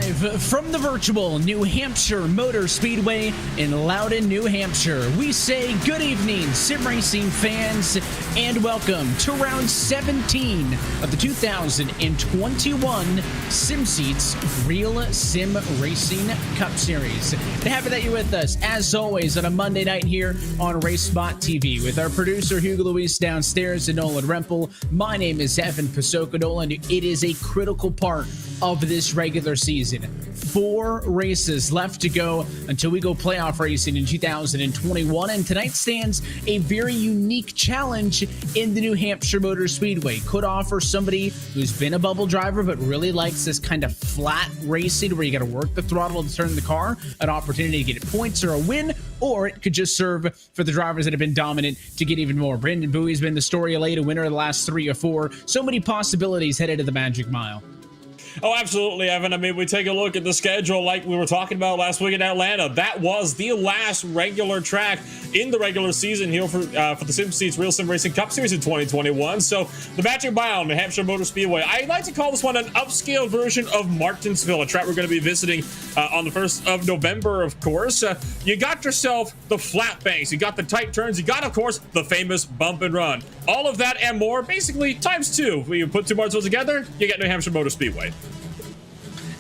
Live from the virtual New Hampshire Motor Speedway in Loudon, New Hampshire, we say good evening, sim racing fans, and welcome to round 17 of the 2021 SimSeats Real Sim Racing Cup Series. Happy that you're with us, as always, on a Monday night here on RaceSpot TV with our producer Hugo Luis downstairs and Nolan Rempel. My name is Evan Pasoko Nolan. It is a critical part of this regular season. 4 races left to go until we go playoff racing in 2021, and tonight stands a very unique challenge in the New Hampshire Motor Speedway. Could offer somebody who's been a bubble driver but really likes this kind of flat racing where you got to work the throttle to turn the car an opportunity to get points or a win, or it could just serve for the drivers that have been dominant to get even more. Brandon Bowie's been the story of late, a winner of the last 3 or 4. So many possibilities headed to the Magic Mile. Oh, absolutely, Evan. I mean, we take a look at the schedule like we were talking about last week in Atlanta. That was the last regular track in the regular season here for the SimSeats Real Sim Racing Cup Series in 2021. So the Magic Mile, New Hampshire Motor Speedway. I'd like to call this one an upscale version of Martinsville, a track we're going to be visiting on the 1st of November, of course. You got yourself the flat banks, you got the tight turns, you got, of course, the famous bump and run. All of that and more, basically times 2. When you put 2 Martinsville together, you get New Hampshire Motor Speedway.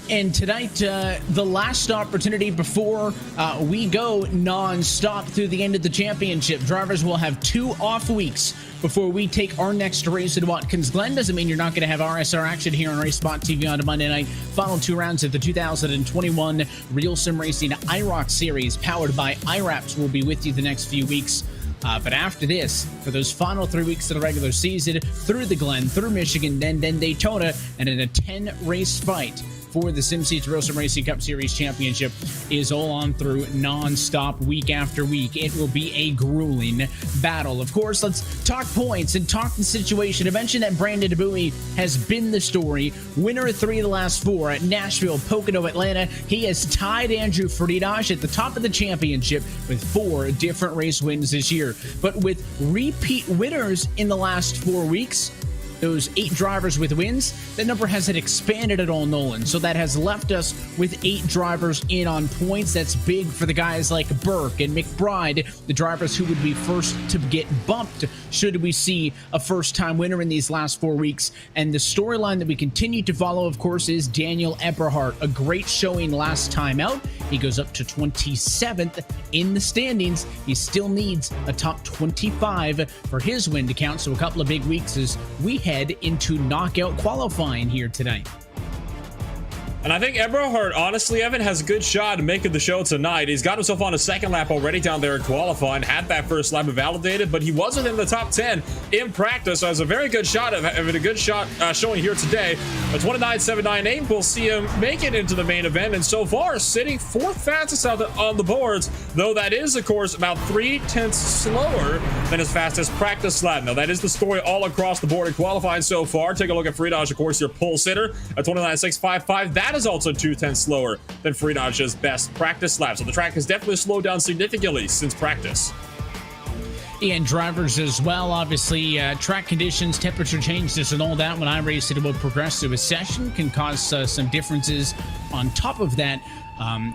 And tonight, the last opportunity before we go non-stop through the end of the championship. Drivers will have 2 off weeks before we take our next race in Watkins Glen. Doesn't mean you're not going to have RSR action here on RaceSpot TV on a Monday night. Final 2 rounds of the 2021 Real Sim Racing iRock Series, powered by iWraps, will be with you the next few weeks. But after this, for those final 3 weeks of the regular season, through the Glen, through Michigan, then Daytona, and in a 10-race fight for the SimSeats Real Sim Racing Cup Series Championship is all on through non-stop week after week. It will be a grueling battle. Of course, let's talk points and talk the situation. I mentioned that Brandon Bowie has been the story. Winner of 3 of the last 4 at Nashville, Pocono, Atlanta. He has tied Andrew Friedage at the top of the championship with 4 different race wins this year. But with repeat winners in the last 4 weeks, those 8 drivers with wins, that number hasn't expanded at all, Nolan. So that has left us with 8 drivers in on points. That's big for the guys like Burke and McBride, the drivers who would be first to get bumped should we see a first-time winner in these last 4 weeks. And the storyline that we continue to follow, of course, is Daniel Eberhardt. A great showing last time out. He goes up to 27th in the standings. He still needs a top 25 for his win to count. So a couple of big weeks as we head into knockout qualifying here tonight. And I think Eberhardt, honestly, Evan, has a good shot at making the show tonight. He's got himself on a second lap already down there in qualifying, had that first lap validated, but he wasn't in the top 10 in practice. So has a very good shot of having a good shot showing here today. A 29.798 will see him make it into the main event, and so far sitting 4th fastest out on the boards, though that is, of course, about 3/10 slower than his fastest practice lap. Now, that is the story all across the board in qualifying so far. Take a look at Friedage, of course, your pole sitter, a 29.655. That is also 2/10 slower than Friedage's best practice lap. So the track has definitely slowed down significantly since practice. And drivers as well, obviously, track conditions, temperature changes, and all that when iRacing will progress through a session can cause some differences. On top of that,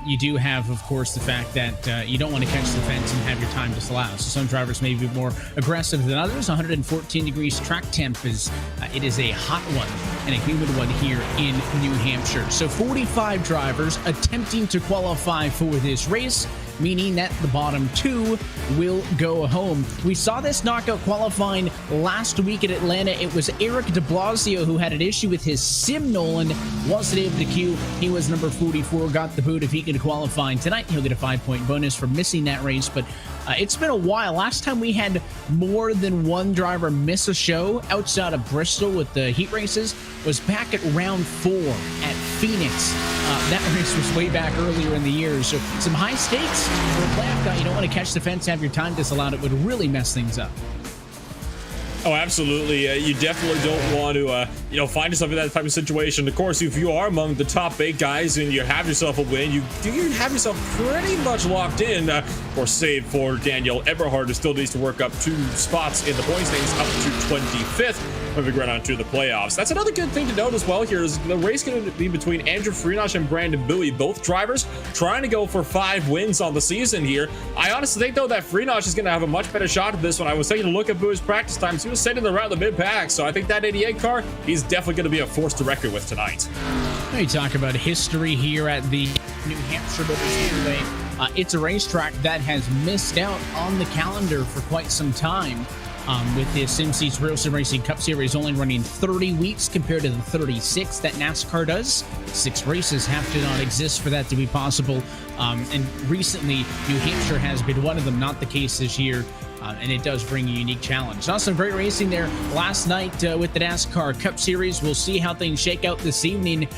you do have, of course, the fact that you don't want to catch the fence and have your time disallowed. So some drivers may be more aggressive than others. 114 degrees track temp is it is a hot one and a humid one here in New Hampshire. So 45 drivers attempting to qualify for this race, meaning that the bottom 2 will go home. We saw this knockout qualifying last week at Atlanta. It was Eric de Blasio who had an issue with his sim. Nolan wasn't able to queue. He was number 44, got the boot. If he could qualify tonight, he'll get a 5-point bonus for missing that race. But it's been a while. Last time we had more than one driver miss a show outside of Bristol with the heat races was back at round 4 at Phoenix. That race was way back earlier in the year. So some high stakes for a playoff guy. You don't want to catch the fence, have your time disallowed. It would really mess things up. Oh, absolutely. You definitely don't want to, find yourself in that type of situation. Of course, if you are among the top 8 guys and you have yourself a win, you have yourself pretty much locked in. Of course, save for Daniel Eberhardt, who still needs to work up 2 spots in the point standings up to 25th. moving right on to the playoffs. That's another good thing to note as well here is the race going to be between Andrew Freenach and Brandon Bowie, both drivers trying to go for 5 wins on the season here. I honestly think, though, that Freenach is going to have a much better shot at this one. I was taking a look at Bowie's practice times. He was sitting around the mid-pack, so I think that 88 car, he's definitely going to be a force to reckon with tonight. We talk about history here at the New Hampshire Motor Speedway. It's a racetrack that has missed out on the calendar for quite some time. With the SimSeats RealSimRacing Cup Series only running 30 weeks compared to the 36 that NASCAR does. 6 races have to not exist for that to be possible. And recently, New Hampshire has been one of them, not the case this year. And it does bring a unique challenge. Saw some great racing there last night with the NASCAR Cup Series. We'll see how things shake out this evening.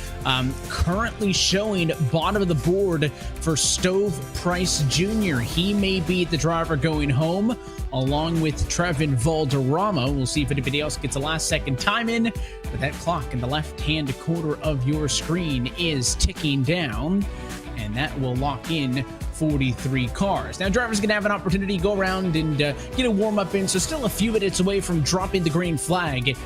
Currently showing bottom of the board for Stove Price Jr. He may be the driver going home, along with Trevin Valderrama. We'll see if anybody else gets a last-second time in. But that clock in the left-hand corner of your screen is ticking down, and that will lock in 43 cars. Now, drivers are going to have an opportunity to go around and get a warm-up in, so still a few minutes away from dropping the green flag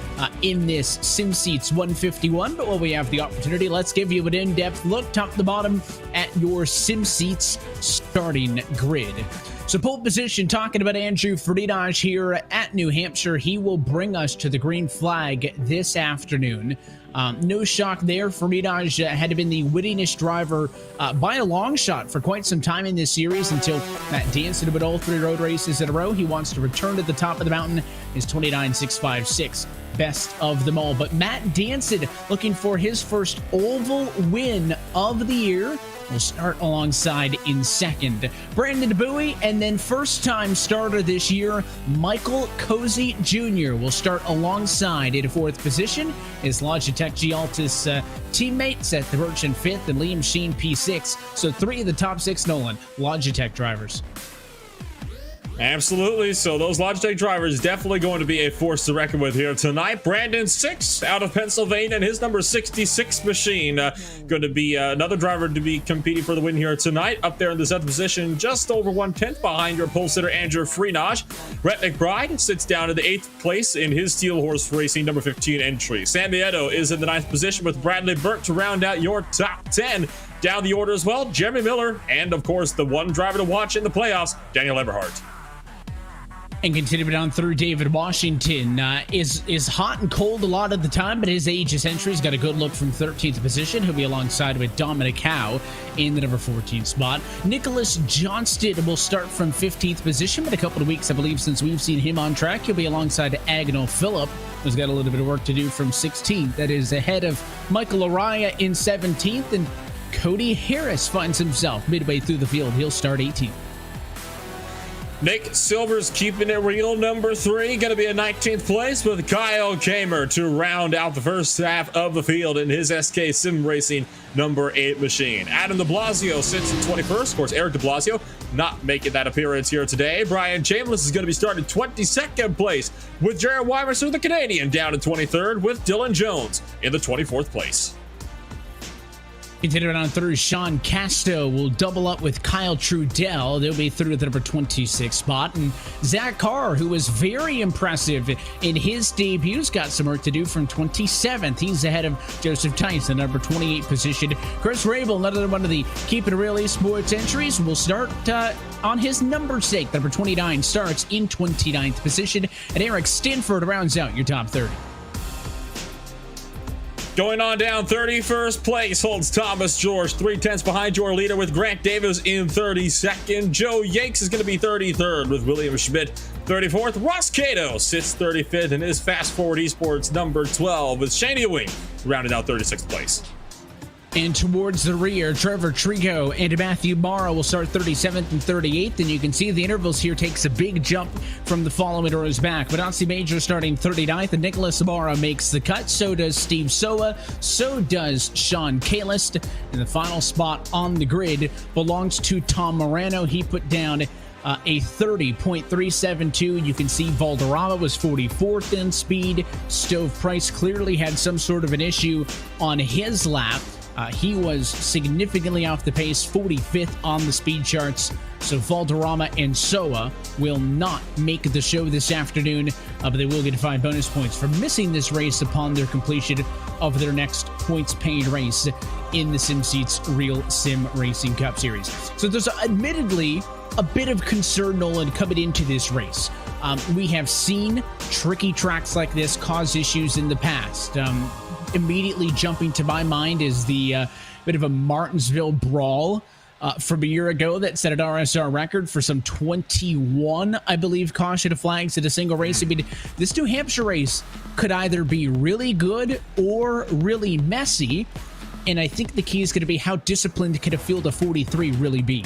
in this SimSeats 151. But while we have the opportunity, let's give you an in-depth look, top to bottom, at your SimSeats starting grid. So pole position, talking about Andrew Freenach here at New Hampshire. He will bring us to the green flag this afternoon. No shock there. Freenach had been the winningest driver by a long shot for quite some time in this series until Matt Danson with all 3 road races in a row. He wants to return to the top of the mountain. His 29.656. Best of them all. But Matt Danson looking for his first oval win of the year. Will start alongside in second. Brandon Bowie, and then first-time starter this year, Michael Cozy Jr. will start alongside in 4th position. His Logitech Gialtis teammates at the Birch in 5th and Liam Sheen P6. So 3 of the top 6, Nolan, Logitech drivers. Absolutely. So those Logitech drivers definitely going to be a force to reckon with here tonight. Brandon 6 out of Pennsylvania, and his number 66 machine going to be another driver to be competing for the win here tonight. Up there in the 7th position, just over 1/10 behind your pole sitter Andrew Freenach. Brett McBride sits down in the 8th place in his Steel Horse Racing number 15 entry. Sam Nieto is in the 9th position with Bradley Burt to round out your top 10. Down the order as well, Jeremy Miller, and of course the one driver to watch in the playoffs, Daniel Eberhardt. And continuing on through, David Washington is hot and cold a lot of the time, but his Aegis entry's got a good look from 13th position. He'll be alongside with Dominic Howe in the number 14 spot. Nicholas Johnston will start from 15th position, but a couple of weeks, I believe, since we've seen him on track. He'll be alongside Agnell Phillip, who's got a little bit of work to do from 16th. That is ahead of Michael Araya in 17th, and Cody Harris finds himself midway through the field. He'll start 18th. Nick Silver's keeping it real, number 3, going to be in 19th place with Kyle Kamer to round out the first half of the field in his SK Sim Racing number 8 machine. Adam de Blasio sits in 21st. Of course, Eric de Blasio not making that appearance here today. Brian Chambliss is going to be starting 22nd place with Jared Weimerser, the Canadian, down in 23rd with Dylan Jones in the 24th place. Continuing on through, Sean Casto will double up with Kyle Trudell. They'll be through the number 26 spot. And Zach Carr, who was very impressive in his debuts, got some work to do from 27th. He's ahead of Joseph Tyson, number 28 position. Chris Rabel, another one of the Keeping It Real Esports entries, will start on his number 6. Number 29 starts in 29th position. And Eric Stanford rounds out your top 30. Going on down, 31st place holds Thomas George, 3/10 behind your leader with Grant Davis in 32nd. Joe Yakes is going to be 33rd with William Schmidt 34th. Ross Cato sits 35th in his Fast Forward Esports number 12 with Shane Ewing rounded out 36th place. And towards the rear, Trevor Trigo and Matthew Morrow will start 37th and 38th. And you can see the intervals here takes a big jump from the following rows back. Benassi Major starting 39th, and Nicholas Ibarra makes the cut. So does Steve Soa. So does Sean Kalist. And the final spot on the grid belongs to Tom Morano. He put down a 30.372. You can see Valderrama was 44th in speed. Stove Price clearly had some sort of an issue on his lap. He was significantly off the pace, 45th on the speed charts. So Valderrama and Soa will not make the show this afternoon, but they will get 5 bonus points for missing this race upon their completion of their next points-paid race in the SimSeats Real Sim Racing Cup Series. So there's admittedly a bit of concern, Nolan, coming into this race. We have seen tricky tracks like this cause issues in the past. Immediately jumping to my mind is the bit of a Martinsville brawl from a year ago that set an RSR record for some 21, I believe, caution flags at a single race. I mean, this New Hampshire race could either be really good or really messy, and I think the key is going to be how disciplined can a field of 43 really be.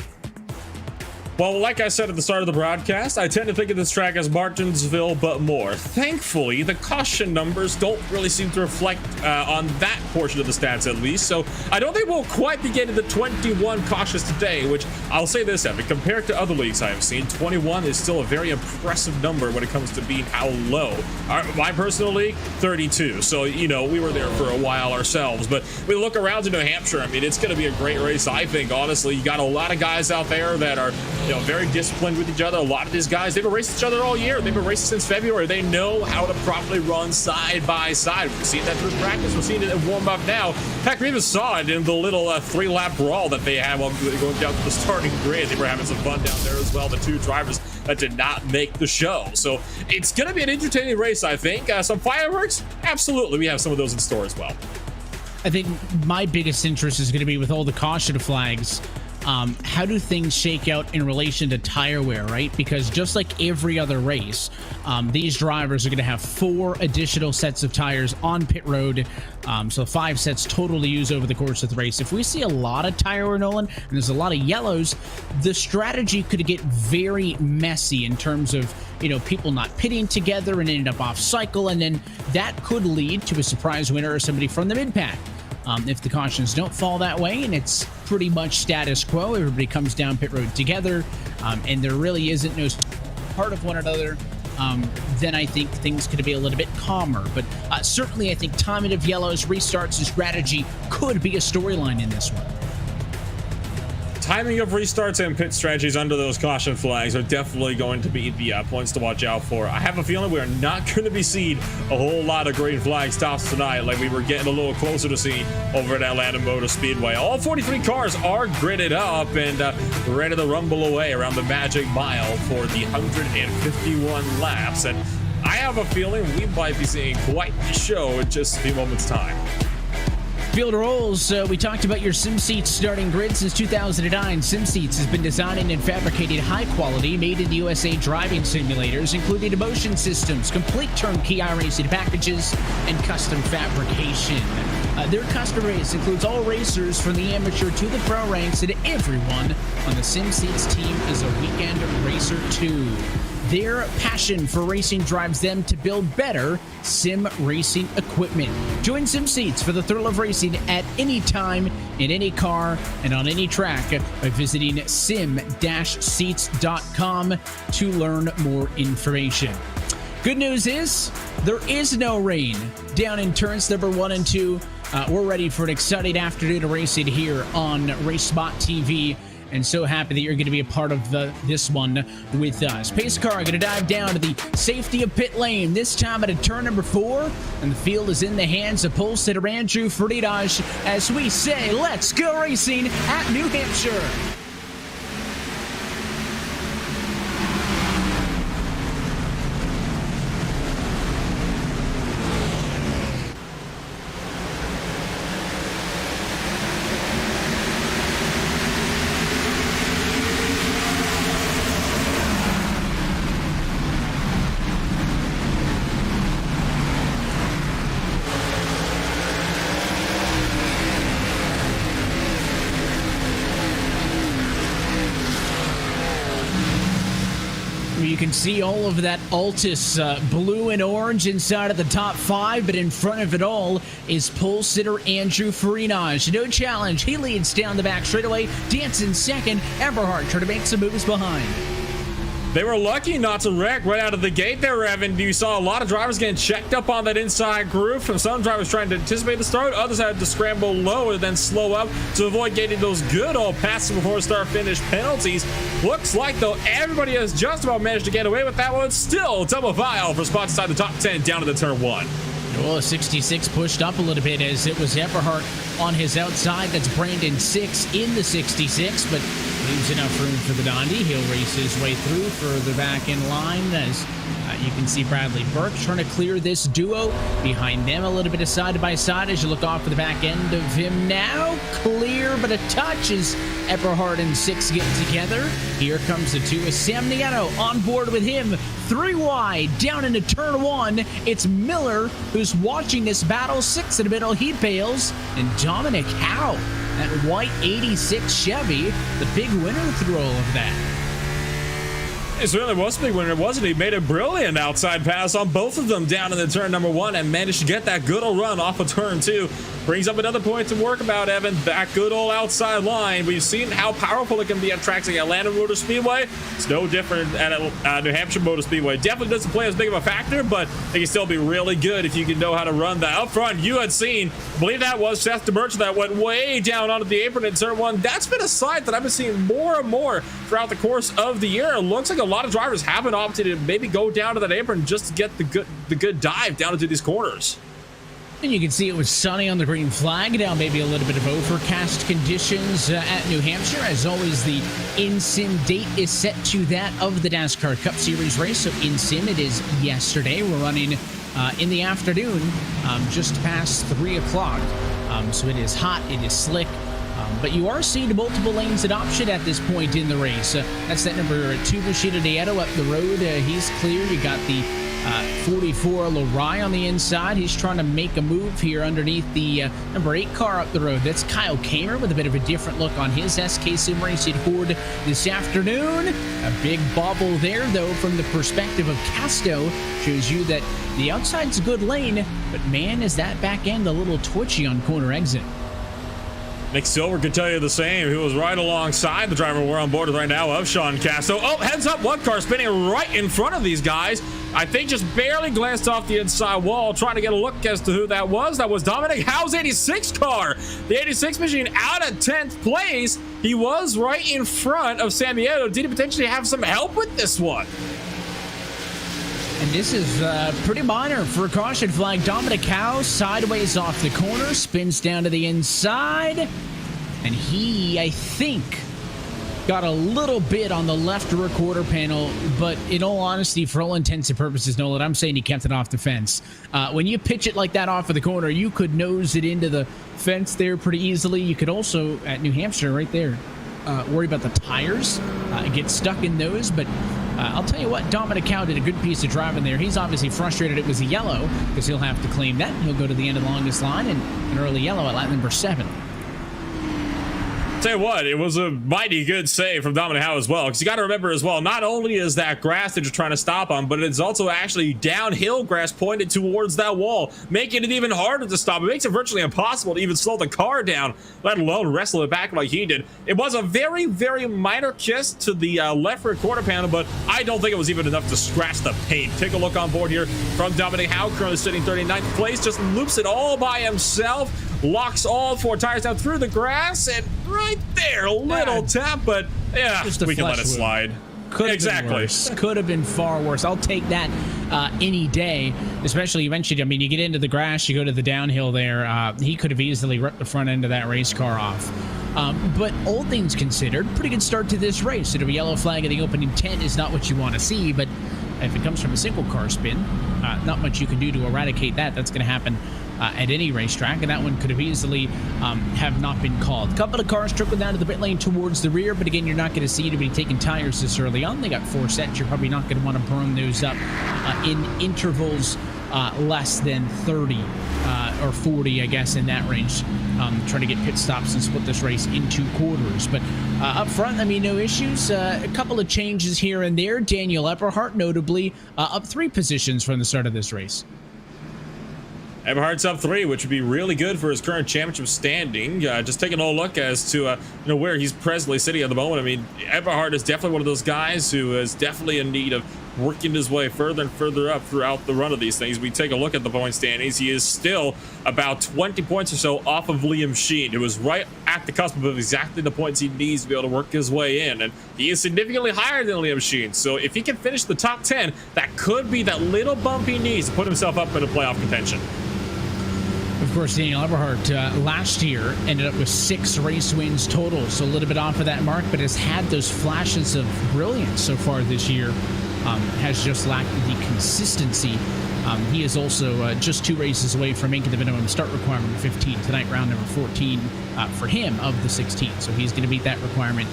Well, like I said at the start of the broadcast, I tend to think of this track as Martinsville, but more. Thankfully, the caution numbers don't really seem to reflect on that portion of the stats, at least. So I don't think we'll quite be getting the 21 cautions today, which I'll say this, Evan, compared to other leagues I have seen, 21 is still a very impressive number when it comes to being how low. My personal league, 32. So, you know, we were there for a while ourselves. But we look around to New Hampshire, I mean, it's going to be a great race, I think, honestly. You got a lot of guys out there that are, you know, very disciplined with each other. A lot of these guys, they've been racing each other all year. They've been racing since February. They know how to properly run side by side. We've seen that through practice. We're seeing it in warm up now. In fact, we even saw it in the little 3-lap brawl that they had while going down to the starting grid. They were having some fun down there as well. The 2 drivers that did not make the show. So it's going to be an entertaining race, I think. Some fireworks? Absolutely. We have some of those in store as well. I think my biggest interest is going to be with all the caution flags. How do things shake out in relation to tire wear, right? Because just like every other race, these drivers are going to have 4 additional sets of tires on pit road. So 5 sets total to use over the course of the race. If we see a lot of tire wear, Nolan, and there's a lot of yellows, the strategy could get very messy in terms of, you know, people not pitting together and ending up off cycle. And then that could lead to a surprise winner or somebody from the mid-pack. If the cautions don't fall that way and it's pretty much status quo, everybody comes down pit road together, and there really isn't no part of one another, then I think things could be a little bit calmer. But certainly I think timing of yellows, restarts, and strategy could be a storyline in this one. Timing of restarts and pit strategies under those caution flags are definitely going to be the points to watch out for. I have a feeling we are not going to be seeing a whole lot of green flag stops tonight like we were getting a little closer to seeing over at Atlanta Motor Speedway. All 43 cars are gridded up and ready to rumble away around the magic mile for the 151 laps. And I have a feeling we might be seeing quite the show in just a few moments' time. Field rolls. We talked about your SimSeats starting grid since 2009. SimSeats has been designing and fabricating high-quality, made-in-the-USA driving simulators, including motion systems, complete turnkey iRacing packages, and custom fabrication. Their customer base includes all racers from the amateur to the pro ranks, and everyone on the SimSeats team is a weekend racer too. Their passion for racing drives them to build better sim racing equipment. Join SimSeats for the thrill of racing at any time, in any car, and on any track by visiting sim-seats.com to learn more information. Good news is there is no rain down in turns number 1 and 2. We're ready for an exciting afternoon of racing here on RaceSpot TV. And so happy that you're going to be a part of this one with us. Pace car going to dive down to the safety of pit lane, this time at a turn number 4. And the field is in the hands of pole sitter Andrew Friedage as we say, let's go racing at New Hampshire. You can see all of that Altus blue and orange inside of the top 5, but in front of it all is pole sitter Andrew Friedage. No challenge. He leads down the back straightaway. Dancing second. Eberhardt trying to make some moves behind. They were lucky not to wreck right out of the gate there, Evan. You saw a lot of drivers getting checked up on that inside groove. From some drivers trying to anticipate the start, others had to scramble low and then slow up to avoid getting those good old passes before start-finish penalties. Looks like, though, everybody has just about managed to get away with that one. Still double file for spots inside the top 10 down to the turn 1. Well, 66 pushed up a little bit as it was Eberhardt on his outside. That's Brandon 6 in the 66, but leaves enough room for the Dondi. He'll race his way through further back in line as you can see Bradley Burke trying to clear this duo. Behind them, a little bit of side by side as you look off for the back end of him now. Clear, but a touch as Eberhardt and 6 get together. Here comes the 2 as Sam Nieto on board with him. 3 wide, down into turn 1. It's Miller who's watching this battle. 6 in the middle, he bails. And Dominic Howe, that white 86 Chevy, the big winner through all of that. It certainly was a big winner, wasn't he? Made a brilliant outside pass on both of them down in the turn number 1 and managed to get that good old run off of turn 2. Brings up another point to work about, Evan. That good old outside line. We've seen how powerful it can be at tracks like Atlanta Motor Speedway. It's no different at New Hampshire Motor Speedway. Definitely doesn't play as big of a factor, but it can still be really good if you can know how to run that. Up front, you had seen, I believe that was Seth DeMerch that went way down onto the apron in turn 1. That's been a sight that I've been seeing more and more throughout the course of the year. It looks like a lot of drivers haven't opted to maybe go down to that apron just to get the good dive down into these corners. And you can see it was sunny on the green flag. Now maybe a little bit of overcast conditions at New Hampshire. As always, the in-sim date is set to that of the NASCAR Cup Series race. So in-sim, it is yesterday. We're running in the afternoon, just past 3 o'clock. So it is hot, it is slick. But you are seeing multiple lanes at option at this point in the race. That's that number 2 Bushido Nieto up the road. He's clear. You got the 44 Lorai on the inside. He's trying to make a move here underneath the number 8 car up the road. That's Kyle Kamer with a bit of a different look on his RealSimRacing Ford this afternoon. A big bobble there, though, from the perspective of Casto. Shows you that the outside's a good lane, but man, is that back end a little twitchy on corner exit. Nick Silver could tell you the same. He was right alongside the driver we're on board with right now of Sean Casto. Oh, heads up, one car spinning right in front of these guys. I think just barely glanced off the inside wall, trying to get a look as to who that was. That was Dominic Howe's 86 car. The 86 machine out at 10th place. He was right in front of Sam Nieto. Did he potentially have some help with this one? And this is pretty minor for a caution flag. Dominic Howe sideways off the corner, spins down to the inside. And he, I think, got a little bit on the left rear quarter panel. But in all honesty, for all intents and purposes, Nolan, I'm saying he kept it off the fence. When you pitch it like that off of the corner, you could nose it into the fence there pretty easily. You could also, at New Hampshire right there, worry about the tires. Get stuck in those, but I'll tell you what, Dominic Howe did a good piece of driving there. He's obviously frustrated it was a yellow because he'll have to claim that. He'll go to the end of the longest line and an early yellow at lap number 7. Tell you what, it was a mighty good save from Dominic Howe as well, because you got to remember as well, not only is that grass that you're trying to stop on, but it's also actually downhill grass pointed towards that wall, making it even harder to stop. It makes it virtually impossible to even slow the car down, let alone wrestle it back like he did. It was a very, very minor kiss to the left rear quarter panel, but I don't think it was even enough to scratch the paint. Take a look on board here from Dominic Howe, currently sitting 39th place, just loops it all by himself, locks all 4 tires down through the grass, and right there, a little tap, but yeah, we can let it slide. Exactly. Could have been far worse. I'll take that any day, especially you mentioned, I mean, you get into the grass, you go to the downhill there. He could have easily ripped the front end of that race car off. But all things considered, pretty good start to this race. So the yellow flag at the opening 10 is not what you want to see, but if it comes from a single car spin, not much you can do to eradicate that. That's going to happen at any racetrack, and that one could have easily have not been called. A couple of cars trickled down to the pit lane towards the rear, but again, you're not going to see anybody taking tires this early on. They got 4 sets. You're probably not going to want to burn those up in intervals less than 30 or 40, I guess, in that range. Try to get pit stops and split this race into quarters. But up front, I mean, no issues. A couple of changes here and there. Daniel Eberhardt, notably, up 3 positions from the start of this race. Eberhard's up 3, which would be really good for his current championship standing. Just taking a look as to where he's presently sitting at the moment. I mean, Eberhard is definitely one of those guys who is definitely in need of working his way further and further up throughout the run of these things. We take a look at the point standings. He is still about 20 points or so off of Liam Sheen, who is right at the cusp of exactly the points he needs to be able to work his way in. And he is significantly higher than Liam Sheen. So if he can finish the top 10, that could be that little bump he needs to put himself up in a playoff contention. Of course, Daniel Eberhard last year ended up with 6 race wins total, so a little bit off of that mark, but has had those flashes of brilliance so far this year. Has just lacked the consistency. He is also just 2 races away from making the minimum start requirement of 15 tonight, round number 14 for him of the 16. So he's going to beat that requirement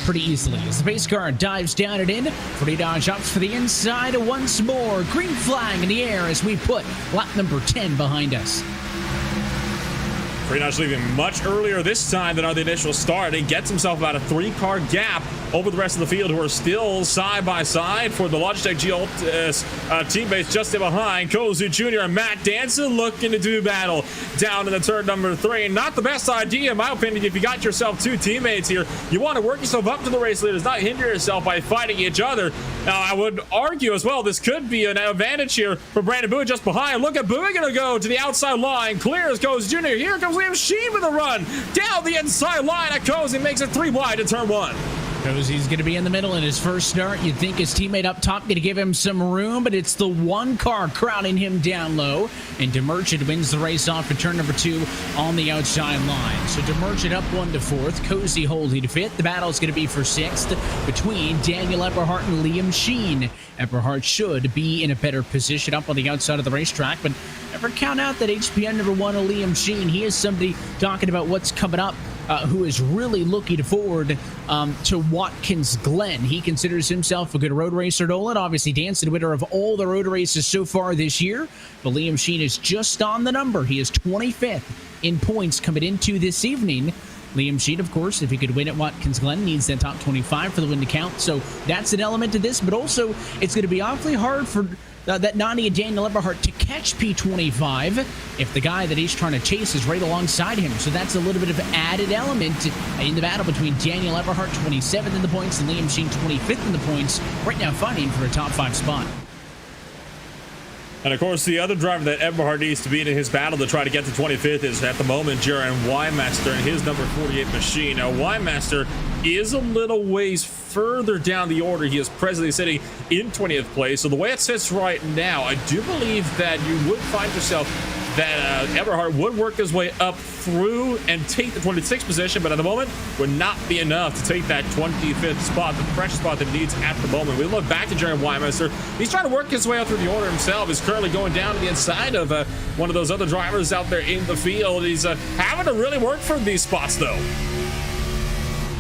pretty easily. As the pace car dives down and in, Freddie Dodge opts for the inside once more. Green flag in the air as we put lap number 10 behind us. Dodge leaving much earlier this time than on the initial start. He gets himself about a 3-car gap over the rest of the field, who are still side by side for the Logitech G teammates just in behind. Kozu Jr. and Matt Danson looking to do battle down in the turn number 3. Not the best idea, in my opinion, if you got yourself 2 teammates here. You want to work yourself up to the race leaders, not hinder yourself by fighting each other. Now, I would argue as well, this could be an advantage here for Brandon Bowie just behind. Look at Bowie going to go to the outside line. Clears Kozu Jr. Here comes Liam Sheen with a run down the inside line at Kozu. Makes it 3 wide to turn 1. He's going to be in the middle in his first start. You'd think his teammate up top going to give him some room, but it's the 1 car crowding him down low. And DeMerchant wins the race off for turn number 2 on the outside line. So DeMerchant up 1 to 4th. Cozy holding to 5th. The battle is going to be for 6th between Daniel Eberhard and Liam Sheen. Eberhard should be in a better position up on the outside of the racetrack, but never count out that HPM number 1 of Liam Sheen. He is somebody talking about what's coming up. Who is really looking forward to Watkins Glen. He considers himself a good road racer, Dolan. Obviously, Danson, winner of all the road races so far this year. But Liam Sheen is just on the number. He is 25th in points coming into this evening. Liam Sheen, of course, if he could win at Watkins Glen, needs that top 25 for the win to count. So that's an element to this. But also, it's going to be awfully hard for that Nani and Daniel Eberhard to catch P25 if the guy that he's trying to chase is right alongside him. So that's a little bit of an added element in the battle between Daniel Eberhard, 27th in the points, and Liam Sheen, 25th in the points, right now fighting for a top 5 spot. And of course, the other driver that Eberhard needs to beat in his battle to try to get to 25th is at the moment Jaron Wymaster and his number 48 machine. Now, Wymaster is a little ways further down the order. He is presently sitting in 20th place. So the way it sits right now, I do believe that you would find yourself that Eberhard would work his way up through and take the 26th position, but at the moment would not be enough to take that 25th spot, the precious spot that he needs at the moment. We look back to Jaron Wymaster. He's trying to work his way up through the order himself. He's currently going down to the inside of one of those other drivers out there in the field. He's having to really work for these spots, though.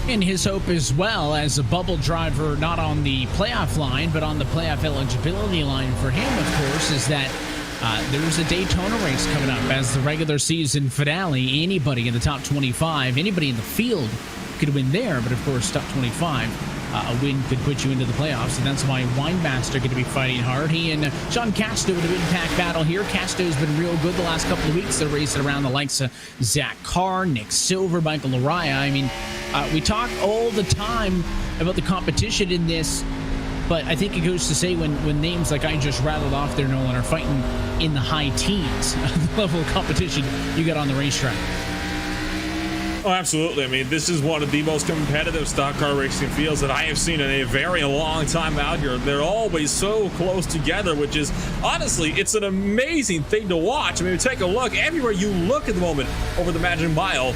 And his hope as well as a bubble driver, not on the playoff line, but on the playoff eligibility line for him, of course, is that there's a Daytona race coming up as the regular season finale. Anybody in the top 25, anybody in the field could win there, but of course, top 25, a win could put you into the playoffs, and that's why Winemaster going to be fighting hard. He and Sean Casto in a mid-pack battle here. Casto's been real good the last couple of weeks. They're racing around the likes of Zach Carr, Nick Silver, Michael Laraya. I mean, we talk all the time about the competition in this, but I think it goes to say when names like I just rattled off there, Nolan, are fighting in the high teens, the level of competition you got on the racetrack. Oh, absolutely. I mean, this is one of the most competitive stock car racing fields that I have seen in a very long time out here. They're always so close together, which is, honestly, it's an amazing thing to watch. I mean, take a look. Everywhere you look at the moment over the Magic Mile,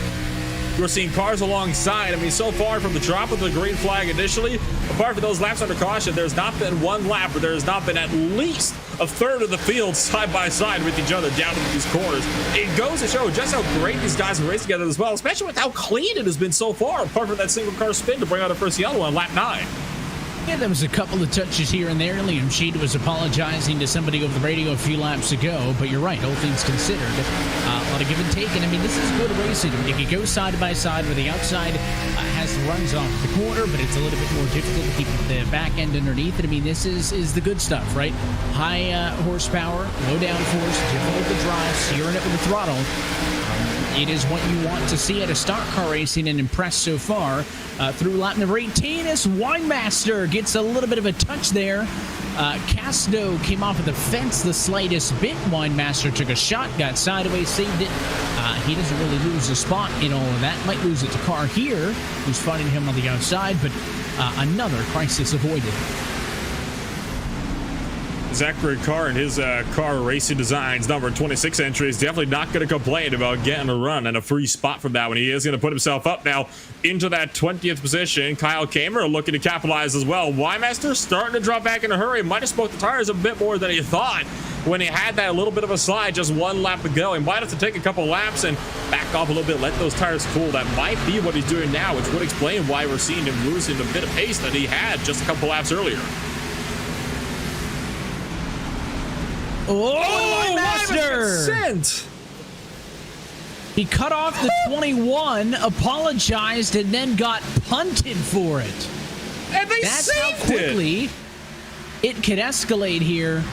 we're seeing cars alongside. I mean, so far from the drop of the green flag initially, apart from those laps under caution, there's not been one lap where there has not been at least a third of the field side by side with each other down into these corners. It goes to show just how great these guys have raced together as well, especially with how clean it has been so far, apart from that single car spin to bring out a first yellow on lap 9. Yeah, there was a couple of touches here and there. Liam Sheed was apologizing to somebody over the radio a few laps ago, but you're right, all things considered. A lot of give and take, and I mean, this is good racing. I mean, you can go side by side where the outside has the runs off the corner, but it's a little bit more difficult to keep the back end underneath it. I mean, this is the good stuff, right? High horsepower, low downforce, difficult to drive, steering it with the throttle. It is what you want to see at a stock car racing and impress so far. Through lap number 18, as Winemaster gets a little bit of a touch there. Casto came off of the fence the slightest bit. Winemaster took a shot, got sideways, saved it. He doesn't really lose a spot in all of that. Might lose it to Carr here, who's fighting him on the outside, but another crisis avoided. Zachary Carr and his car racing designs number 26 entry is definitely not going to complain about getting a run and a free spot from that one. He is going to put himself up now into that 20th position. Kyle Kamer looking to capitalize as well. Winemaster starting to drop back in a hurry. Might have smoked the tires a bit more than he thought when he had that little bit of a slide, just one lap to go. He might have to take a couple laps and back off a little bit, let those tires cool. That might be what he's doing now, which would explain why we're seeing him losing a bit of pace that he had just a couple laps earlier. Oh, Master! He cut off the 21, apologized, and then got punted for it. And they That's how quickly it could escalate here.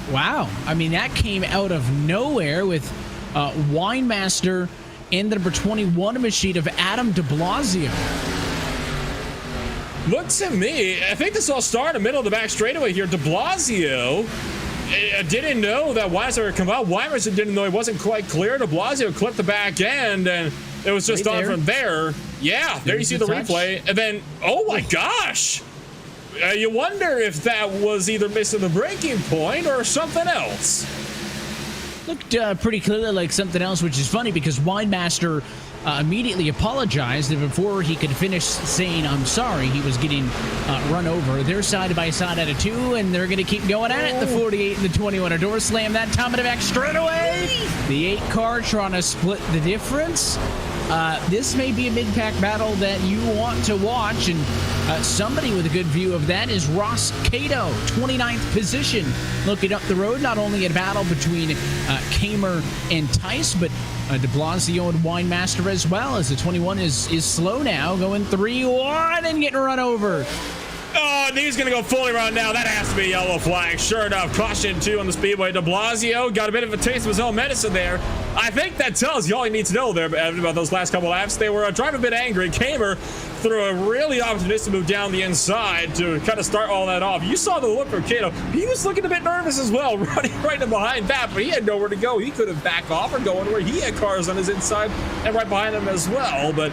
Wow. I mean, that came out of nowhere with Winemaster and the number 21 machine of Adam de Blasio. Looks to me, I think this all started in the middle of the back straightaway here. De Blasio didn't know that Winemaster would come out. Winemaster didn't know he wasn't quite clear. De Blasio clipped the back end, and it was just on from there. Yeah, there you see the replay. And then, oh my gosh. You wonder if that was either missing the braking point or something else. Looked pretty clearly like something else, which is funny because Winemaster immediately apologized, and before he could finish saying I'm sorry, he was getting run over. They're side by side at a 2, and they're going to keep going at it. The 48 and the 21 a door slam that time in the back straight away. The 8 car trying to split the difference. This may be a mid-pack battle that you want to watch, and somebody with a good view of that is Ross Cato, 29th position. Looking up the road, not only a battle between Kamer and Tice, but de Blasio and Winemaster as well, as the 21 is slow now, going 3-1 and getting run over. Oh, and he's going to go fully around now. That has to be a yellow flag. Sure enough, caution 2 on the speedway. De Blasio got a bit of a taste of his own medicine there. I think that tells you all you need to know there about those last couple laps. They were driving a bit angry. Kamer threw a really opportunistic move down the inside to kind of start all that off. You saw the look for Cato. He was looking a bit nervous as well, running right in behind that, but he had nowhere to go. He could have backed off or go anywhere. He had cars on his inside and right behind him as well, but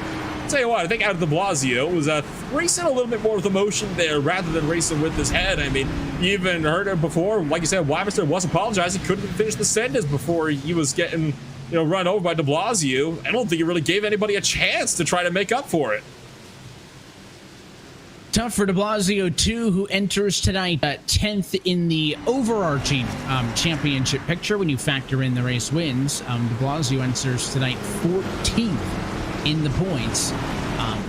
tell you what, I think out of de Blasio was racing a little bit more with emotion there rather than racing with his head. I mean, you even heard it before. Like you said, Winemaster was apologizing. Couldn't finish the sentence before he was getting, run over by de Blasio. I don't think he really gave anybody a chance to try to make up for it. Tough for de Blasio, too, who enters tonight 10th in the overarching championship picture when you factor in the race wins. De Blasio enters tonight 14th in the points,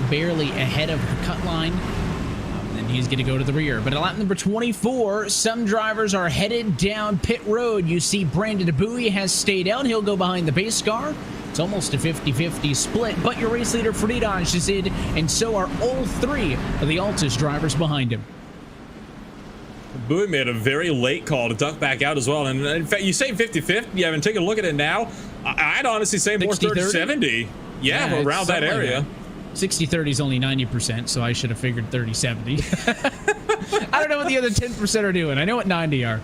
barely ahead of the cut line, and he's going to go to the rear. But at lap number 24, some drivers are headed down pit road. You see Brandon DeBuy has stayed out. He'll go behind the base car. It's almost a 50-50 split, but your race leader Friedrich is in, and so are all 3 of the Altus drivers behind him. Bowie made a very late call to duck back out as well. And in fact, you say 50-50. Yeah, I mean, take a look at it now. I'd honestly say more 30-70. Yeah, around that area. 60-30 is only 90%, so I should have figured 30-70. I don't know what the other 10% are doing. I know what 90 are.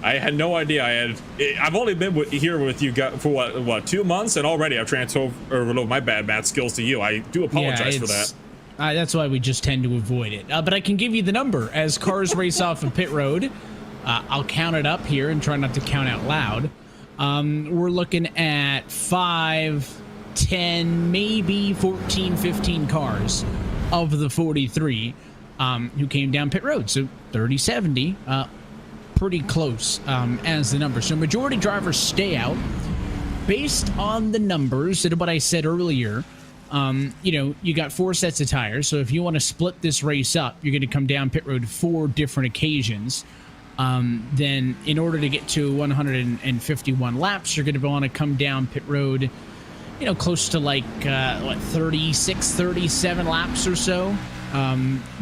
I had no idea. I've only been here with you for what 2 months, and already I've transferred my bad math skills to you. I do apologize for that. That's why we just tend to avoid it. But I can give you the number as cars race off of pit road. I'll count it up here and try not to count out loud. We're looking at 5, 10, maybe 14, 15 cars of the 43 who came down pit road. So 30-70, pretty close as the number. So majority drivers stay out. Based on the numbers and what I said earlier, you know, you got 4 sets of tires. So if you want to split this race up, you're going to come down pit road 4 different occasions. Then in order to get to 151 laps, you're going to want to come down pit road, you know, close to like, 36, 37 laps or so,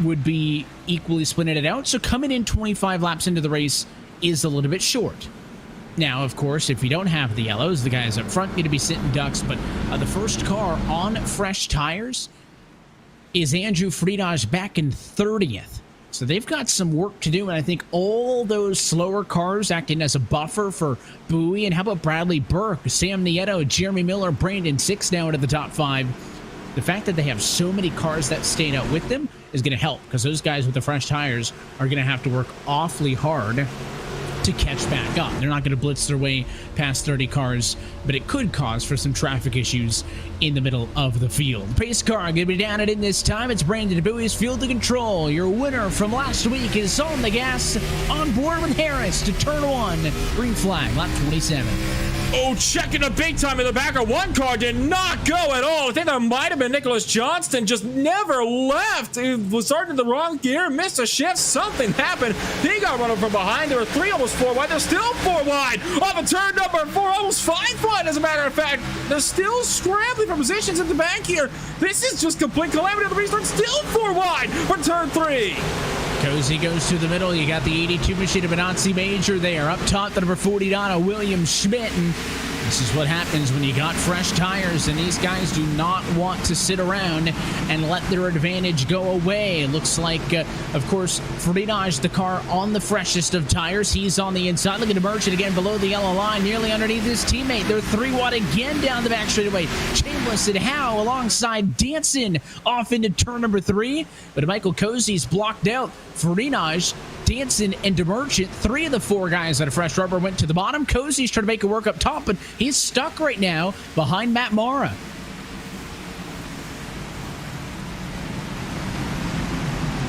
would be equally split it out. So coming in 25 laps into the race is a little bit short. Now, of course, if you don't have the yellows, the guys up front need to be sitting ducks, but the first car on fresh tires is Andrew Friedage back in 30th. So they've got some work to do, and I think all those slower cars acting as a buffer for Bowie. And how about Bradley Burke, Sam Nieto, Jeremy Miller, Brandon Six now into the top 5. The fact that they have so many cars that stayed out with them is going to help, because those guys with the fresh tires are going to have to work awfully hard to catch back up. They're not going to blitz their way past 30 cars, but it could cause for some traffic issues in the middle of the field. Pace car going to be down it in this time. It's Brandon Bowie's field to control. Your winner from last week is on the gas, on board with Harris to turn 1. Green flag, lap 27. Oh, checking a big time in the back of one car, did not go at all. I think that might have been Nicholas Johnston, just never left. He was starting in the wrong gear, missed a shift, something happened. He got running from behind. There were 3, almost 4 wide. They're still 4 wide. Off of turn number 4, almost 5 wide, as a matter of fact. They're still scrambling for positions at the back here. This is just complete calamity. The restart still 4 wide for turn 3. Cozy goes to the middle. You got the 82 machine of Benazzi Major there. Up top, the number 40 Donna William Schmidt. And this is what happens when you got fresh tires, and these guys do not want to sit around and let their advantage go away. It looks like, of course, Friedage, the car on the freshest of tires. He's on the inside. Look at Merchant again below the yellow line, nearly underneath his teammate. They're 3 wide again down the back straightaway. Chambliss and Howe alongside Danson off into turn number 3, but Michael Cozy's blocked out. Friedage, Danson, and DeMerchant, 3 of the 4 guys out of fresh rubber went to the bottom. Cozy's trying to make it work up top, but he's stuck right now behind Matt Mara.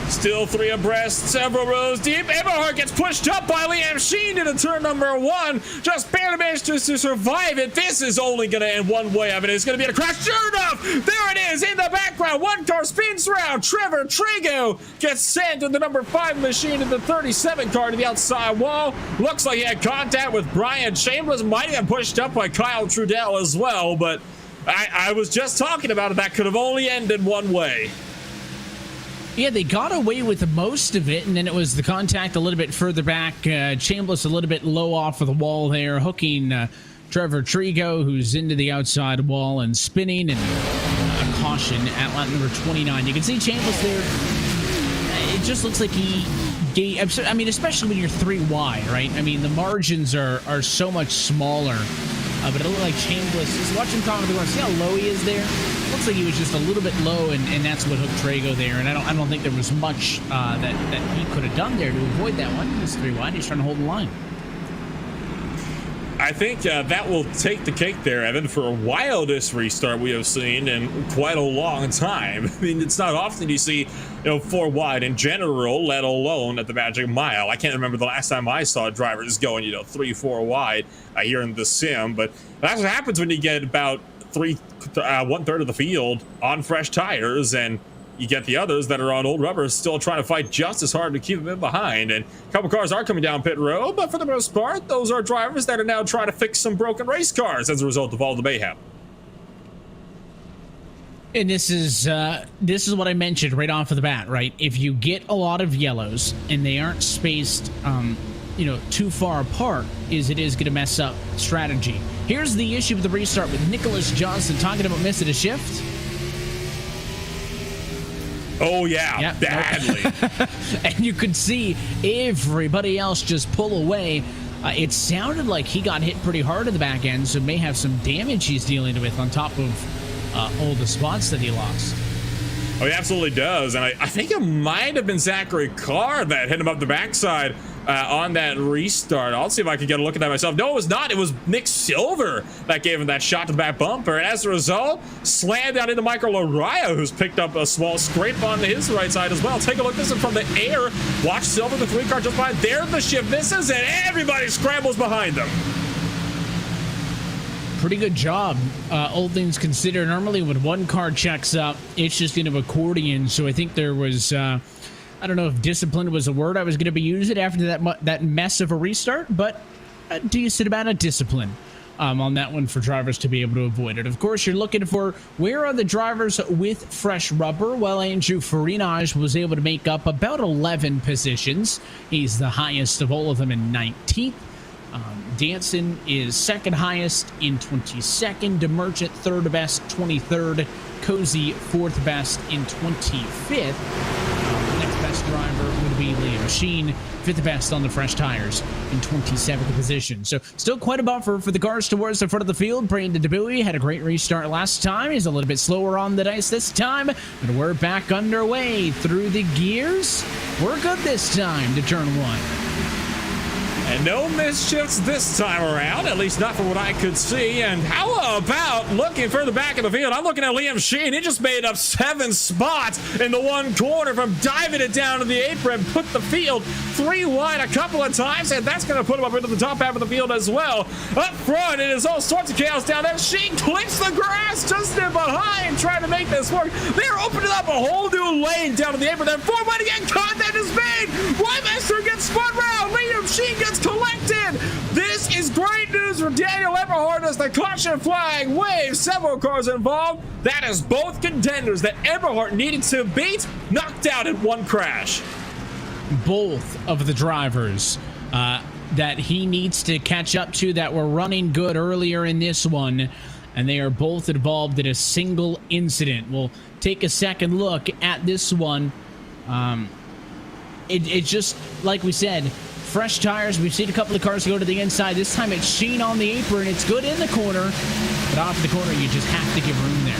Still 3 abreast, several rows deep. Eberhard gets pushed up by Liam Sheen into turn number 1. Just barely managed to survive it. This is only going to end one way of it. It's going to be a crash. Sure enough, there it is in the background. One car spins around. Trevor Trigo gets sent to the number 5 machine in the 37 car to the outside wall. Looks like he had contact with Brian Chambers. Might have been pushed up by Kyle Trudell as well, but I was just talking about it. That could have only ended one way. Yeah, they got away with most of it, and then it was the contact a little bit further back. Chambliss a little bit low off of the wall there, hooking Trevor Trigo, who's into the outside wall and spinning, and a caution at lap number 29. You can see Chambliss there. It just looks like he gave, I mean, especially when you're 3 wide, right? I mean, the margins are so much smaller. But it looked like Chambliss, just watching Tom on the ground, see how low he is there? Looks like he was just a little bit low, and that's what hooked Trago there. And I don't think there was much that he could have done there to avoid that one. He's 3 wide. He's trying to hold the line. I think that will take the cake there, Evan, for a wildest restart we have seen in quite a long time. I mean, it's not often you see, 4 wide in general, let alone at the Magic Mile. I can't remember the last time I saw drivers going, 3, 4 wide here in the sim, but that's what happens when you get about 1/3 of the field on fresh tires, and you get the others that are on old rubber still trying to fight just as hard to keep them in behind. And a couple cars are coming down pit road, but for the most part, those are drivers that are now trying to fix some broken race cars as a result of all the mayhem. And this is what I mentioned right off of the bat, right? If you get a lot of yellows and they aren't spaced, too far apart, it is going to mess up strategy. Here's the issue with the restart with Nicholas Johnson talking about missing a shift. Oh, yeah, yep, badly. And you could see everybody else just pull away. It sounded like he got hit pretty hard at the back end, so may have some damage he's dealing with on top of all the spots that he lost. Oh, he absolutely does. And I think it might have been Zachary Carr that hit him up the backside on that restart. I'll see if I can get a look at that myself. No, it was not. It was Nick Silver that gave him that shot to the back bumper. And as a result, slammed down into Michael Araya, who's picked up a small scrape on his right side as well. Take a look at this from the air. Watch Silver, the 3 car just behind. There the shift misses, and everybody scrambles behind them. pretty good job, all things considered. Normally when one car checks up, it's just going to accordion. So I think there was, I don't know if discipline was a word I was going to be using after that mess of a restart, but a decent amount of discipline on that one for drivers to be able to avoid it. Of course, you're looking for where are the drivers with fresh rubber. Well, Andrew Farinaj was able to make up about 11 positions. He's the highest of all of them in 19th. Danson is second highest in 22nd. DeMerchant third best, 23rd. Cozy fourth best in 25th. Next best driver would be Liam Sheen, fifth best on the fresh tires in 27th position. So still quite a buffer for the cars towards the front of the field. Brandon DeBuey had a great restart last time. He's a little bit slower on the dice this time, but we're back underway through the gears. We're good this time to turn one. And no mischiefs this time around, at least not from what I could see. And how about looking further back in the field? I'm looking at Liam Sheen. He just made up 7 spots in the one corner from diving it down to the apron, put the field 3 wide a couple of times, and that's going to put him up into the top half of the field as well. Up front, it is all sorts of chaos down there. Sheen clicks the grass just in behind, trying to make this work. They're opening up a whole new lane down to the apron. Then 4 wide again, contact is made. Weinmeister gets spun round. Liam Sheen gets collected. This is great news for Daniel Eberhard as the caution flag waves. Several cars involved. That is both contenders that Eberhard needed to beat, knocked out in one crash. Both of the drivers that he needs to catch up to that were running good earlier in this one, and they are both involved in a single incident. We'll take a second look at this one. It's just like we said, fresh tires. We've seen a couple of cars go to the inside. This time it's Sheen on the apron. It's good in the corner, but off the corner you just have to give room there.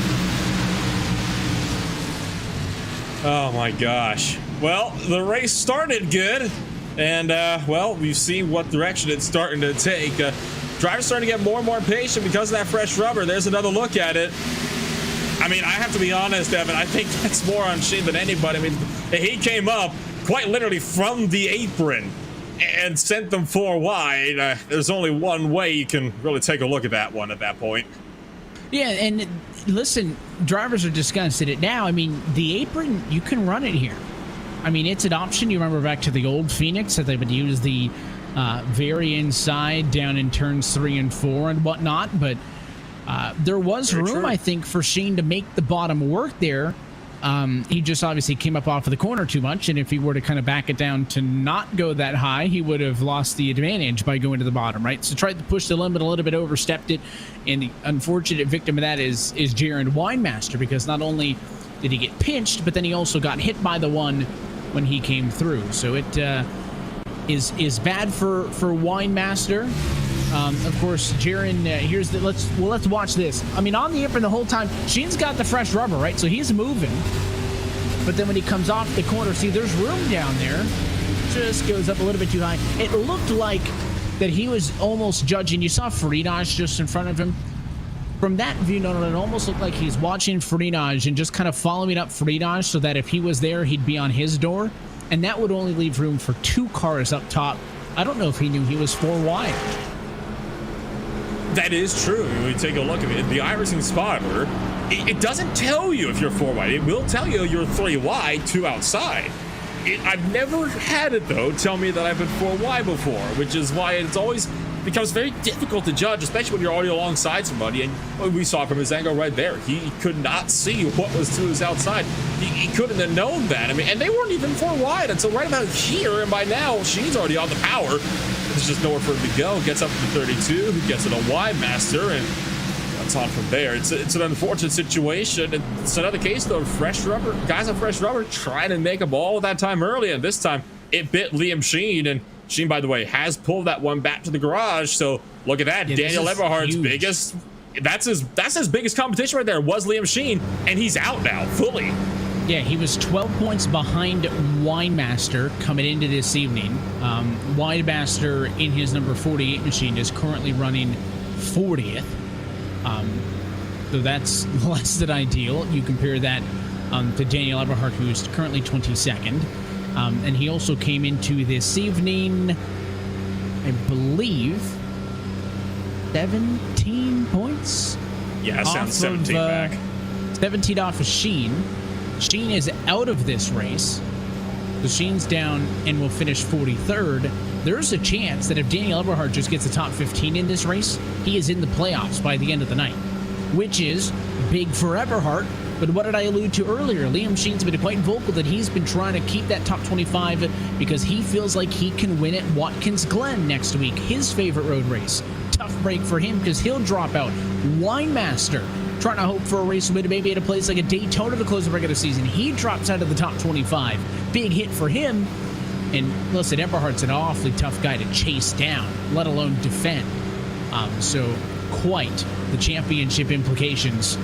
Oh my gosh. Well, the race started good, and well, we've seen what direction it's starting to take. Drivers starting to get more and more patient because of that fresh rubber. There's another look at it. I mean, I have to be honest, Evan, I think that's more on Sheen than anybody. I mean, he came up quite literally from the apron and sent them 4 wide. There's only one way you can really take a look at that one at that point. Yeah, and listen, drivers are discussing it now. I mean, the apron, you can run it here. I mean, it's an option. You remember back to the old Phoenix that they would use the very inside down in turns 3 and 4 and whatnot, but there was room, I think, for Sheen to make the bottom work there. He just obviously came up off of the corner too much, and if he were to kind of back it down to not go that high, he would have lost the advantage by going to the bottom, right? So tried to push the limit a little bit, overstepped it, and the unfortunate victim of that is Jaron Weinmaster, because not only did he get pinched, but then he also got hit by the one when he came through. So it is bad for Weinmaster. Of course, Jaron, here's the let's watch this. I mean, on the apron the whole time, Sheen's got the fresh rubber, right? So he's moving. But then when he comes off the corner, see, there's room down there. Just goes up a little bit too high. It looked like that he was almost judging. You saw Farinaj just in front of him. From that view, no, it almost looked like he's watching Farinaj and just kind of following up Farinaj so that if he was there, he'd be on his door. And that would only leave room for 2 cars up top. I don't know if he knew he was 4 wide. That is true. When we take a look at it, the iRacing spotter, it doesn't tell you if you're 4 wide. It will tell you you're 3 wide, 2 outside. I've never had it, though, tell me that I've been 4 wide before, which is why it's always becomes very difficult to judge, especially when you're already alongside somebody. And we saw from his angle right there, he could not see what was to his outside. He couldn't have known that. I mean, and they weren't even 4 wide until right about here, and by now, Sheen's already on the power. There's just nowhere for him to go. Gets up to the 32, who gets it on Weinmaster, and that's on from there. It's an unfortunate situation. It's another case, though. Fresh rubber, guys on fresh rubber trying to make a ball that time early, and this time it bit Liam Sheen, and Sheen, by the way, has pulled that one back to the garage. So look at that. Yeah, Daniel Eberhard's biggest, that's his biggest competition right there, was Liam Sheen, and he's out now fully. Yeah, he was 12 points behind Weinmaster coming into this evening. Weinmaster in his number 48 machine is currently running 40th. So that's less than ideal. You compare that to Daniel Eberhard, who's currently 22nd. And he also came into this evening, I believe, 17 points. Yeah, that sounds 17 back. 17 off of Sheen. Sheen is out of this race. So Sheen's down and will finish 43rd. There's a chance that if Daniel Eberhard just gets a top 15 in this race, he is in the playoffs by the end of the night, which is big for Eberhard. But what did I allude to earlier? Liam Sheen's been quite vocal that he's been trying to keep that top 25 because he feels like he can win at Watkins Glen next week, his favorite road race. Tough break for him because he'll drop out. Winemaster trying to hope for a race win maybe at a place like a Daytona to close the regular season. He drops out of the top 25. Big hit for him. And listen, Eberhard's an awfully tough guy to chase down, let alone defend. So quite the championship implications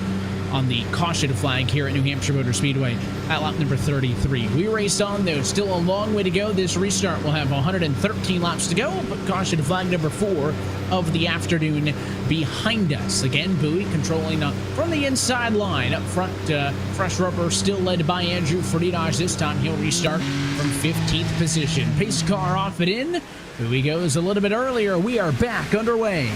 on the caution flag here at New Hampshire Motor Speedway at lap number 33. We raced on, though. Still a long way to go. This restart will have 113 laps to go, but caution flag number 4 of the afternoon behind us. Again, Bowie controlling from the inside line. Up front, fresh rubber still led by Andrew Ferdinand. This time he'll restart from 15th position. Pace car off and in. Bowie goes a little bit earlier. We are back underway.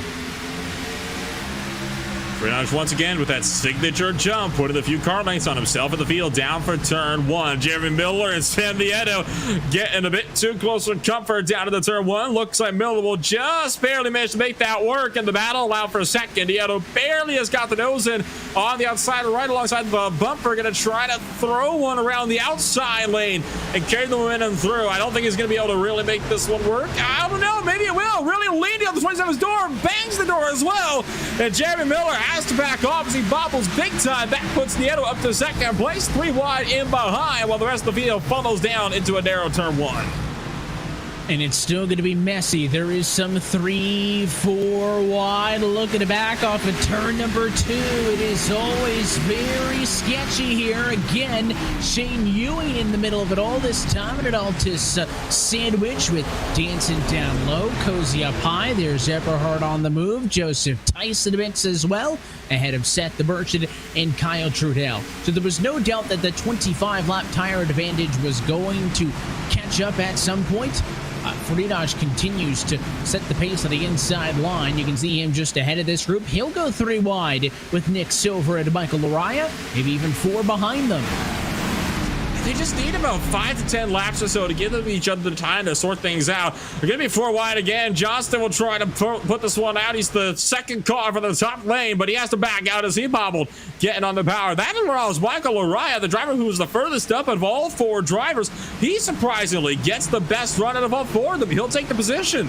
Ferdinand once again with that signature jump, putting a few car lengths on himself in the field, down for turn 1. Jeremy Miller and Sam Nieto getting a bit too close for comfort down to the turn 1. Looks like Miller will just barely manage to make that work, and the battle allowed for a second. Nieto barely has got the nose in on the outside, right alongside the bumper, going to try to throw one around the outside lane and carry the momentum through. I don't think he's going to be able to really make this one work. I don't know, maybe it will. Really leaning on the 27's door, bangs the door as well, and Jeremy Miller has to back off as he bobbles big time. That puts Nieto up to second place, 3 wide in behind, while the rest of the field funnels down into a narrow turn 1. And it's still going to be messy. There is some 3-4 wide. Look at the back off of turn number 2. It is always very sketchy here. Again, Shane Ewing in the middle of it all this time. And an Altus sandwich with dancing down low, cozy up high. There's Eberhard on the move. Joseph Tyson bits as well, ahead of Seth the Merchant and Kyle Trudell. So there was no doubt that the 25-lap tire advantage was going to catch up at some point. Ferdinand continues to set the pace on the inside line. You can see him just ahead of this group. He'll go 3 wide with Nick Silver and Michael Laraya, maybe even 4 behind them. They just need about 5 to 10 laps or so to give them each other the time to sort things out. They're going to be 4 wide again. Johnston will try to put this one out. He's the second car for the top lane, but he has to back out as he bobbled, getting on the power. That allows Michael Laraya, the driver who was the furthest up of all 4 drivers. He surprisingly gets the best run out of all 4 of them. He'll take the position.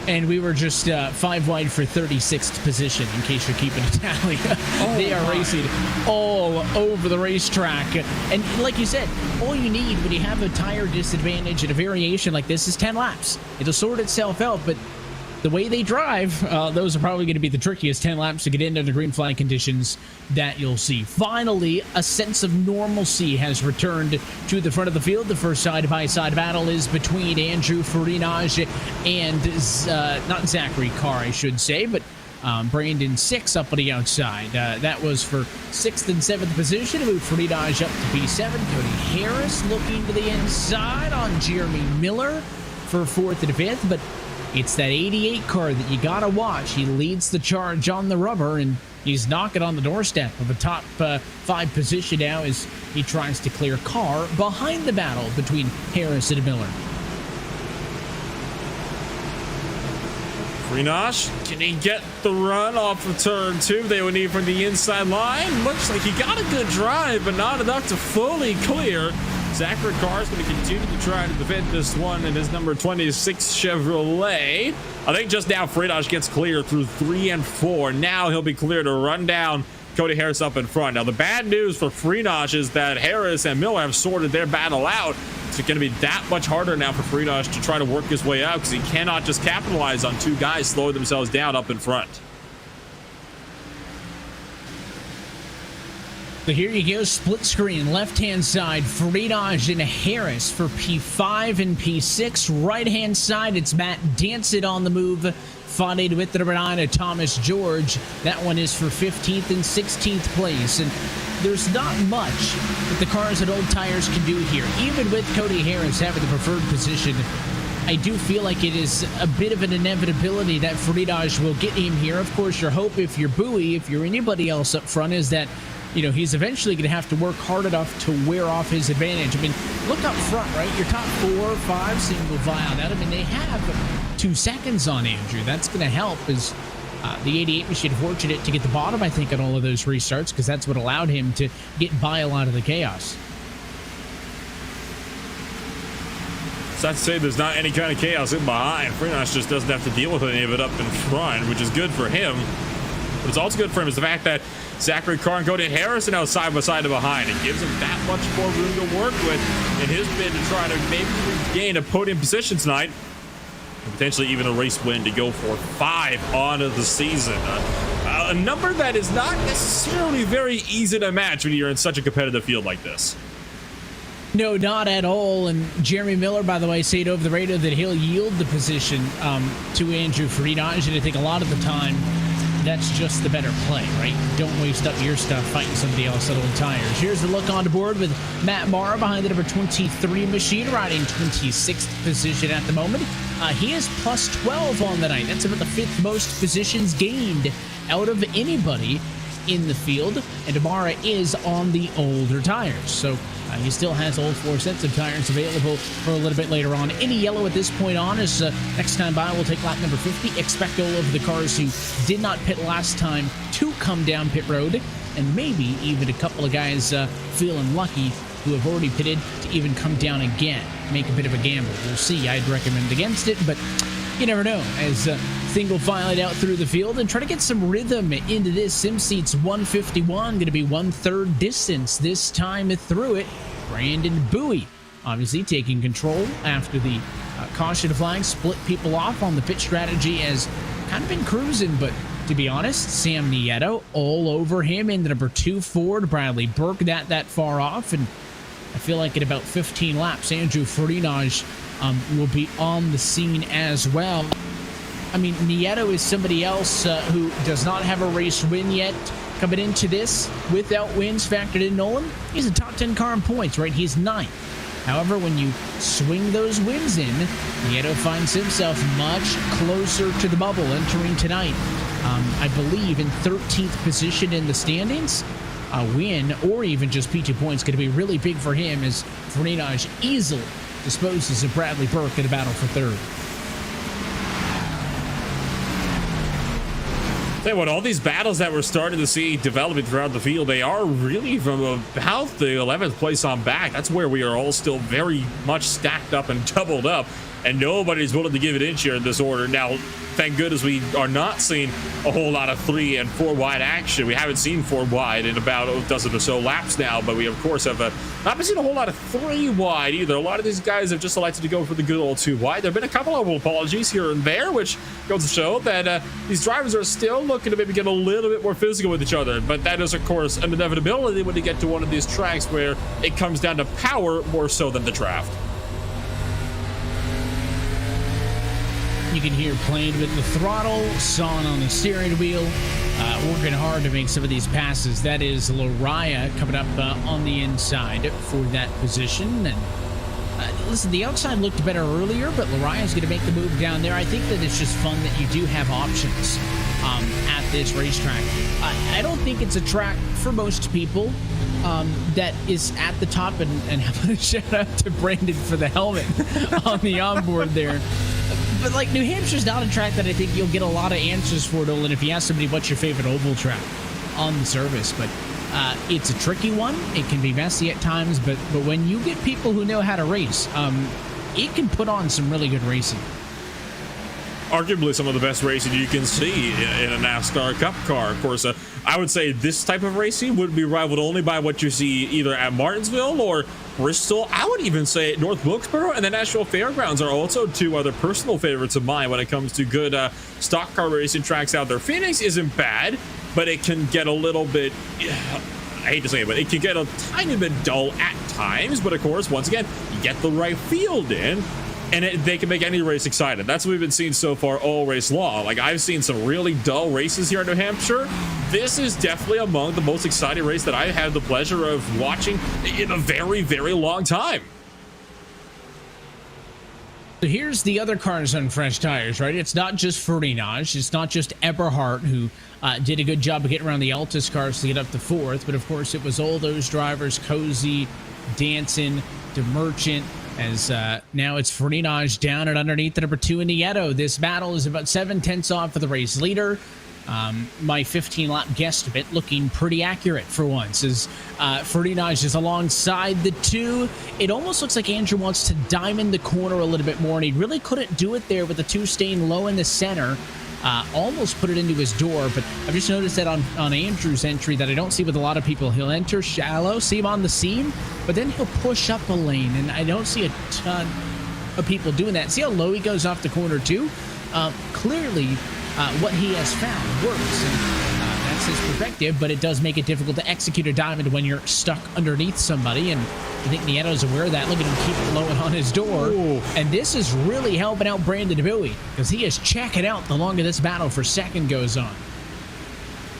And we were just 5 wide for 36th position, in case you're keeping a tally. They are racing all over the racetrack. And like you said, all you need when you have a tire disadvantage and a variation like this is 10 laps. It'll sort itself out, but the way they drive, those are probably going to be the trickiest 10 laps to get into the green flag conditions that you'll see. Finally, a sense of normalcy has returned to the front of the field. The first side-by-side battle is between Andrew Ferdinand and, not Zachary Carr, I should say, but Brandon 6 up on the outside. That was for 6th and 7th position. Moved Ferdinand up to P7. Cody Harris looking to the inside on Jeremy Miller for 4th and 5th, but it's that 88 car that you gotta watch. He leads the charge on the rubber, and he's knocking on the doorstep of a top 5 position now as he tries to clear Carr behind the battle between Harris and Miller. Greenosh, can he get the run off of turn 2 they would need from the inside line? Looks like he got a good drive, but not enough to fully clear. Zachary Carr is going to continue to try to defend this one in his number 26 Chevrolet. I think just now Freitas gets clear through 3 and 4. Now he'll be clear to run down Cody Harris up in front. Now the bad news for Freitas is that Harris and Miller have sorted their battle out. It's going to be that much harder now for Freitas to try to work his way out because he cannot just capitalize on 2 guys slowing themselves down up in front. So here you go, split screen, left-hand side, Freitas and Harris for P5 and P6. Right-hand side, it's Matt Dancet on the move, followed with the number 9, Thomas George. That one is for 15th and 16th place. And there's not much that the cars at Old Tires can do here. Even with Cody Harris having the preferred position, I do feel like it is a bit of an inevitability that Friedage will get him here. Of course, your hope, if you're Bowie, if you're anybody else up front, is that, you know, he's eventually going to have to work hard enough to wear off his advantage. I mean, look up front, right? Your top 4 or 5 single file out. I mean, they have 2 seconds on Andrew. That's going to help as the 88 machine fortunate to get the bottom, I think, on all of those restarts, because that's what allowed him to get by a lot of the chaos. It's not to say there's not any kind of chaos in behind. Friedage just doesn't have to deal with any of it up in front, which is good for him. But it's also good for him is the fact that Zachary Carr and Cody Harrison out side by side and behind. It gives him that much more room to work with in his bid to try to maybe regain a podium position tonight. And potentially even a race win to go for 5 on the season. A number that is not necessarily very easy to match when you're in such a competitive field like this. No, not at all. And Jeremy Miller, by the way, said over the radio that he'll yield the position to Andrew Friedage. And I think a lot of the time, that's just the better play, right? Don't waste up your stuff fighting somebody else at old tires. Here's the look on the board with Matt Mara behind the number 23 machine, riding 26th position at the moment. He is plus 12 on the night. That's about the 5th most positions gained out of anybody in the field. And Mara is on the older tires. So he still has all 4 sets of tires available for a little bit later on. Any yellow at this point on is next time by we'll take lap number 50. Expect all of the cars who did not pit last time to come down pit road, and maybe even a couple of guys feeling lucky who have already pitted to even come down again. Make a bit of a gamble. We'll see. I'd recommend against it, but you never know. As single file it out through the field and try to get some rhythm into this. Sim Seats 151, going to be 1/3 distance this time through it. Brandon Bowie obviously taking control after the caution flag split people off on the pit strategy, has kind of been cruising, but to be honest, Sam Nieto all over him in the number 2 Ford. Bradley Burke that far off, and I feel like in about 15 laps, Andrew Friedage will be on the scene as well. I mean, Nieto is somebody else who does not have a race win yet. Coming into this without wins factored in, Nolan, he's a top 10 car in points, right? He's 9th. However, when you swing those wins in, Nieto finds himself much closer to the bubble entering tonight. I believe in 13th position in the standings. A win or even just P2 points going to be really big for him as Friedage easily disposes of Bradley Burke in a battle for 3rd. Tell you what, all these battles that we're starting to see developing throughout the field, they are really from about the 11th place on back. That's where we are all still very much stacked up and doubled up, and nobody's willing to give an inch here in this order. Now, thank goodness we are not seeing a whole lot of 3 and 4 wide action. We haven't seen 4 wide in about a dozen or so laps now, but we of course have not been seeing a whole lot of 3 wide either. A lot of these guys have just elected to go for the good old 2 wide. There have been a couple of apologies here and there, which goes to show that these drivers are still looking to maybe get a little bit more physical with each other. But that is of course an inevitability when you get to one of these tracks where it comes down to power more so than the draft. You can hear playing with the throttle, sawing on the steering wheel, working hard to make some of these passes. That is Lariah coming up on the inside for that position. And listen, the outside looked better earlier, but Lariah's going to make the move down there. I think that it's just fun that you do have options at this racetrack. I don't think it's a track for most people that is at the top, and how about a shout out to Brandon for the helmet on the onboard there. But like New Hampshire's not a track that I think you'll get a lot of answers for, Nolan, if you ask somebody what's your favorite oval track on the service. But it's a tricky one. It can be messy at times, but when you get people who know how to race, it can put on some really good racing. Arguably some of the best racing you can see in a NASCAR Cup car. Of course, I would say this type of racing would be rivaled only by what you see either at Martinsville or Bristol. I would even say North Wilkesboro and the Nashville Fairgrounds are also 2 other personal favorites of mine when it comes to good stock car racing tracks out there. Phoenix isn't bad, but it can get a little bit... I hate to say it, but it can get a tiny bit dull at times. But of course, once again, you get the right field in, and they can make any race exciting. That's what we've been seeing so far all race long. Like, I've seen some really dull races here in New Hampshire. This is definitely among the most exciting race that I've had the pleasure of watching in a very, very long time. So here's the other cars on fresh tires, right? It's not just Ferdinand. It's not just Eberhardt, who did a good job of getting around the Altus cars to get up to fourth. But, of course, it was all those drivers, Cozy, Danson, DeMerchant, as now it's Ferdinand down and underneath the number 2 in Nieto. This battle is about 7/10 off for the race leader. My 15-lap guesstimate looking pretty accurate for once, as Ferdinand is alongside the 2. It almost looks like Andrew wants to diamond the corner a little bit more, and he really couldn't do it there with the 2 staying low in the center. Almost put it into his door, but I've just noticed that on Andrew's entry that I don't see with a lot of people. He'll enter shallow, see him on the seam, but then he'll push up a lane, and I don't see a ton of people doing that. See how low he goes off the corner too? Clearly, what he has found works, and that's his perspective, but it does make it difficult to execute a diamond when you're stuck underneath somebody, and I think Nieto's aware of that. Look at him keep it low and on his door. Ooh. And this is really helping out Brandon DeBowie, because he is checking out the longer this battle for second goes on.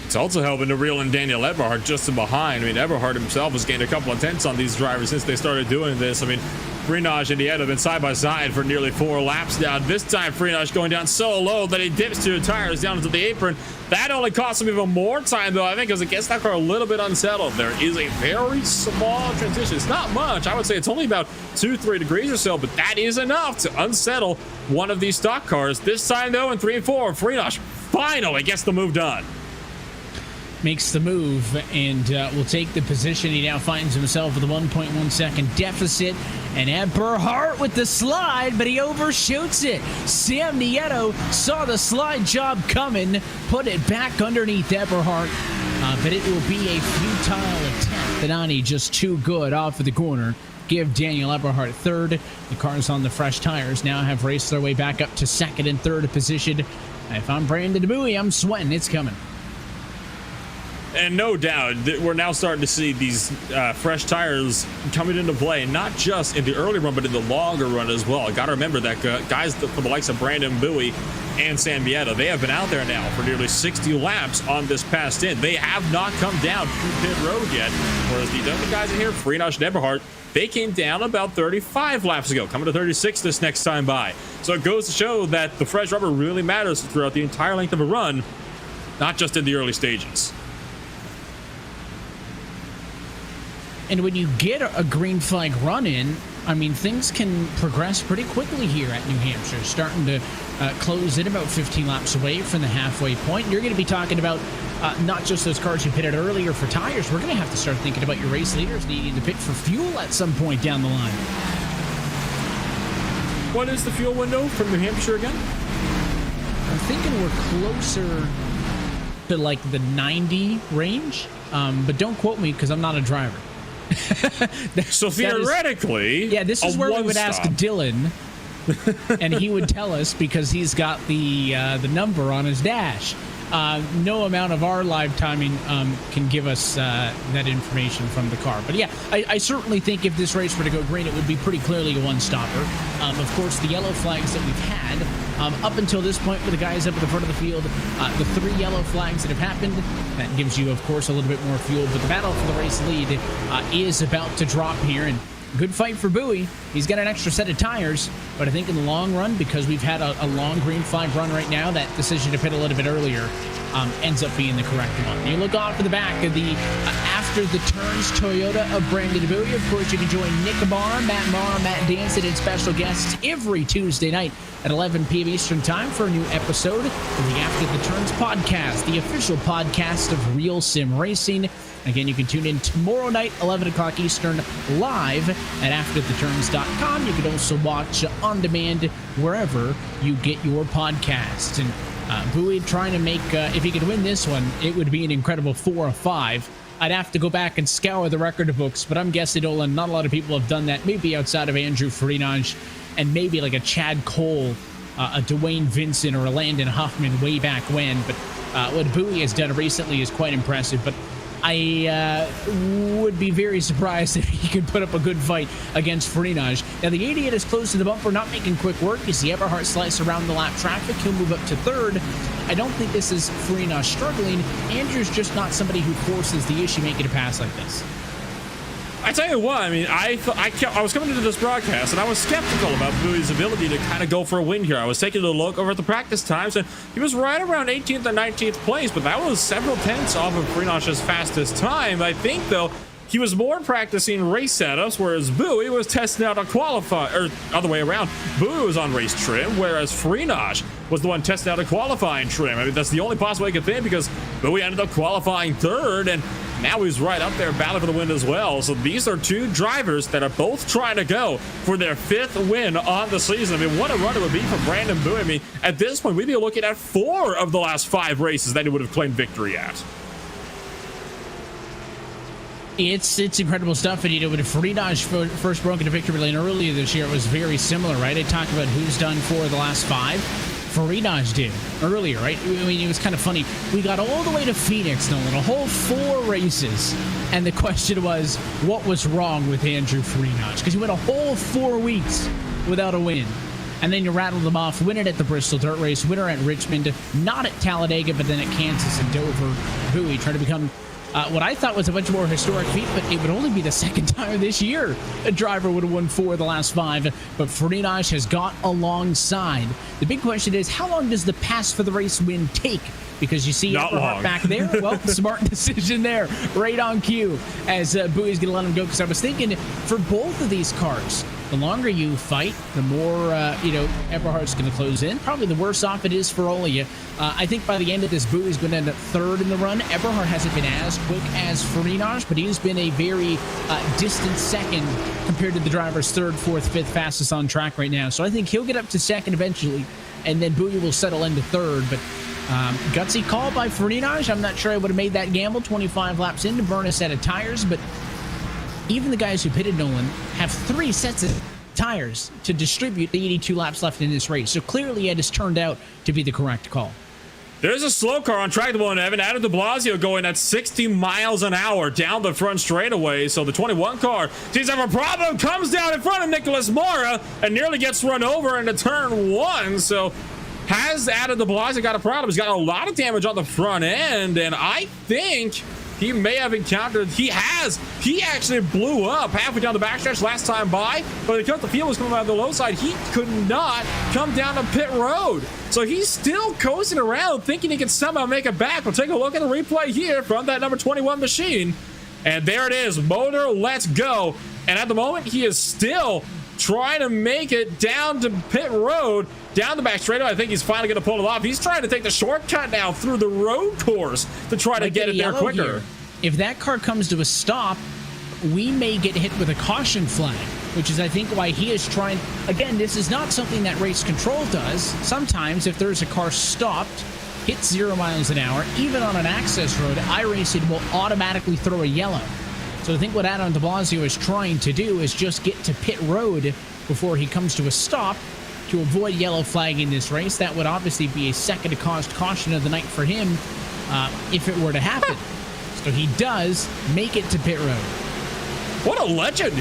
It's also helping to reel in Daniel Eberhardt just in behind. I mean, Eberhardt himself has gained a couple of tenths on these drivers since they started doing this. I mean, Frenage and Nieto have been side by side for nearly 4 laps now. This time, Frenage going down so low that he dips 2 tires down into the apron. That only costs him even more time, though, I think, because it gets that car a little bit unsettled. There is a very small transition. It's not much. I would say it's only about 2-3 degrees or so, but that is enough to unsettle one of these stock cars. This time, though, in 3 and 4, Frenage finally gets the move done. Makes the move and will take the position. He now finds himself with a 1.1 second deficit, and Eberhardt with the slide, but he overshoots it. Sam Nieto saw the slide job coming, put it back underneath Eberhardt, but it will be a futile attempt. Benani just too good off of the corner. Give Daniel Eberhardt third. The cars on the fresh tires now have raced their way back up to second and third position. If I'm Brandon DeBowie, I'm sweating. It's coming. And no doubt, we're now starting to see these fresh tires coming into play, not just in the early run, but in the longer run as well. Got to remember that guys for the likes of Brandon Bowie and Sam Nieto, they have been out there now for nearly 60 laps on this past in. They have not come down through pit road yet, whereas the other guys in here, Frenage and Eberhardt, they came down about 35 laps ago, coming to 36 this next time by. So it goes to show that the fresh rubber really matters throughout the entire length of a run, not just in the early stages. And when you get a green flag run in, I mean, things can progress pretty quickly here at New Hampshire, starting to close in about 15 laps away from the halfway point. You're going to be talking about not just those cars you pitted earlier for tires. We're going to have to start thinking about your race leaders needing to pit for fuel at some point down the line. What is the fuel window from New Hampshire again? I'm thinking we're closer to like the 90 range, but don't quote me because I'm not a driver. So theoretically, this is where we would ask Dylan, and he would tell us because he's got the number on his dash. No amount of our live timing can give us that information from the car. But yeah, I certainly think if this race were to go green, it would be pretty clearly a one-stopper. Of course, the yellow flags that we've had up until this point with the guys up at the front of the field, the 3 yellow flags that have happened, that gives you, of course, a little bit more fuel. But the battle for the race lead is about to drop here, and good fight for Bowie. He's got an extra set of tires, but I think in the long run, because we've had a long green flag run right now, that decision to pit a little bit earlier ends up being the correct one. You look off to the back of the after the turns Toyota of Brandon DeBowie. Of course, you can join Nick Barr, Matt Marr, Matt Danson, and special guests every Tuesday night at 11 p.m. Eastern Time for a new episode of the After the Turns podcast, the official podcast of RealSimRacing. Again, you can tune in tomorrow night, 11 o'clock Eastern, live at AfterTheTurns.com. You can also watch on demand wherever you get your podcasts. And Bowie trying to make, if he could win this one, it would be an incredible 4 of 5. I'd have to go back and scour the record books, but I'm guessing not a lot of people have done that, maybe outside of Andrew Frenage and maybe like a Chad Cole, a Dwayne Vincent, or a Landon Huffman way back when. But what Bowie has done recently is quite impressive. But I would be very surprised if he could put up a good fight against Frenage. Now, the 88 is close to the bumper, not making quick work. You see Eberhardt slice around the lap traffic. He'll move up to third. I don't think this is Frenage struggling. Andrew's just not somebody who forces the issue making a pass like this. I tell you what, I mean, I was coming into this broadcast and I was skeptical about Bowie's ability to kind of go for a win here. I was taking a look over at the practice times and he was right around 18th or 19th place, but that was several tenths off of Freenosh's fastest time. I think, though, he was more practicing race setups, whereas Bowie was testing out a qualify, or other way around. Bowie was on race trim, whereas Freenosh was the one testing out a qualifying trim. I mean, that's the only possible way I could think, because Bowie ended up qualifying third, and now he's right up there battling for the win as well. So these are two drivers that are both trying to go for their 5th win on the season. I mean, what a run it would be for Brandon Bowie. I mean, at this point, we'd be looking at 4 of the last 5 races that he would have claimed victory at. It's incredible stuff. And, you know, when Freenosh first broke into victory lane earlier this year, it was very similar, right? I talked about who's done 4 of the last 5. Freenosh did earlier, right? I mean, it was kind of funny. We got all the way to Phoenix, Nolan, a whole 4 races. And the question was, what was wrong with Andrew Freenosh? Because he went a whole 4 weeks without a win. And then you rattled them off, winning at the Bristol Dirt Race, winner at Richmond, not at Talladega, but then at Kansas and Dover. Bowie trying to become what I thought was a much more historic feat, but it would only be the 2nd time this year a driver would have won 4 of the last 5. But Freenosh has got alongside. The big question is, how long does the pass for the race win take? Because you see Eberhard back there. Well, smart decision there, right on cue, as Bowie's going to let him go. Because I was thinking, for both of these cars, the longer you fight, the more, Eberhard's going to close in. Probably the worse off it is for all of you. I think by the end of this, Bowie's going to end up 3rd in the run. Eberhard hasn't been as quick as Freenosh, but he's been a very distant 2nd compared to the driver's 3rd, 4th, 5th fastest on track right now. So I think he'll get up to 2nd eventually, and then Bowie will settle into 3rd. But gutsy call by Freenosh. I'm not sure I would have made that gamble 25 laps in to burn a set of tires, but even the guys who pitted, Nolan, have 3 sets of tires to distribute the 82 laps left in this race. So clearly it has turned out to be the correct call. There's a slow car on track, Evan. Adam de Blasio going at 60 miles an hour down the front straightaway. So the 21 car seems to have a problem, comes down in front of Nicholas Mora and nearly gets run over into turn 1. So has Adam de Blasio got a problem? He's got a lot of damage on the front end, and I think he may have encountered, he actually blew up halfway down the backstretch last time by, but because the fuel was coming out of the low side, he could not come down to pit road. So he's still coasting around thinking he can somehow make it back. We'll take a look at the replay here from that number 21 machine. And there it is, motor, let's go. And at the moment, he is still trying to make it down to pit road, down the back straightaway. I think he's finally going to pull it off. He's trying to take the shortcut now through the road course to try to get it there quicker. Here. If that car comes to a stop, we may get hit with a caution flag, which is, I think, why he is trying. Again, this is not something that race control does. Sometimes if there's a car stopped, hits 0 miles an hour, even on an access road, iRacing will automatically throw a yellow. So I think what Adam de Blasio is trying to do is just get to pit road before he comes to a stop to avoid yellow flagging this race. That would obviously be a second caused caution of the night for him if it were to happen. So he does make it to pit road. What a legend.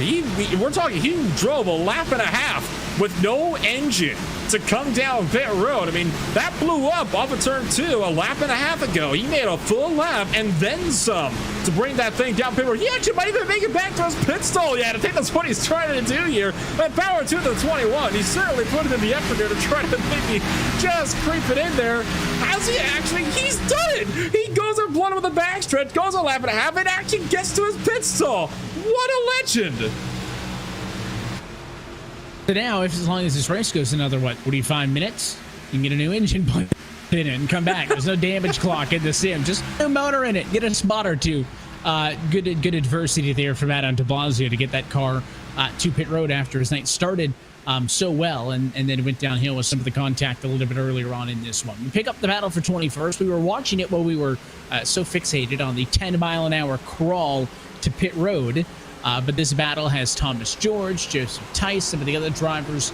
We're talking, he drove a lap and a half with no engine to come down pit road. I mean, that blew up off of turn 2 a lap and a half ago. He made a full lap and then some to bring that thing down pit road. He actually might even make it back to his pit stall yet. I think that's what he's trying to do here. But power to the 21. He certainly put it in the effort there to try to maybe just creep it in there. Has he actually? He's done it. He goes and blown with the backstretch, goes a lap and a half, and actually gets to his pit stall. What a legend. So now, as long as this race goes another, 45 minutes, you can get a new engine put in it and come back. There's no damage clock in the sim. Just a motor in it. Get a spot or two. Good adversity there from Adam de Blasio to get that car to pit road after his night started so well, and then went downhill with some of the contact a little bit earlier on in this one. We pick up the battle for 21st. We were watching it while we were so fixated on the 10-mile-an-hour crawl to pit road. But this battle has Thomas George, Joseph Tice, some of the other drivers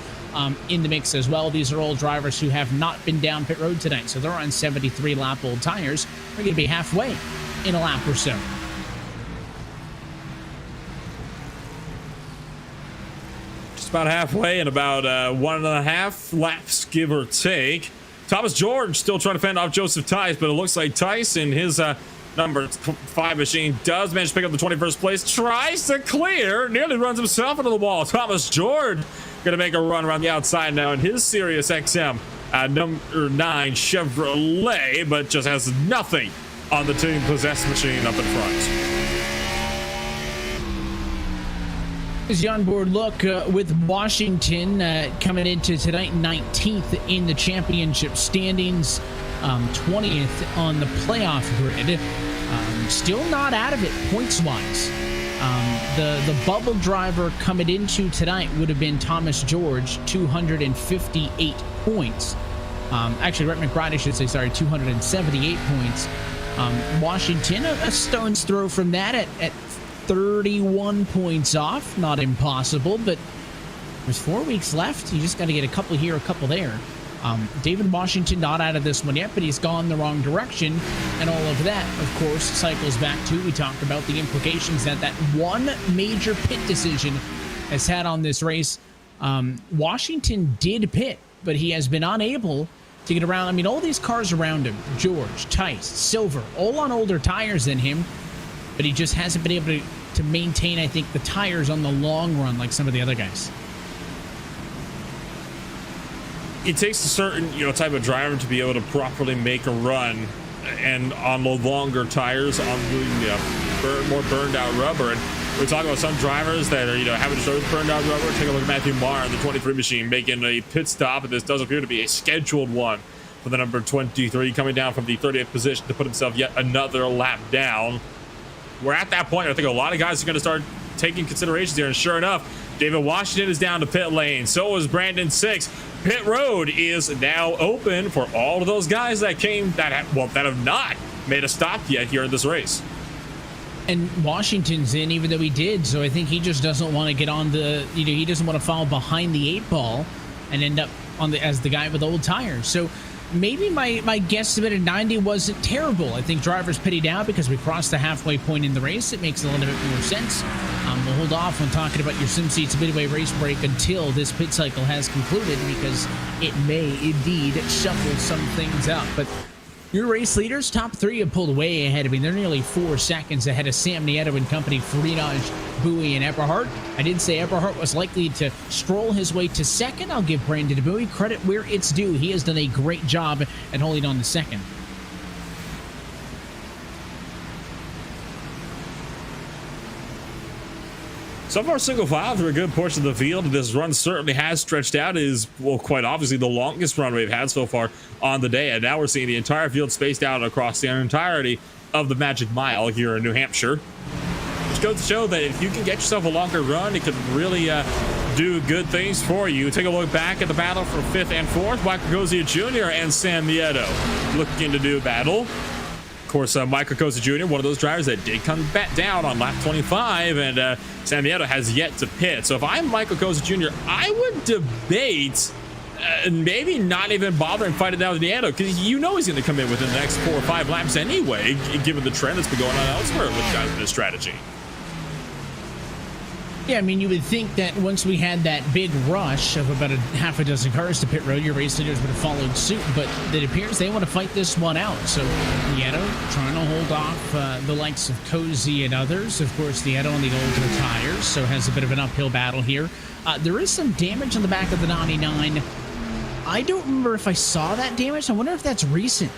in the mix as well. These are all drivers who have not been down pit road tonight, so they're on 73-lap-old tires. We're going to be halfway in a lap or so. Just about halfway in about 1.5 laps, give or take. Thomas George still trying to fend off Joseph Tice, but it looks like Tice in his Number 5 machine does manage to pick up the 21st place, tries to clear, nearly runs himself into the wall. Thomas George gonna make a run around the outside now in his Sirius XM number 9 Chevrolet, but just has nothing on the team possessed machine up in front. As the onboard look with Washington coming into tonight 19th in the championship standings, 20th on the playoff grid, still not out of it points wise. The bubble driver coming into tonight would have been Thomas George, 258 points. Actually, Rhett McBride, I should say, sorry, 278 points. Washington a stone's throw from that at 31 points off. Not impossible, but there's 4 weeks left. You just got to get a couple here, a couple there. David Washington not out of this one yet, but he's gone the wrong direction, and all of that, of course, cycles back to, we talked about the implications that one major pit decision has had on this race. Washington did pit, but he has been unable to get around. I mean, all these cars around him, George, Tice, Silver, all on older tires than him, but he just hasn't been able to maintain, I think, the tires on the long run like some of the other guys. It takes a certain, type of driver to be able to properly make a run, and on the longer tires, on the more burned out rubber. And we're talking about some drivers that are, having to start with burned out rubber. Take a look at Matthew Marr in the 23 machine making a pit stop, and this does appear to be a scheduled one for the number 23, coming down from the 38th position to put himself yet another lap down. We're at that point. I think a lot of guys are going to start taking considerations here, and sure enough, David Washington is down to pit lane. So is Brandon Six. Pit road is now open for all of those guys that have not made a stop yet here in this race. And Washington's in, even though he did. So I think he just doesn't want to get on he doesn't want to fall behind the 8-ball and end up as the guy with old tires. So maybe my guesstimate at 90 wasn't terrible. I think drivers pitting down because we crossed the halfway point in the race. It makes a little bit more sense. We'll hold off on talking about your SimSeats midway race break until this pit cycle has concluded, because it may indeed shuffle some things up. But your race leaders, top 3, have pulled way ahead. I mean, they're nearly 4 seconds ahead of Sam Nieto and company, Freenage, Bowie, and Eberhardt. I did say Eberhardt was likely to stroll his way to second. I'll give Brandon Bowie credit where it's due. He has done a great job at holding on to second. So far, single file through a good portion of the field. This run certainly has stretched out. It is, quite obviously the longest run we've had so far on the day. And now we're seeing the entire field spaced out across the entirety of the Magic Mile here in New Hampshire. Which goes to show that if you can get yourself a longer run, it could really do good things for you. Take a look back at the battle for 5th and 4th. Michael Kozia Jr. and Sam Nieto looking to do battle. Of course, Michael Kozia Jr., one of those drivers that did come back down on lap 25, and Sam Nieto has yet to pit. So if I'm Michael Kozia Jr., I would debate maybe not even bothering fighting down with Nieto, because he's going to come in within the next 4 or 5 laps anyway, given the trend that's been going on elsewhere with guys with this strategy. Yeah, I mean, you would think that once we had that big rush of about a half a dozen cars to pit road, your race leaders would have followed suit, but it appears they want to fight this one out. So Nieto trying to hold off the likes of Cozy and others. Of course, Nieto on the older tires, so has a bit of an uphill battle here. There is some damage on the back of the 99. I don't remember if I saw that damage. I wonder if that's recent.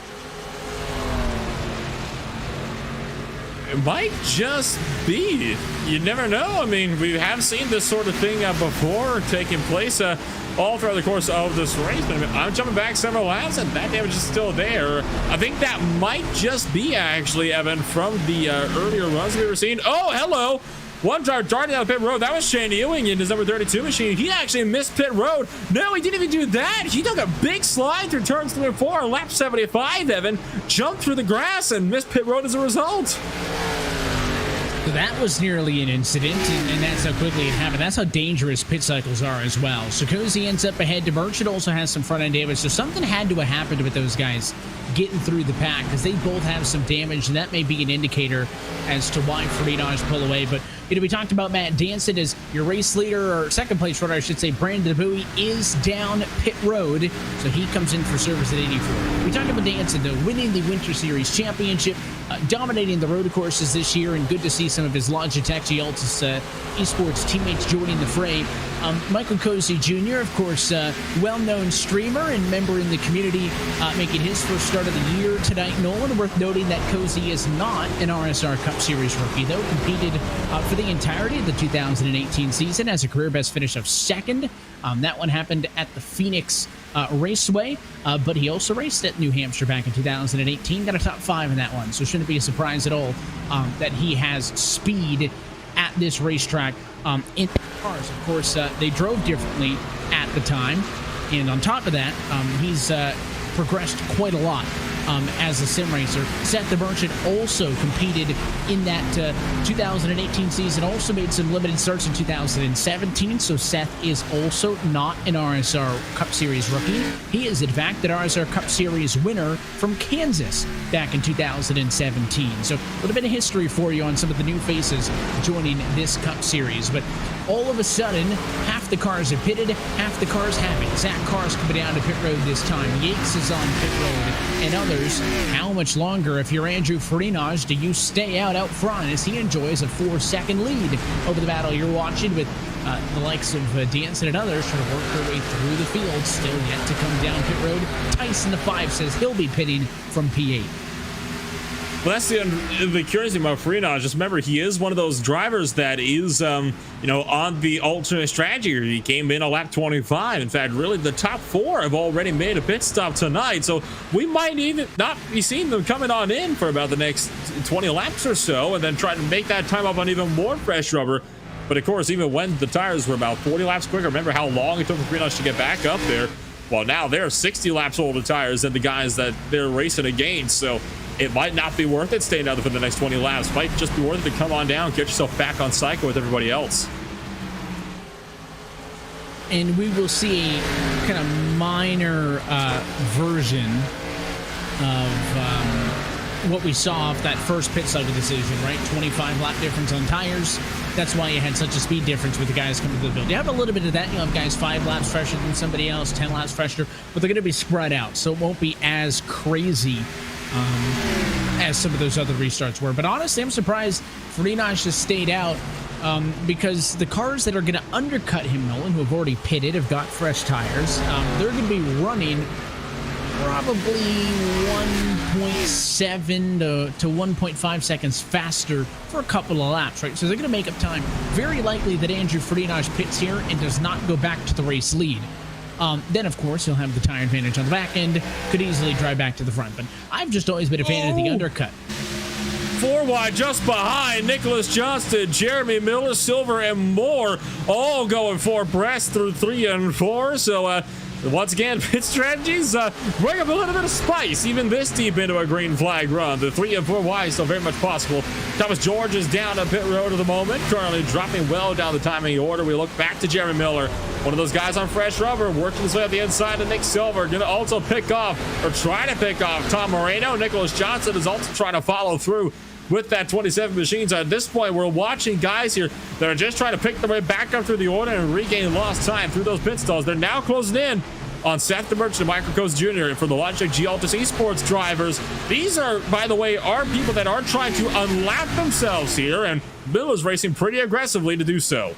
It might just be. You never know. I mean, we have seen this sort of thing before taking place all throughout the course of this race. But I mean, I'm jumping back several laps, and that damage is still there. I think that might just be, actually, Evan, from the earlier runs we were seeing. Oh, hello. One driver darting down the pit road. That was Shane Ewing in his number 32 machine. He actually missed pit road. No, he didn't even do that. He took a big slide through turns 3 and 4 on lap 75, Evan. Jumped through the grass and missed pit road as a result. So that was nearly an incident, and that's how quickly it happened. That's how dangerous pit cycles are as well. So Cozy ends up ahead to Merchant, also has some front-end damage, so something had to have happened with those guys getting through the pack, because they both have some damage, and that may be an indicator as to why Freenage pull away. But we talked about Matt Danson as your race leader, or second place runner, I should say. Brandon DeBuey is down pit road, so he comes in for service at 84. We talked about Danson, though, winning the Winter Series Championship, dominating the road courses this year, and good to see some of his Logitech Gialtis esports teammates joining the fray. Michael Cozy Jr., of course, well-known streamer and member in the community, making his first start of the year tonight. Nolan, worth noting that Cozy is not an RSR Cup Series rookie, though. Competed for the entirety of the 2018 season, has a career best finish of second. That one happened at the Phoenix Raceway, but he also raced at New Hampshire back in 2018, got a top 5 in that one, so shouldn't be a surprise at all that he has speed at this racetrack. In cars, of course, they drove differently at the time, and on top of that, he's progressed quite a lot as a sim racer. Seth the Merchant also competed in that 2018 season, also made some limited starts in 2017, so Seth is also not an RSR Cup Series rookie. He is, in fact, an RSR Cup Series winner from Kansas back in 2017. So a little bit of history for you on some of the new faces joining this Cup Series. But all of a sudden, half the cars are pitted, half the cars haven't. Zach Carr's coming down to pit road this time. Yates is on pit road, and others. How much longer, if you're Andrew Freenage, do you stay out front as he enjoys a 4-second lead over the battle you're watching, with the likes of Danson and others trying to work their way through the field, still yet to come down pit road. Tyson, the 5, says he'll be pitting from P8. Well, that's the curious thing about Freenage. Just remember, he is one of those drivers that is, on the alternate strategy. He came in a lap 25. In fact, really, the top 4 have already made a pit stop tonight. So we might even not be seeing them coming on in for about the next 20 laps or so, and then try to make that time up on even more fresh rubber. But of course, even when the tires were about 40 laps quicker, remember how long it took for Freenage to get back up there? Well, now they're 60 laps older tires than the guys that they're racing against. So it might not be worth it staying out there for the next 20 laps. Might just be worth it to come on down, get yourself back on cycle with everybody else. And we will see a kind of minor version of what we saw off that first pit cycle decision, right? 25 lap difference on tires. That's why you had such a speed difference with the guys coming to the field. You have a little bit of that. You'll have guys 5 laps fresher than somebody else, 10 laps fresher, but they're going to be spread out, so it won't be as crazy as some of those other restarts were. But honestly, I'm surprised Freenage just stayed out, because the cars that are going to undercut him, Nolan, who have already pitted, have got fresh tires. They're going to be running probably 1.7 to 1.5 seconds faster for a couple of laps, right? So they're going to make up time. Very likely that Andrew Freenage pits here and does not go back to the race lead. Then, of course, he'll have the tire advantage on the back end, could easily drive back to the front. But I've just always been a fan of the undercut. 4 wide just behind Nicholas Johnston, Jeremy Miller, Silver, and more, all going for breast through 3 and 4. So, once again, pit strategies bring up a little bit of spice, even this deep into a green flag run. The 3 and 4 wide still very much possible. Thomas George is down on pit road at the moment, currently dropping well down the timing order. We look back to Jeremy Miller, one of those guys on fresh rubber, working his way up the inside of Nick Silver, going to also pick off, or try to pick off, Tom Moreno. Nicholas Johnson is also trying to follow through with that 27 machines. At this point, we're watching guys here that are just trying to pick their way back up through the order and regain lost time through those pit stalls. They're now closing in on Seth the Merchant and Michael Coase Jr. And for the Logitech Gialtis esports drivers, these are, by the way, are people that are trying to unlap themselves here, and Bill is racing pretty aggressively to do so.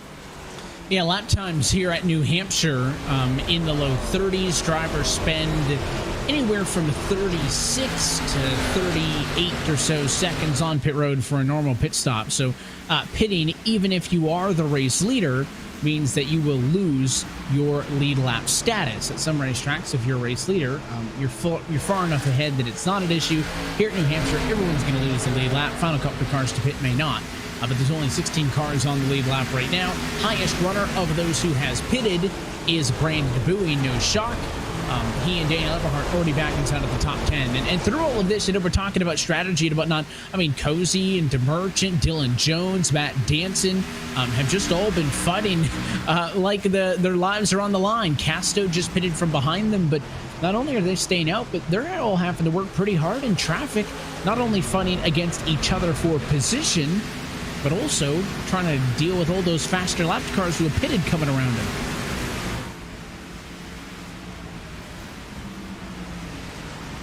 Yeah, lap times here at New Hampshire in the low 30s. Drivers spend anywhere from 36 to 38 or so seconds on pit road for a normal pit stop. So pitting, even if you are the race leader, means that you will lose your lead lap status. At some racetracks, if you're a race leader, you're far enough ahead that it's not an issue. Here at New Hampshire, everyone's going to lose the lead lap. Final couple of cars to pit may not. But there's only 16 cars on the lead lap right now. Highest runner of those who has pitted is Brandon DeBuey, no shock. He and Daniel Eberhardt already back inside of the top 10. And through all of this, we're talking about strategy and whatnot. I mean, Cozy and DeMerchant, Dylan Jones, Matt Danson have just all been fighting like their lives are on the line. Casto just pitted from behind them, but not only are they staying out, but they're all having to work pretty hard in traffic, not only fighting against each other for position, but also trying to deal with all those faster lap cars who are pitted coming around them.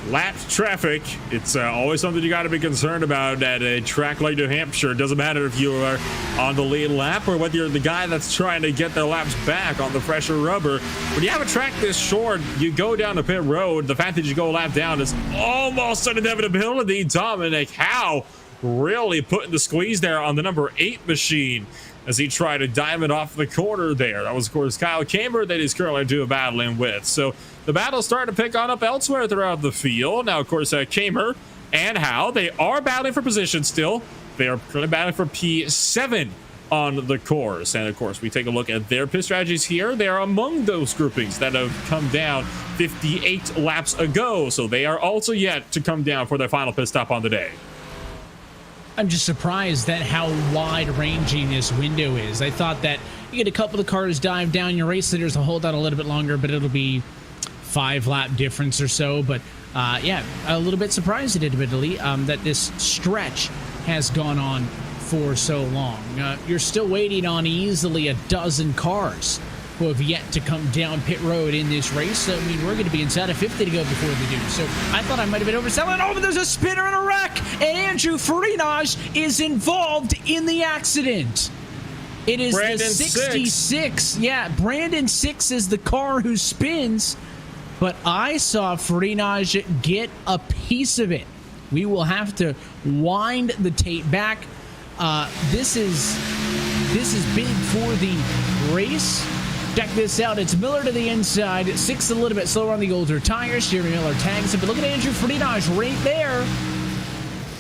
Lap traffic, it's always something you got to be concerned about at a track like New Hampshire. It doesn't matter if you are on the lead lap or whether you're the guy that's trying to get their laps back on the fresher rubber. When you have a track this short, you go down the pit road. The fact that you go a lap down is almost an inevitability. Dominic Howe really putting the squeeze there on the number 8 machine as he tried to diamond off the corner there. That was, of course, Kyle Kamer that he's currently doing battling with. So the battle's starting to pick on up elsewhere throughout the field. Now, of course, Kamer and Howe, they are battling for position still. They are currently battling for P7 on the course. And, of course, we take a look at their pit strategies here. They are among those groupings that have come down 58 laps ago. So they are also yet to come down for their final pit stop on the day. I'm just surprised at how wide-ranging this window is. I thought that you get a couple of cars dive down, your race leaders will hold out a little bit longer, but it'll be 5-lap difference or so. But yeah, a little bit surprised admittedly that this stretch has gone on for so long. You're still waiting on easily a dozen cars who have yet to come down pit road in this race. So, I mean, we're going to be inside of 50 to go before they do. So I thought I might have been overselling. Oh, but there's a spinner and a wreck, and Andrew Farinaj is involved in the accident. It is Brandon the 66. 6. Yeah, Brandon 6 is the car who spins, but I saw Farinaj get a piece of it. We will have to wind the tape back. This is big for the race. Check this out. It's Miller to the inside. 6 a little bit slower on the older tires. Jeremy Miller tags it. But look at Andrew Farinaj right there.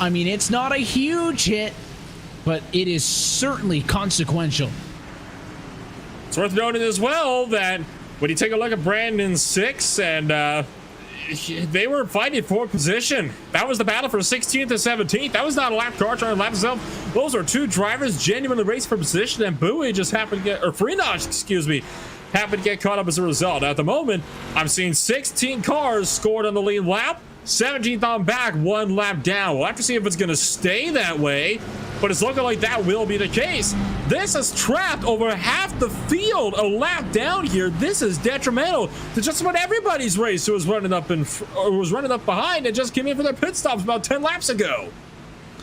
I mean, it's not a huge hit, but it is certainly consequential. It's worth noting as well that when you take a look at Brandon 6 and they were fighting for position. That was the battle for 16th and 17th. That was not a lap car trying to lap himself. Those are two drivers genuinely racing for position, and Bowie just happened to get, or Farinaj, excuse me, happened to get caught up as a result. Now, at the moment, I'm seeing 16 cars scored on the lead lap, 17th on back, 1 lap down. We'll have to see if it's going to stay that way, but it's looking like that will be the case. This has trapped over half the field a lap down here. This is detrimental to just about everybody's race who was running up behind and just came in for their pit stops about 10 laps ago.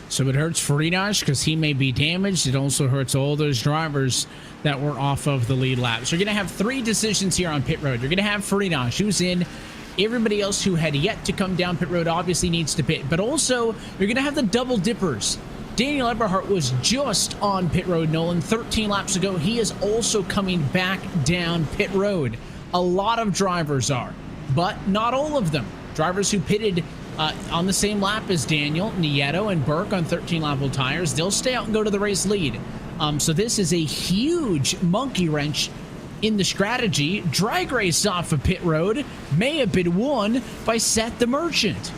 So it hurts Farinaj because he may be damaged. It also hurts all those drivers that were off of the lead lap. So you're going to have 3 decisions here on pit road. You're going to have Farinaj, who's in. Everybody else who had yet to come down pit road obviously needs to pit. But also, you're going to have the double dippers. Daniel Eberhardt was just on pit road, Nolan, 13 laps ago. He is also coming back down pit road. A lot of drivers are, but not all of them. Drivers who pitted on the same lap as Daniel, Nieto, and Burke on 13-lap tires, they'll stay out and go to the race lead. So this is a huge monkey wrench in the strategy. Drag race off of pit road may have been won by Seth the Merchant.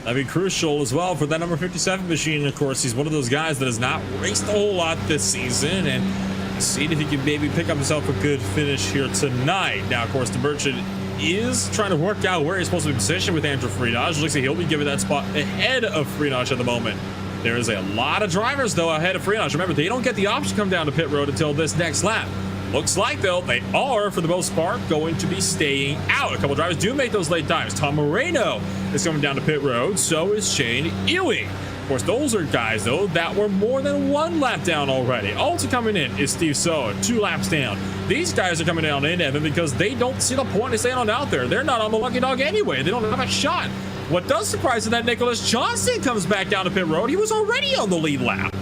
That'd be crucial as well for that number 57 machine. Of course, he's one of those guys that has not raced a whole lot this season, and see if he can maybe pick up himself a good finish here tonight. Now, of course, the Merchant is trying to work out where he's supposed to be positioned with Andrew Farinaj. Looks like he'll be given that spot ahead of Farinaj at the moment. There is a lot of drivers, though, ahead of Farinaj. Remember, they don't get the option to come down to pit road until this next lap. Looks like, though, they are, for the most part, going to be staying out. A couple drivers do make those late times. Tom Moreno is coming down to pit road. So is Shane Ewing. Of course, those are guys, though, that were more than 1 lap down already. Also coming in is Steve Soa, 2 laps down. These guys are coming down in, Evan, because they don't see the point of staying on out there. They're not on the lucky dog anyway. They don't have a shot. What does surprise is that Nicholas Johnson comes back down to pit road. He was already on the lead lap.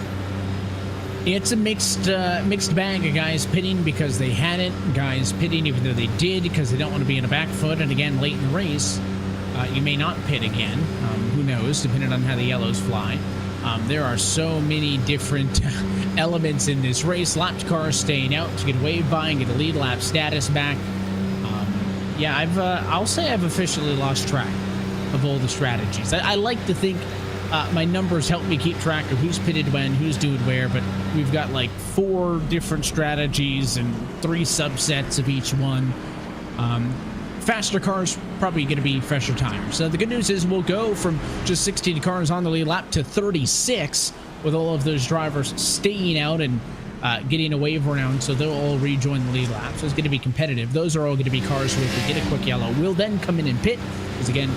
It's a mixed bag of guys pitting because they hadn't, guys pitting even though they did because they don't want to be in a back foot. And again, late in the race, you may not pit again. Who knows, depending on how the yellows fly. There are so many different elements in this race. Lapped cars staying out to get waved by and get a lead lap status back. Yeah, I'll say I've officially lost track of all the strategies. I like to think my numbers help me keep track of who's pitted when, who's doing where, but we've got like 4 different strategies and 3 subsets of each one. Faster cars, probably going to be fresher tires. So the good news is we'll go from just 16 cars on the lead lap to 36 with all of those drivers staying out and getting a wave around, so they'll all rejoin the lead lap. So it's going to be competitive. Those are all going to be cars who, if we get a quick yellow, will then come in and pit, because again,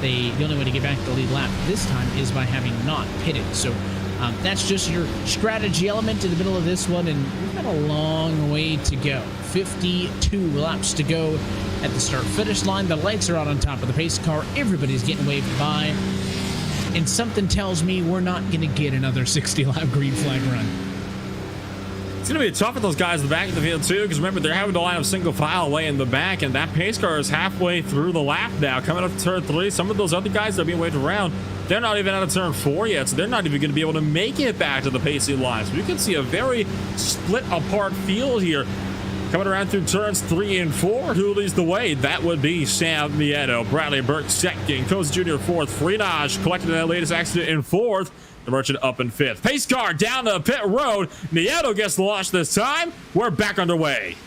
the only way to get back to the lead lap this time is by having not pitted. So that's just your strategy element in the middle of this one, and we've got a long way to go. 52 laps to go at the start-finish line. The lights are out on top of the pace car. Everybody's getting waved by, and something tells me we're not going to get another 60-lap green flag run. It's going to be tough for those guys in the back of the field, too, because remember, they're having to line up single file way in the back, and that pace car is halfway through the lap now. Coming up to turn 3, some of those other guys that are being waved around, they're not even out of turn 4 yet, so they're not even going to be able to make it back to the pacing lines. We can see a very split apart field here. Coming around through turns 3 and 4, who leads the way? That would be Sam Nieto. Bradley Burke second, Cozy Jr. 4th, Freenage collected that latest accident in 4th. The Merchant up in 5th. Pace car down the pit road. Nieto gets launched this time. We're back underway.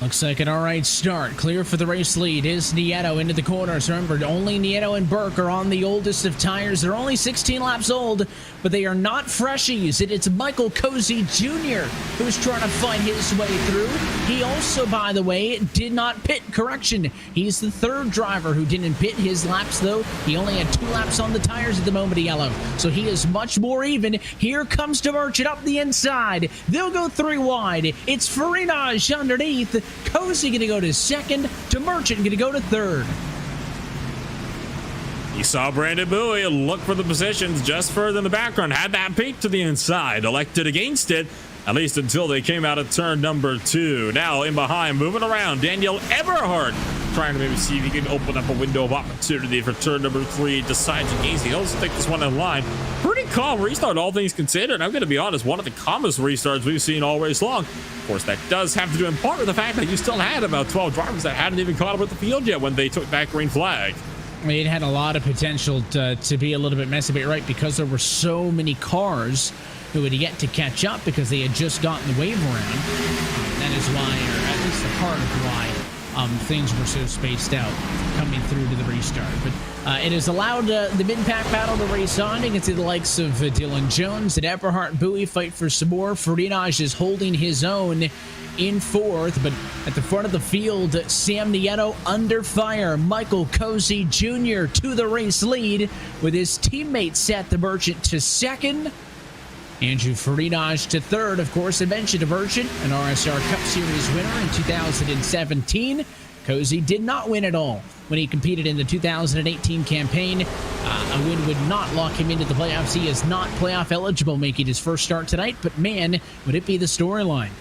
Looks like an all right start. Clear for the race lead is Nieto into the corners. Remember, only Nieto and Burke are on the oldest of tires. They're only 16 laps old, but they are not freshies. It's Michael Cozy Jr. who's trying to fight his way through. He also, by the way, did not pit. Correction. He's the third driver who didn't pit his laps, though. He only had 2 laps on the tires at the moment of yellow, so he is much more even. Here comes the Merchant up the inside. They'll go 3 wide. It's Freenage underneath. Cozy going to go to second, to Merchant going to go to third. You saw Brandon Bowie look for the positions just further in the background, had that peek to the inside, elected against it, at least until they came out of turn number 2. Now in behind, moving around, Daniel Eberhardt, trying to maybe see if he can open up a window of opportunity for turn number 3. Decides against, he'll take this one in line. Pretty calm restart, all things considered. I'm going to be honest, one of the calmest restarts we've seen all race long. Of course, that does have to do in part with the fact that you still had about 12 drivers that hadn't even caught up with the field yet when they took that green flag. It had a lot of potential to be a little bit messy, but right, because there were so many cars who had yet to catch up because they had just gotten the wave around. That is why, or at least a part of why, things were so spaced out coming through to the restart. But it has allowed the mid-pack battle to race on. You can see the likes of Dylan Jones and Eberhardt Bowie fight for some more. Freenage is holding his own in 4th, but at the front of the field, Sam Nieto under fire. Michael Cozy Jr. to the race lead with his teammate Seth the Merchant to second. Andrew Freenage to third. Of course, I mentioned a Merchant, an RSR Cup Series winner in 2017. Cozy did not win at all when he competed in the 2018 campaign. A win would not lock him into the playoffs. He is not playoff eligible making his first start tonight, but man, would it be the storyline.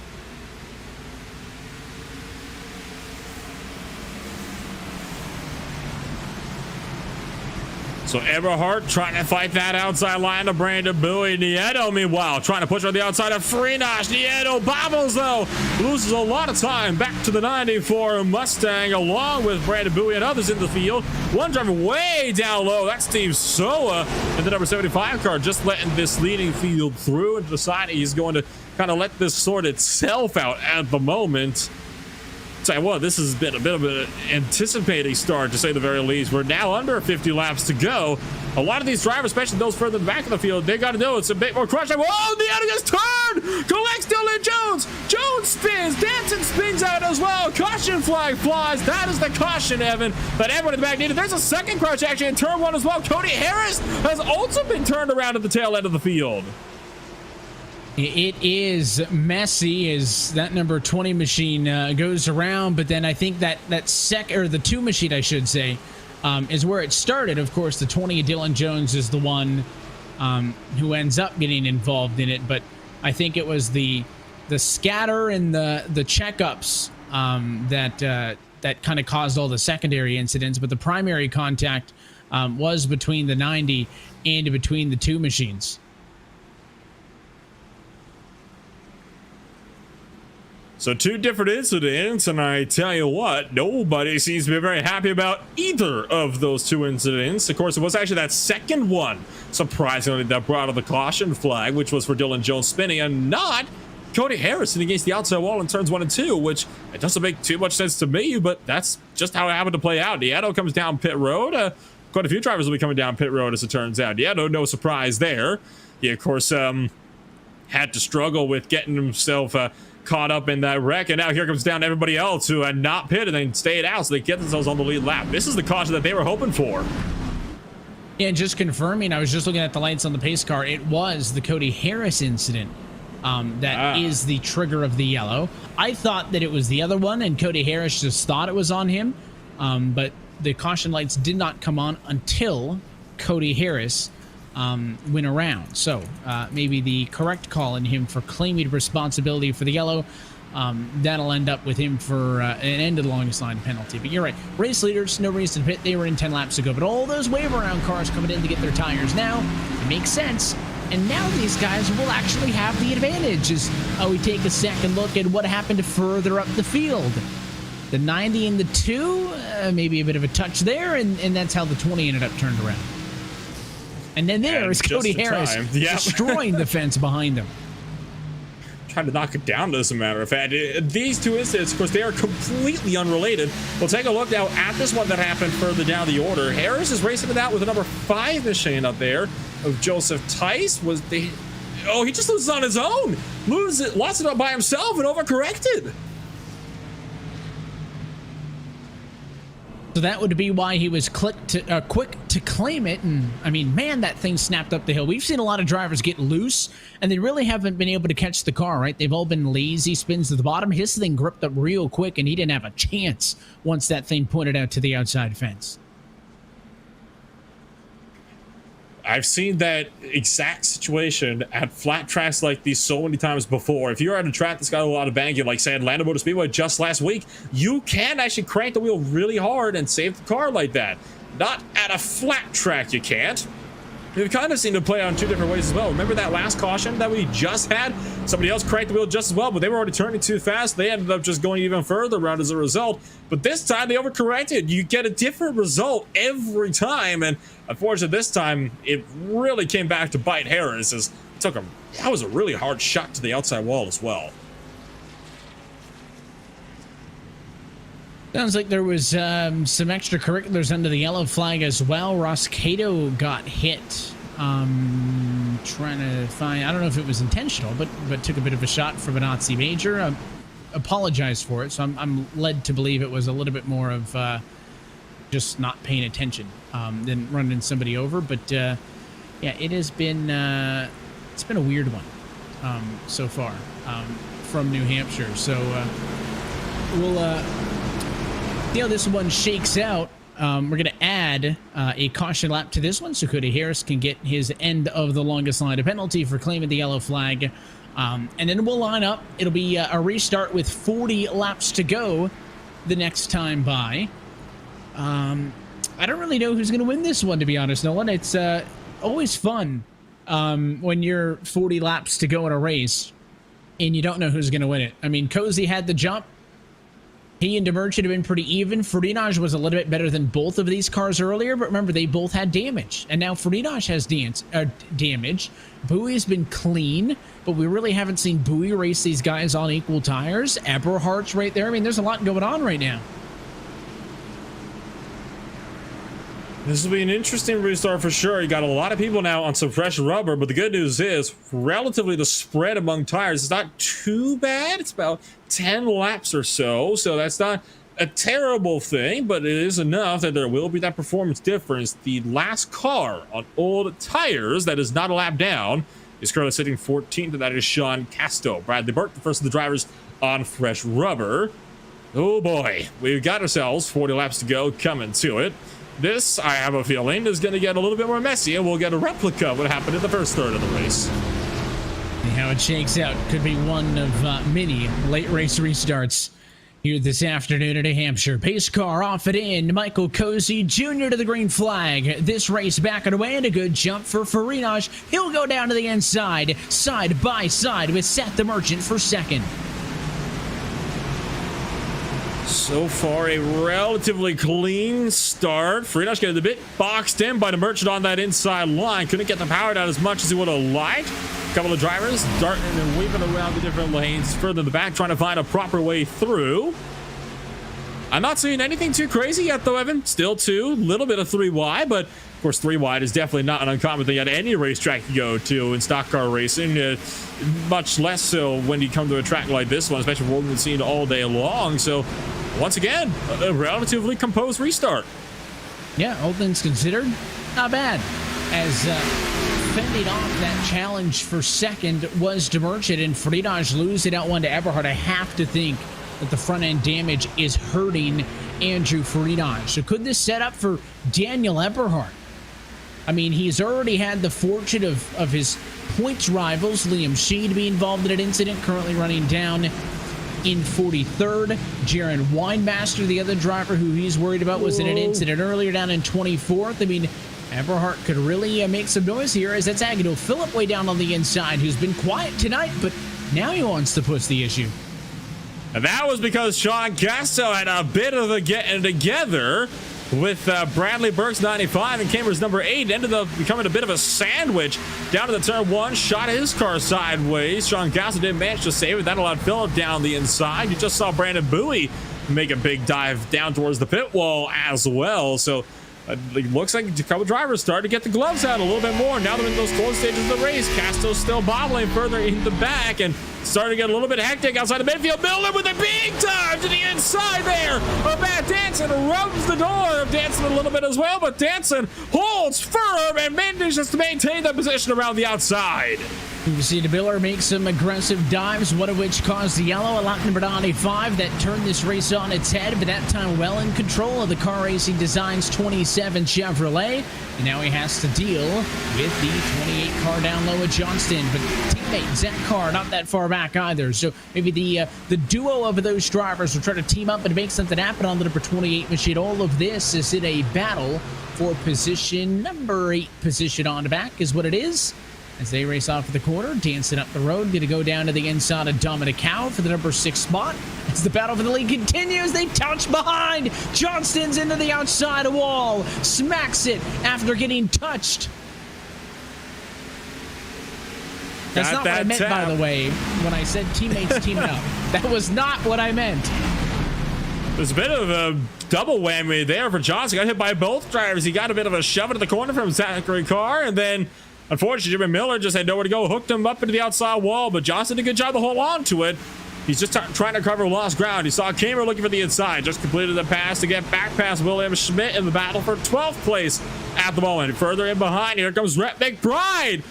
So Eberhardt trying to fight that outside line of Brandon Bowie. Nieto, meanwhile, trying to push on the outside of Freenage. Nieto bobbles, though. Loses a lot of time back to the 94 Mustang, along with Brandon Bowie and others in the field. One driver way down low. That's Steve Soa in the number 75 car, just letting this leading field through and deciding he's going to kind of let this sort itself out at the moment. Tell you what, this has been a bit of an anticipating start, to say the very least. We're now under 50 laps to go. A lot of these drivers, especially those further in the back of the field, they got to know it's a bit more crush time. Whoa, the other gets turned! Collects Dylan Jones! Jones spins! Danson spins out as well! Caution flag flies! That is the caution, Evan, that everyone in the back needed. There's a second crash actually in turn 1 as well. Cody Harris has also been turned around at the tail end of the field. It is messy as that number 20 machine goes around, but then I think that the 2 machine, I should say, is where it started. Of course, the 20 Dylan Jones is the one who ends up getting involved in it, but I think it was the scatter and the checkups that kind of caused all the secondary incidents, but the primary contact was between the 90 and between the 2 machines. So 2 different incidents, and I tell you what, nobody seems to be very happy about either of those 2 incidents. Of course, it was actually that second one, surprisingly, that brought out the caution flag, which was for Dylan Jones spinning, and not Cody Harrison against the outside wall in turns 1 and 2, which it doesn't make too much sense to me, but that's just how it happened to play out. Nieto comes down pit road. Quite a few drivers will be coming down pit road, as it turns out. Nieto, no surprise there. He, of course, had to struggle with getting himself caught up in that wreck, and now here comes down everybody else who had not pitted and stayed out, so they get themselves on the lead lap. This is the caution that they were hoping for. Yeah, and just confirming, I was just looking at the lights on the pace car. It was the Cody Harris incident that is the trigger of the yellow. I thought that it was the other one, and Cody Harris just thought it was on him, but the caution lights did not come on until Cody Harris went around. So maybe the correct call in him for claiming responsibility for the yellow. That'll end up with him for an end of the longest line penalty. But you're right. Race leaders, no reason to pit. They were in 10 laps ago. But all those wave around cars coming in to get their tires now, it makes sense. And now these guys will actually have the advantage as we take a second look at what happened further up the field. The 90 and the 2, maybe a bit of a touch there, and that's how the 20 ended up turned around. And then there is Cody Harris destroying the fence behind him. Trying to knock it down, as a matter of fact. These two incidents, of course, they are completely unrelated. We'll take a look now at this one that happened further down the order. Harris is racing it out with the number 5 machine up there of Joseph Tice. Oh, he just loses on his own. Lost it up by himself and overcorrected. So that would be why he was quick to claim it. And I mean, man, that thing snapped up the hill. We've seen a lot of drivers get loose, and they really haven't been able to catch the car, right? They've all been lazy spins to the bottom. His thing gripped up real quick, and he didn't have a chance once that thing pointed out to the outside fence. I've seen that exact situation at flat tracks like these so many times before. If you're at a track that's got a lot of banking, like say Atlanta Motor Speedway just last week, you can actually crank the wheel really hard and save the car like that. Not at a flat track, you can't. We've kind of seen it play on 2 different ways as well. Remember that last caution that we just had? Somebody else cranked the wheel just as well, but they were already turning too fast. They ended up just going even further around as a result. But this time they overcorrected. You get a different result every time. And unfortunately, this time it really came back to bite Harris. As it took him. That was a really hard shot to the outside wall as well. Sounds like there was some extracurriculars under the yellow flag as well. Ross Cato got hit. Trying to find, I don't know if it was intentional, but took a bit of a shot from a Nazi major. Apologized for it, so I'm led to believe it was a little bit more of just not paying attention than running somebody over. But yeah, it has been it's been a weird one so far from New Hampshire. So we'll see how this one shakes out. We're going to add a caution lap to this one so Cody Harris can get his end of the longest line of penalty for claiming the yellow flag. And then we'll line up. It'll be a restart with 40 laps to go the next time by. I don't really know who's going to win this one, to be honest, Nolan. It's always fun when you're 40 laps to go in a race and you don't know who's going to win it. I mean, Cozy had the jump. He and Demerchant have been pretty even. Ferdinand was a little bit better than both of these cars earlier, but remember, they both had damage. And now Ferdinand has damage. Bowie's been clean, but we really haven't seen Bowie race these guys on equal tires. Eberhardt's right there. I mean, there's a lot going on right now. This will be an interesting restart for sure. You got a lot of people now on some fresh rubber, but the good news is, relatively the spread among tires is not too bad. It's about 10 laps or so, so that's not a terrible thing, but it is enough that there will be that performance difference. The last car on old tires that is not a lap down is currently sitting 14th, and that is Sean Casto. Bradley Burke, the first of the drivers on fresh rubber. Oh boy, we've got ourselves 40 laps to go coming to it. This, I have a feeling, is going to get a little bit more messy, and we'll get a replica of what happened in the first third of the race. See how it shakes out. Could be one of many late race restarts here this afternoon at New Hampshire. Pace car off it in. Michael Cozy Jr. to the green flag. This race back and away, and a good jump for Farinaj. He'll go down to the inside, side by side with Seth the Merchant for second. So far, a relatively clean start. Farinaj getting a bit boxed in by the Merchant on that inside line. Couldn't get the power down as much as he would have liked. A couple of drivers darting and weaving around the different lanes further in the back, trying to find a proper way through. I'm not seeing anything too crazy yet, though, Evan. Still 2, little bit of 3 wide, but of course 3 wide is definitely not an uncommon thing at any racetrack you go to in stock car racing. Much less so when you come to a track like this one, especially what we've been seeing all day long. So once again, a relatively composed restart. Yeah, all things considered, not bad. As fending off that challenge for second was DeMerchant, and Friedage losing out one to Eberhard. I have to think that the front end damage is hurting Andrew Friedage. So could this set up for Daniel Eberhard? I mean, he's already had the fortune of his points rivals, Liam Shee, to be involved in an incident, currently running down in 43rd. Jaron Weinmaster, the other driver who he's worried about, was in an incident earlier down in 24th. I mean, Eberhard could really make some noise here, as that's Agnew Phillip way down on the inside, who's been quiet tonight, but now he wants to push the issue. And that was because Sean Gasto had a bit of a getting together with Bradley Burke's 95 and Cambridge's number 8. Ended up becoming a bit of a sandwich down to the turn 1, shot his car sideways. Sean Gasto didn't manage to save it. That allowed Phillip down the inside. You just saw Brandon Bowie make a big dive down towards the pit wall as well. So it looks like a couple drivers started to get the gloves out a little bit more. Now they're in those close stages of the race. Casto's still bobbling further in the back and starting to get a little bit hectic outside the midfield. Miller with a big dive to the inside there of Matt Danson. Rubs the door of Danson a little bit as well, but Danson holds firm and manages to maintain the position around the outside. You see Miller make some aggressive dives, one of which caused the yellow, a lap number 95 that turned this race on its head, but that time well in control of the Car Racing Designs 27 Chevrolet. And now he has to deal with the 28 car down low at Johnston. But teammate Zach Carr not that far back either. So maybe the duo of those drivers will try to team up and make something happen on the number 28 machine. All of this is in a battle for position number 8 position on the back is what it is. As they race off of the corner, dancing up the road, going to go down to the inside of Dominic Howe for the number 6 spot. As the battle for the lead continues, they touch behind. Johnston's into the outside wall, smacks it after getting touched. That's not what I meant, by the way, when I said teammates teaming up. That was not what I meant. There's a bit of a double whammy there for Johnson. Got hit by both drivers. He got a bit of a shove into the corner from Zachary Carr, and then unfortunately, Jimmy Miller just had nowhere to go, hooked him up into the outside wall, but Johnson did a good job to hold on to it. He's just trying to cover lost ground. He saw Kamer looking for the inside, just completed the pass to get back past William Schmidt in the battle for 12th place at the moment. Further in behind, here comes Rhett McBride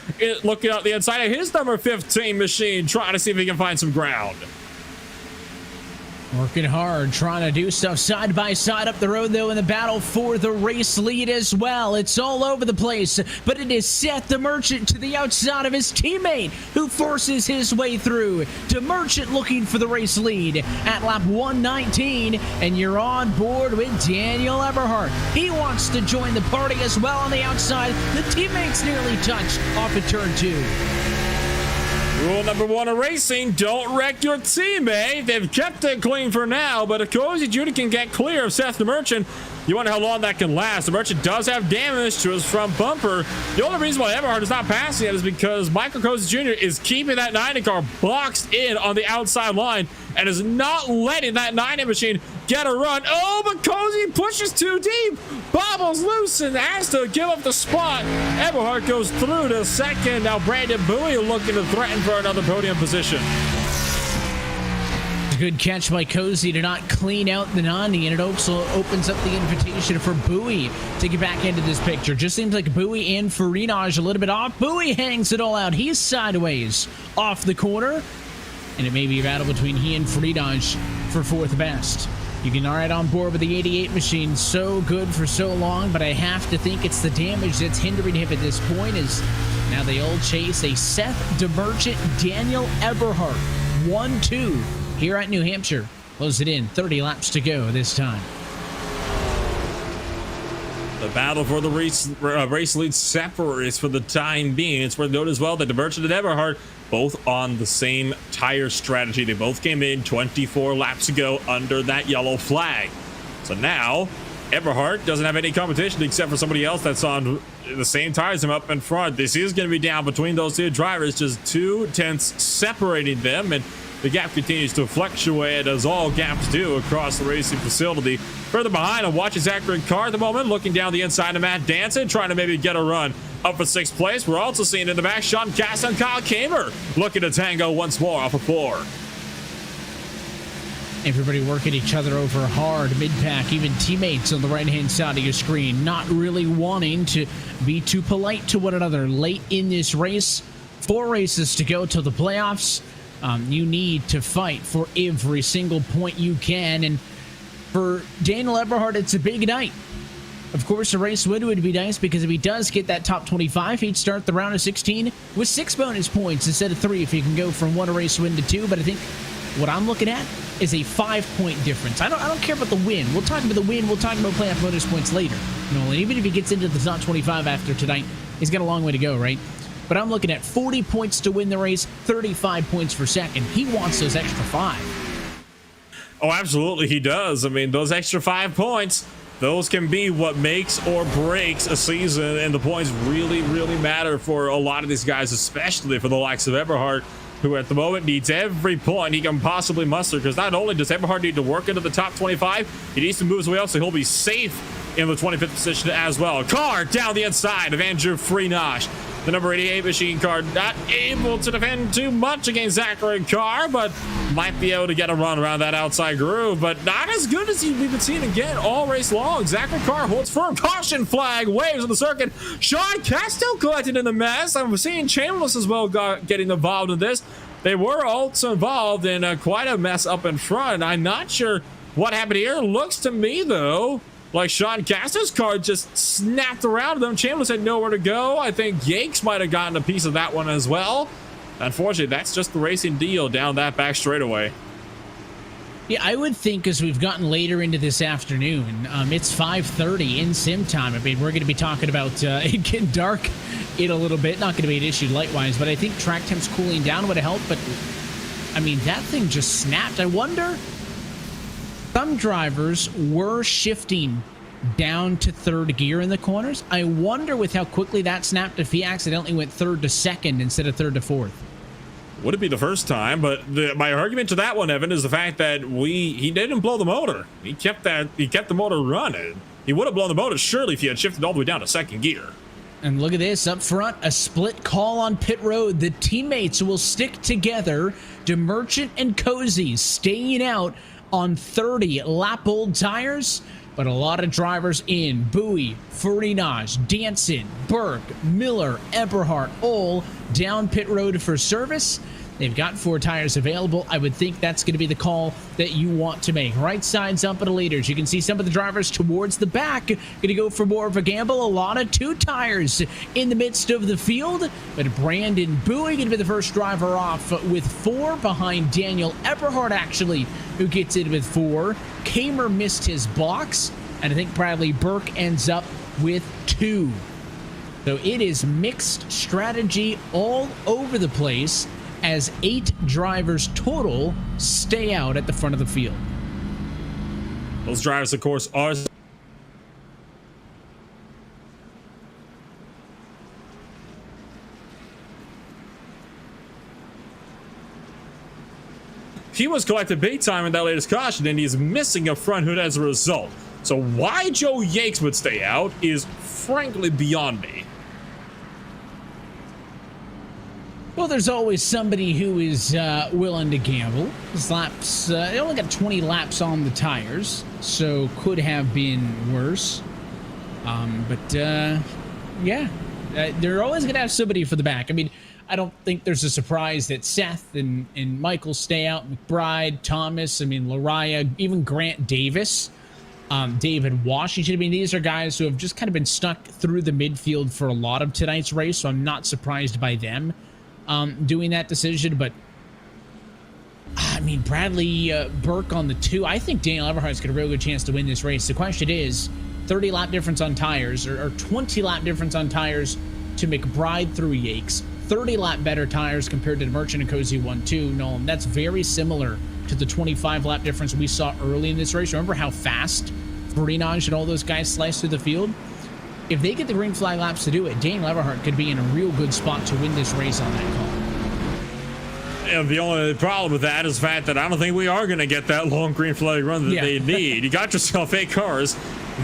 looking out the inside of his number 15 machine, trying to see if he can find some ground. Working hard, trying to do stuff side by side up the road, though, in the battle for the race lead as well. It's all over the place, but it is Seth DeMerchant to the outside of his teammate, who forces his way through. DeMerchant looking for the race lead at lap 119, and you're on board with Daniel Eberhard. He wants to join the party as well on the outside. The teammates nearly touched off of turn 2. Rule number 1 of racing, don't wreck your teammate. They've kept it clean for now, but if Cozy Jr. can get clear of Seth DeMerchant, you wonder how long that can last. DeMerchant does have damage to his front bumper. The only reason why Eberhard is not passing it is because Michael Cozy Jr. is keeping that 90 car boxed in on the outside line and is not letting that 90 machine get a run. Oh, but Cozy pushes too deep. Bobbles loose and has to give up the spot. Eberhard goes through to second. Now Brandon Bowie looking to threaten for another podium position. Good catch by Cozy to not clean out the 90, and it also opens up the invitation for Bowie to get back into this picture. Just seems like Bowie and Friedage a little bit off. Bowie hangs it all out. He's sideways off the corner, and it may be a battle between he and Friedage for 4th best. You can ride on board with the 88 machine, so good for so long, but I have to think it's the damage that's hindering him at this point, as now they all chase a Seth DeMerchant, Daniel Eberhard 1-2 here at New Hampshire. Close it in, 30 laps to go this time. The battle for the race lead separates for the time being. It's worth noting as well that DeMerchant and Eberhard both on the same tire strategy. They both came in 24 laps ago under that yellow flag. So now Eberhard doesn't have any competition except for somebody else that's on the same tires him up in front. This is going to be down between those two drivers, just 2 tenths separating them, and the gap continues to fluctuate as all gaps do across the racing facility. Further behind, I'm watching Zachary Carr at the moment, looking down the inside of Matt Danson, trying to maybe get a run up for 6th place. We're also seeing in the back Sean Cass and Kyle Kamer looking to tango once more off of 4. Everybody working each other over hard, mid-pack, even teammates on the right-hand side of your screen, not really wanting to be too polite to one another late in this race. 4 races to go till the playoffs. You need to fight for every single point you can, and for Daniel Eberhard, it's a big night. Of course, a race win would be nice, because if he does get that top 25, he'd start the round of 16 with 6 bonus points instead of 3 if he can go from 1 race win to 2. But I think what I'm looking at is a 5-point difference. I don't care about the win. We'll talk about the win. We'll talk about playoff bonus points later. And even if he gets into the top 25 after tonight, he's got a long way to go, right? But I'm looking at 40 points to win the race, 35 points for second. He wants those extra 5. Oh, absolutely, he does. I mean, those extra 5 points, those can be what makes or breaks a season, and the points really, really matter for a lot of these guys, especially for the likes of Eberhard, who at the moment needs every point he can possibly muster, because not only does Eberhard need to work into the top 25, he needs to move his way up so he'll be safe in the 25th position as well. Carr down the inside of Andrew Freenash. The number 88 machine car not able to defend too much against Zachary Carr, but might be able to get a run around that outside groove, but not as good as we've been seeing again all race long. Zachary Carr holds firm. Caution flag waves on the circuit. Sean Castill collected in the mess. I'm seeing Chambliss as well getting involved in this. They were also involved in quite a mess up in front. I'm not sure what happened here. Looks to me, though, like Sean Castill's car just snapped around them. Chambliss had nowhere to go. I think Yakes might have gotten a piece of that one as well. Unfortunately, that's just the racing deal down that back straightaway. Yeah, I would think as we've gotten later into this afternoon, it's 5:30 in sim time. I mean, we're going to be talking about it getting dark in a little bit. Not going to be an issue light-wise, but I think track temps cooling down would have helped. But, I mean, that thing just snapped. I wonder, some drivers were shifting down to 3rd gear in the corners. I wonder with how quickly that snapped if he accidentally went 3rd to 2nd instead of 3rd to 4th. Would it be the first time? But my argument to that one, Evan, is the fact that he didn't blow the motor. He kept the motor running. He would have blown the motor surely if he had shifted all the way down to 2nd gear. And look at this up front, a split call on pit road. The teammates will stick together. DeMerchant and Cozy staying out on 30 lap old tires, but a lot of drivers in. Bowie, Farinaj, Danson, Burke, Miller, Eberhard, all down pit road for service. They've got 4 tires available. I would think that's going to be the call that you want to make. Right sides up at the leaders. You can see some of the drivers towards the back going to go for more of a gamble. A lot of 2 tires in the midst of the field. But Brandon Bowie going to be the first driver off with 4 behind Daniel Eberhard, actually, who gets in with 4. Kamer missed his box. And I think Bradley Burke ends up with 2. So it is mixed strategy all over the place, as 8 drivers total stay out at the front of the field. Those drivers, of course, are... He was collected big time in that latest caution, and he's missing a front hood as a result. So why Joe Yakes would stay out is frankly beyond me. Well, there's always somebody who is willing to gamble. His laps, they only got 20 laps on the tires, so could have been worse. Yeah, they're always going to have somebody for the back. I mean, I don't think there's a surprise that Seth and Michael stay out, McBride, Thomas, I mean, Lariah, even Grant Davis, David Washington. I mean, these are guys who have just kind of been stuck through the midfield for a lot of tonight's race, so I'm not surprised by them doing that decision. But I mean, Bradley Burke on the 2. I think Daniel Eberhard's got a real good chance to win this race. The question is 30 lap difference on tires, or 20 lap difference on tires to McBride through Yakes. 30 lap better tires compared to the Merchant and Cozy 1-2. Nolan, that's very similar to the 25 lap difference we saw early in this race. Remember how fast Greenage and all those guys slice through the field. If they get the green flag laps to do it, Daniel Eberhardt could be in a real good spot to win this race on that call. And the only problem with that is the fact that I don't think we are going to get that long green flag run that they need. You got yourself 8 cars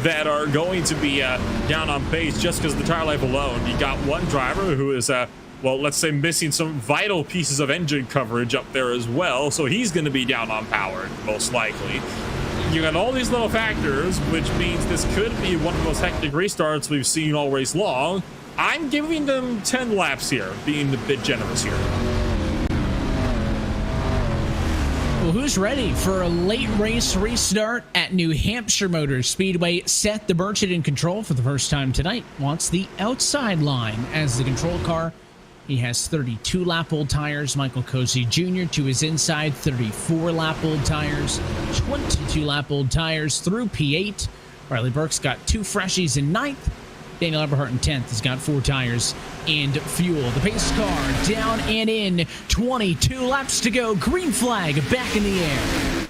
that are going to be down on pace just because of the tire life alone. You got one driver who is, well, let's say missing some vital pieces of engine coverage up there as well. So he's going to be down on power, most likely. You got all these little factors, which means this could be one of the most hectic restarts we've seen all race long. I'm giving them 10 laps here, being a bit generous here. Well, who's ready for a late race restart at New Hampshire Motor Speedway? Seth the Merchant in control for the first time tonight wants the outside line as the control car. He has 32 lap old tires. Michael Cozy Jr. to his inside, 34 lap old tires, 22 lap old tires through P8. Riley Burke's got 2 freshies in 9th. Daniel Eberhardt in 10th has got 4 tires and fuel. The pace car down and in. 22 laps to go. Green flag back in the air.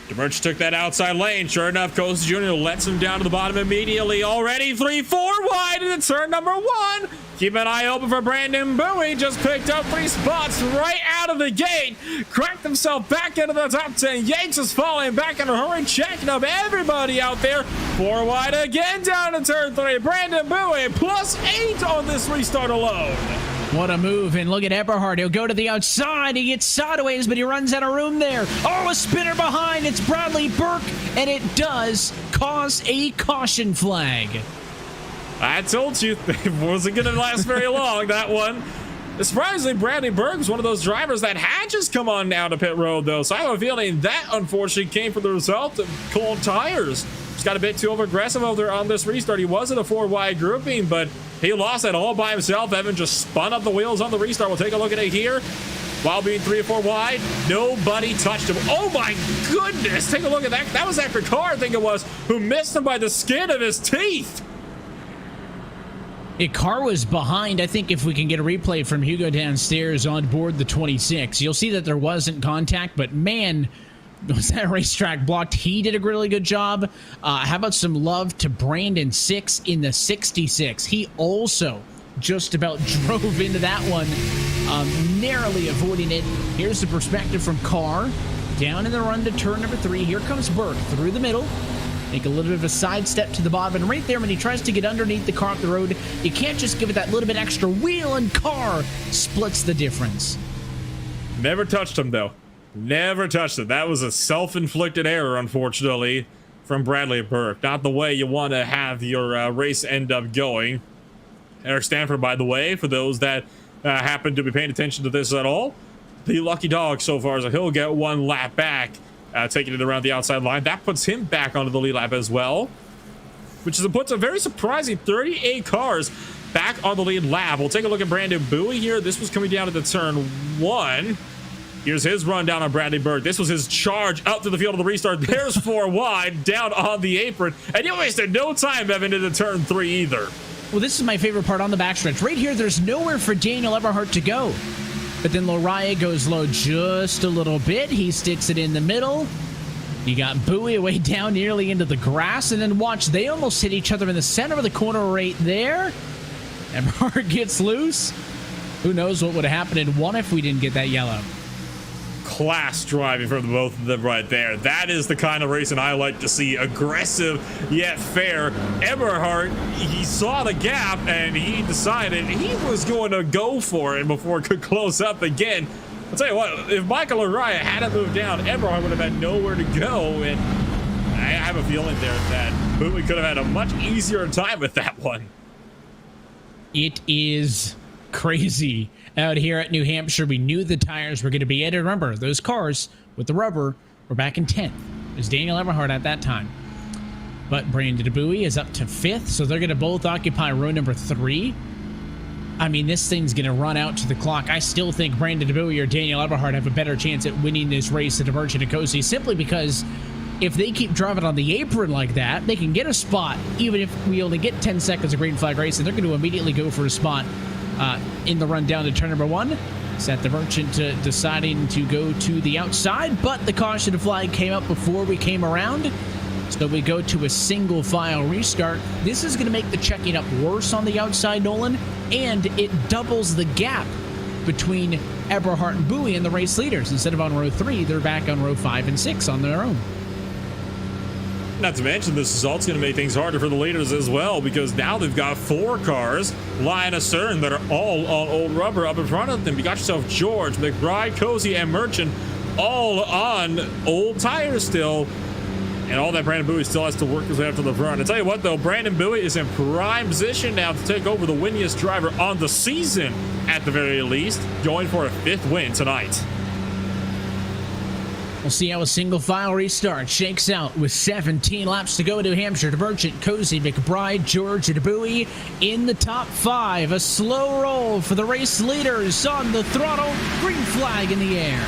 DeMerch took that outside lane. Sure enough, Cozy Jr. lets him down to the bottom immediately. Already 3-4 wide into turn number 1. Keep an eye open for Brandon Bowie. Just picked up 3 spots right out of the gate. Cracked himself back into the top 10. Yates is falling back in a hurry, checking up everybody out there. 4 wide again down to turn 3. Brandon Bowie plus 8 on this restart alone. What a move, and look at Eberhardt. He'll go to the outside. He gets sideways, but he runs out of room there. Oh, a spinner behind. It's Bradley Burke, and it does cause a caution flag. I told you it wasn't going to last very long, that one. Surprisingly, Bradley Burke was one of those drivers that had just come on down to pit road, though. So I have a feeling that, unfortunately, came from the result of cold tires. Just got a bit too over-aggressive over there on this restart. He was in a 4-wide grouping, but he lost it all by himself. Evan just spun up the wheels on the restart. We'll take a look at it here. While being 3 or 4 wide, nobody touched him. Oh, my goodness. Take a look at that. That was that car, I think it was, who missed him by the skin of his teeth. A car was behind. I think if we can get a replay from Hugo downstairs on board the 26, you'll see that there wasn't contact, but man, was that racetrack blocked. He did a really good job. How about some love to Brandon 6 in the 66? He also just about drove into that one, narrowly avoiding it. Here's the perspective from Carr. Down in the run to turn number 3. Here comes Burke through the middle. Make a little bit of a side step to the bottom, and right there when he tries to get underneath the car up the road, you can't just give it that little bit extra wheel, and Carr splits the difference. Never touched him, though. Never touched him. That was a self-inflicted error, unfortunately, from Bradley Burke. Not the way you want to have your race end up going. Eric Stanford, by the way, for those that happen to be paying attention to this at all, the lucky dog so far is that he'll get 1 lap back. Taking it around the outside line. That puts him back onto the lead lap as well, which puts a very surprising 38 cars back on the lead lap. We'll take a look at Brandon Bowie here. This was coming down to the turn 1. Here's his run down on Bradley Burke. This was his charge up to the field of the restart. There's 4 wide down on the apron, and you wasted no time, Evan, into turn 3 either. Well, this is my favorite part on the backstretch. Right here, there's nowhere for Daniel Eberhardt to go. But then Loraya goes low just a little bit. He sticks it in the middle. You got Bowie away down nearly into the grass. And then watch, they almost hit each other in the center of the corner right there. Eberhardt gets loose. Who knows what would have happened in 1 if we didn't get that yellow. Class driving from both of them right there. That is the kind of racing I like to see. Aggressive yet fair. Eberhardt, he saw the gap and he decided he was going to go for it before it could close up again. I'll tell you what, if Michael Loraya hadn't moved down, Eberhardt would have had nowhere to go, and I have a feeling there that Bowie could have had a much easier time with that one. It is crazy out here at New Hampshire. We knew the tires were going to be in. Remember, those cars with the rubber were back in 10th. It was Daniel Eberhardt at that time. But Brandon Bowie is up to 5th, so they're going to both occupy row number 3. I mean, this thing's going to run out to the clock. I still think Brandon Bowie or Daniel Eberhardt have a better chance at winning this race than DeMerchant and Cozy, simply because if they keep driving on the apron like that, they can get a spot, even if we only get 10 seconds of green flag race, and they're going to immediately go for a spot in the run down to turn number 1. Seth the Merchant deciding to go to the outside, but the caution flag came up before we came around. So we go to a single file restart. This is going to make the checking up worse on the outside, Nolan, and it doubles the gap between Eberhard and Bowie and the race leaders. Instead of on row 3, they're back on row 5 and 6 on their own. Not to mention, this is also going to make things harder for the leaders as well, because now they've got 4 cars lying astern that are all on old rubber up in front of them. You got yourself George, McBride, Cozy, and Merchant all on old tires still. And all that Brandon Bowie still has to work his way up to the front. I tell you what, though, Brandon Bowie is in prime position now to take over the winniest driver on the season, at the very least, going for a 5th win tonight. We'll see how a single file restart shakes out with 17 laps to go to Hampshire. To Merchant, Cozy, McBride, George, and Bowie in the top 5. A slow roll for the race leaders on the throttle. Green flag in the air.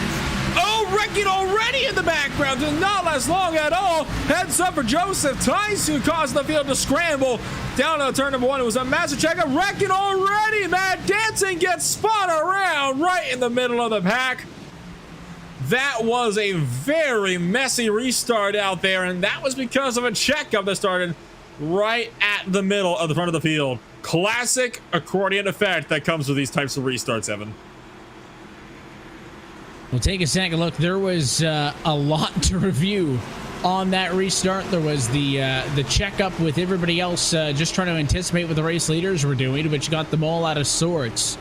Oh, wrecking already in the background. Did not last long at all. Heads up for Joseph Tice, who caused the field to scramble down on turn number 1. It was a massive checkup. Wrecking already. Matt Danson gets spun around right in the middle of the pack. That was a very messy restart out there, and that was because of a checkup that started right at the middle of the front of the field. Classic accordion effect that comes with these types of restarts, Evan. We'll take a second look. There was a lot to review on that restart. There was the checkup with everybody else just trying to anticipate what the race leaders were doing, which got them all out of sorts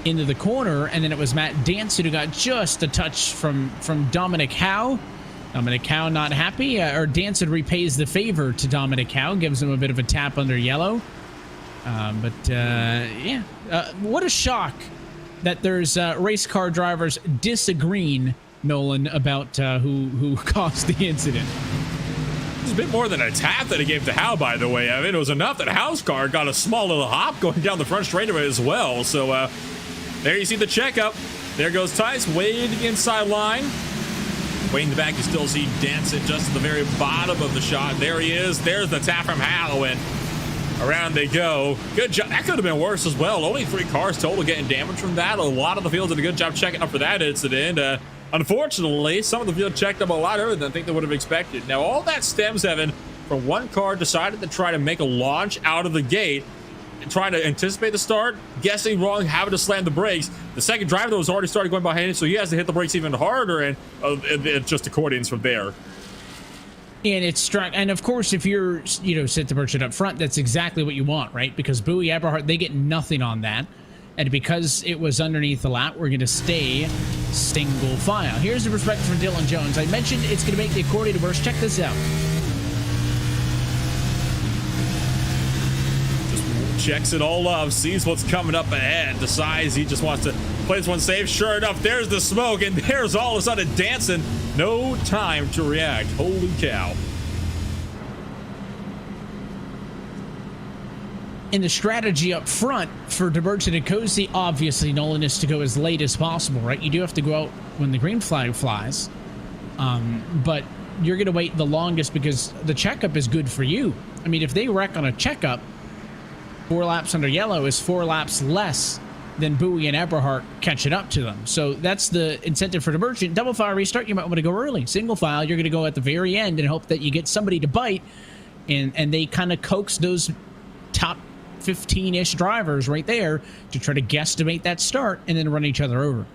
into the corner. And then it was Matt Danson who got just a touch from Dominic Howe. Dominic Howe not happy, or Danson repays the favor to Dominic Howe, gives him a bit of a tap under yellow. Yeah, what a shock that there's race car drivers disagreeing, Nolan, about who caused the incident. It was a bit more than a tap that he gave to Howe, by the way. I mean, it was enough that Howe's car got a small little hop going down the front straightaway as well. So there you see the checkup. There goes Tice, way to the inside line. Way in the back, you still see Danson just at the very bottom of the shot. There he is. There's the tap from Howe, and around they go. Good job. That could have been worse as well. Only 3 cars total getting damaged from that. A lot of the field did a good job checking up for that incident. Unfortunately, some of the field checked up a lot earlier than I think they would have expected. Now, all that stems, Evan, from one car decided to try to make a launch out of the gate, and trying to anticipate the start, guessing wrong, having to slam the brakes. The second driver, though, was already started going behind him, so he has to hit the brakes even harder, and it just accordions from there. And it's struck, and of course, if you're, sit the Merchant up front, that's exactly what you want, right? Because Bowie, Eberhard, they get nothing on that. And because it was underneath the lap, we're going to stay single file. Here's the perspective from Dylan Jones. I mentioned it's going to make the accordion worse. Check this out. Just checks it all up, sees what's coming up ahead, decides he just wants to play this one safe. Sure enough, there's the smoke, and there's all of a sudden Danson. No time to react. Holy cow. And the strategy up front for DeBurton and Cozy, obviously, Nolan, is to go as late as possible, right? You do have to go out when the green flag flies. But you're going to wait the longest because the checkup is good for you. I mean, if they wreck on a checkup, 4 laps under yellow is 4 laps less than Bowie and Eberhard catching up to them. So that's the incentive for DeBurton. Double file restart, you might want to go early. Single file, you're going to go at the very end and hope that you get somebody to bite. And they kind of coax those top 15-ish drivers right there to try to guesstimate that start and then run each other over.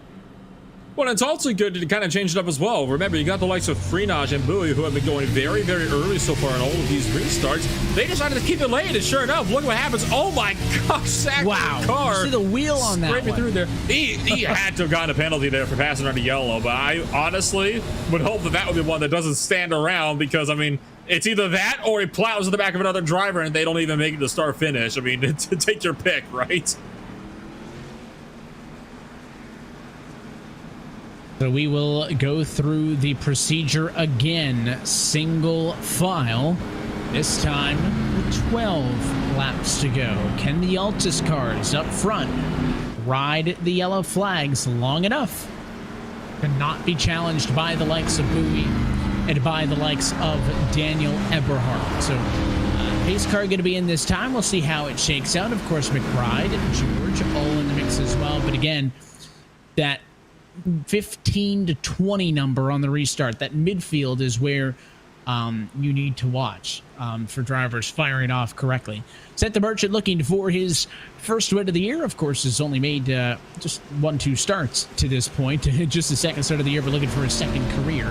Well, it's also good to kind of change it up as well. Remember, you got the likes of Freenage and Bowie, who have been going very, very early so far in all of these restarts. They decided to keep it late, and sure enough, look what happens. Oh my gosh, wow. Car. You see the wheel on that one. Through there. He had to have gotten a penalty there for passing under yellow, but I honestly would hope that would be one that doesn't stand around, because, I mean, it's either that or he plows in the back of another driver and they don't even make it to start finish. I mean, take your pick, right? So we will go through the procedure again. Single file. This time with 12 laps to go. Can the Altus cars up front ride the yellow flags long enough to not be challenged by the likes of Bowie and by the likes of Daniel Eberhard? So pace car going to be in this time. We'll see how it shakes out. Of course, McBride and George all in the mix as well. But again, that 15 to 20 number on the restart. That midfield is where you need to watch for drivers firing off correctly. Set the Merchant looking for his first win of the year. Of course, has only made just 1-2 starts to this point. Just the second start of the year, but looking for his second career